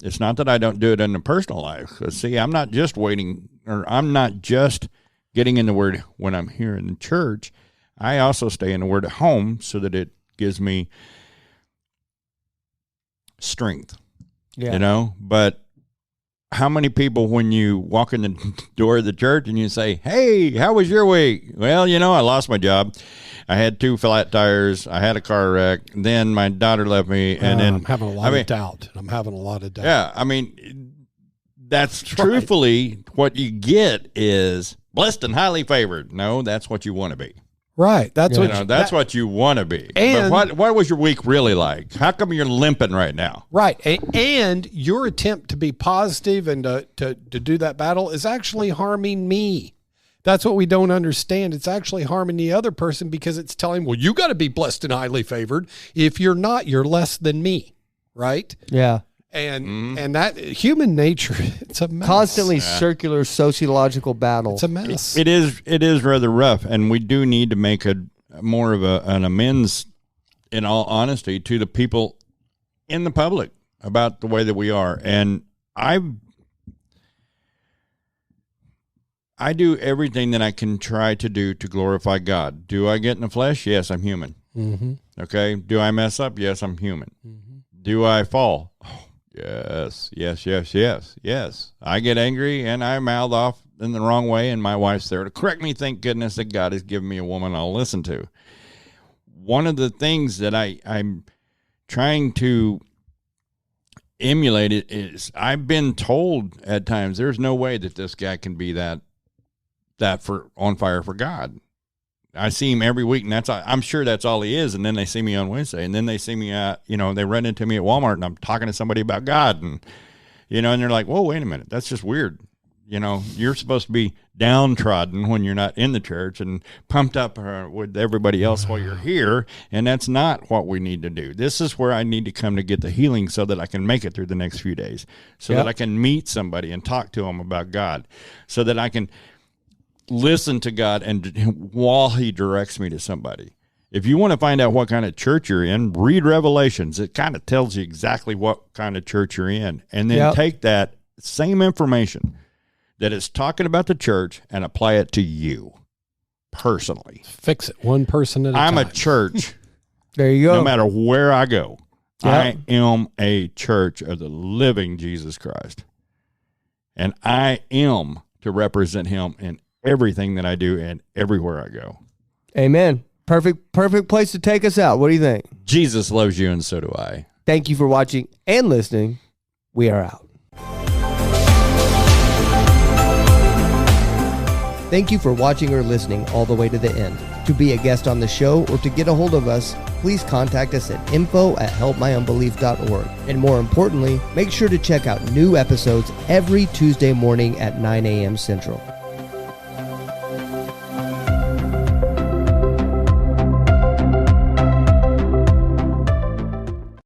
It's not that I don't do it in the personal life. Because, see, I'm not just getting in the Word when I'm here in the church. I also stay in the Word at home so that it gives me strength, But how many people, when you walk in the door of the church and you say, hey, how was your week? Well, I lost my job. I had 2 flat tires. I had a car wreck. Then my daughter left me. And then I'm having a lot of doubt. Yeah. That's truthfully what you get is blessed and highly favored. No, that's what you want to be. Right. That's what you want to be. And but what was your week really like? How come you're limping right now? Right. And your attempt to be positive and to do that battle is actually harming me. That's what we don't understand. It's actually harming the other person because it's telling, well, you got to be blessed and highly favored. If you're not, you're less than me. Right. Yeah. And that human nature, it's a mess. Constantly circular sociological battle. It's a mess. It is rather rough, and we do need to make more of an amends, in all honesty, to the people in the public about the way that we are. And I do everything that I can try to do to glorify God. Do I get in the flesh? Yes, I'm human. Mm-hmm. Okay. Do I mess up? Yes, I'm human. Mm-hmm. Do I fall? Oh, yes. I get angry and I mouth off in the wrong way, and my wife's there to correct me. Thank goodness that God has given me a woman I'll listen to. One of the things that I'm trying to emulate it is I've been told at times there's no way that this guy can be that for on fire for God. I see him every week, and I'm sure that's all he is. And then they see me on Wednesday, and then they see me they run into me at Walmart, and I'm talking to somebody about God, and and they're like, "Whoa, wait a minute, that's just weird." You're supposed to be downtrodden when you're not in the church and pumped up with everybody else while you're here, and that's not what we need to do. This is where I need to come to get the healing so that I can make it through the next few days, so that I can meet somebody and talk to them about God, so that I can listen to God and while he directs me to somebody. If you want to find out what kind of church you're in, read Revelations. It kind of tells you exactly what kind of church you're in, and then take that same information that is talking about the church and apply it to you personally. Fix it one person at a time. I'm a church. There you go. No matter where I go, I am a church of the living Jesus Christ, and I am to represent him in everything that I do and everywhere I go. Amen. Perfect place to take us out. What do you think? Jesus loves you, and so do I. Thank you for watching and listening. We are out. Thank you for watching or listening all the way to the end. To be a guest on the show or to get a hold of us, please contact us at info@helpmyunbelief.org. And more importantly, make sure to check out new episodes every Tuesday morning at 9 a.m. Central.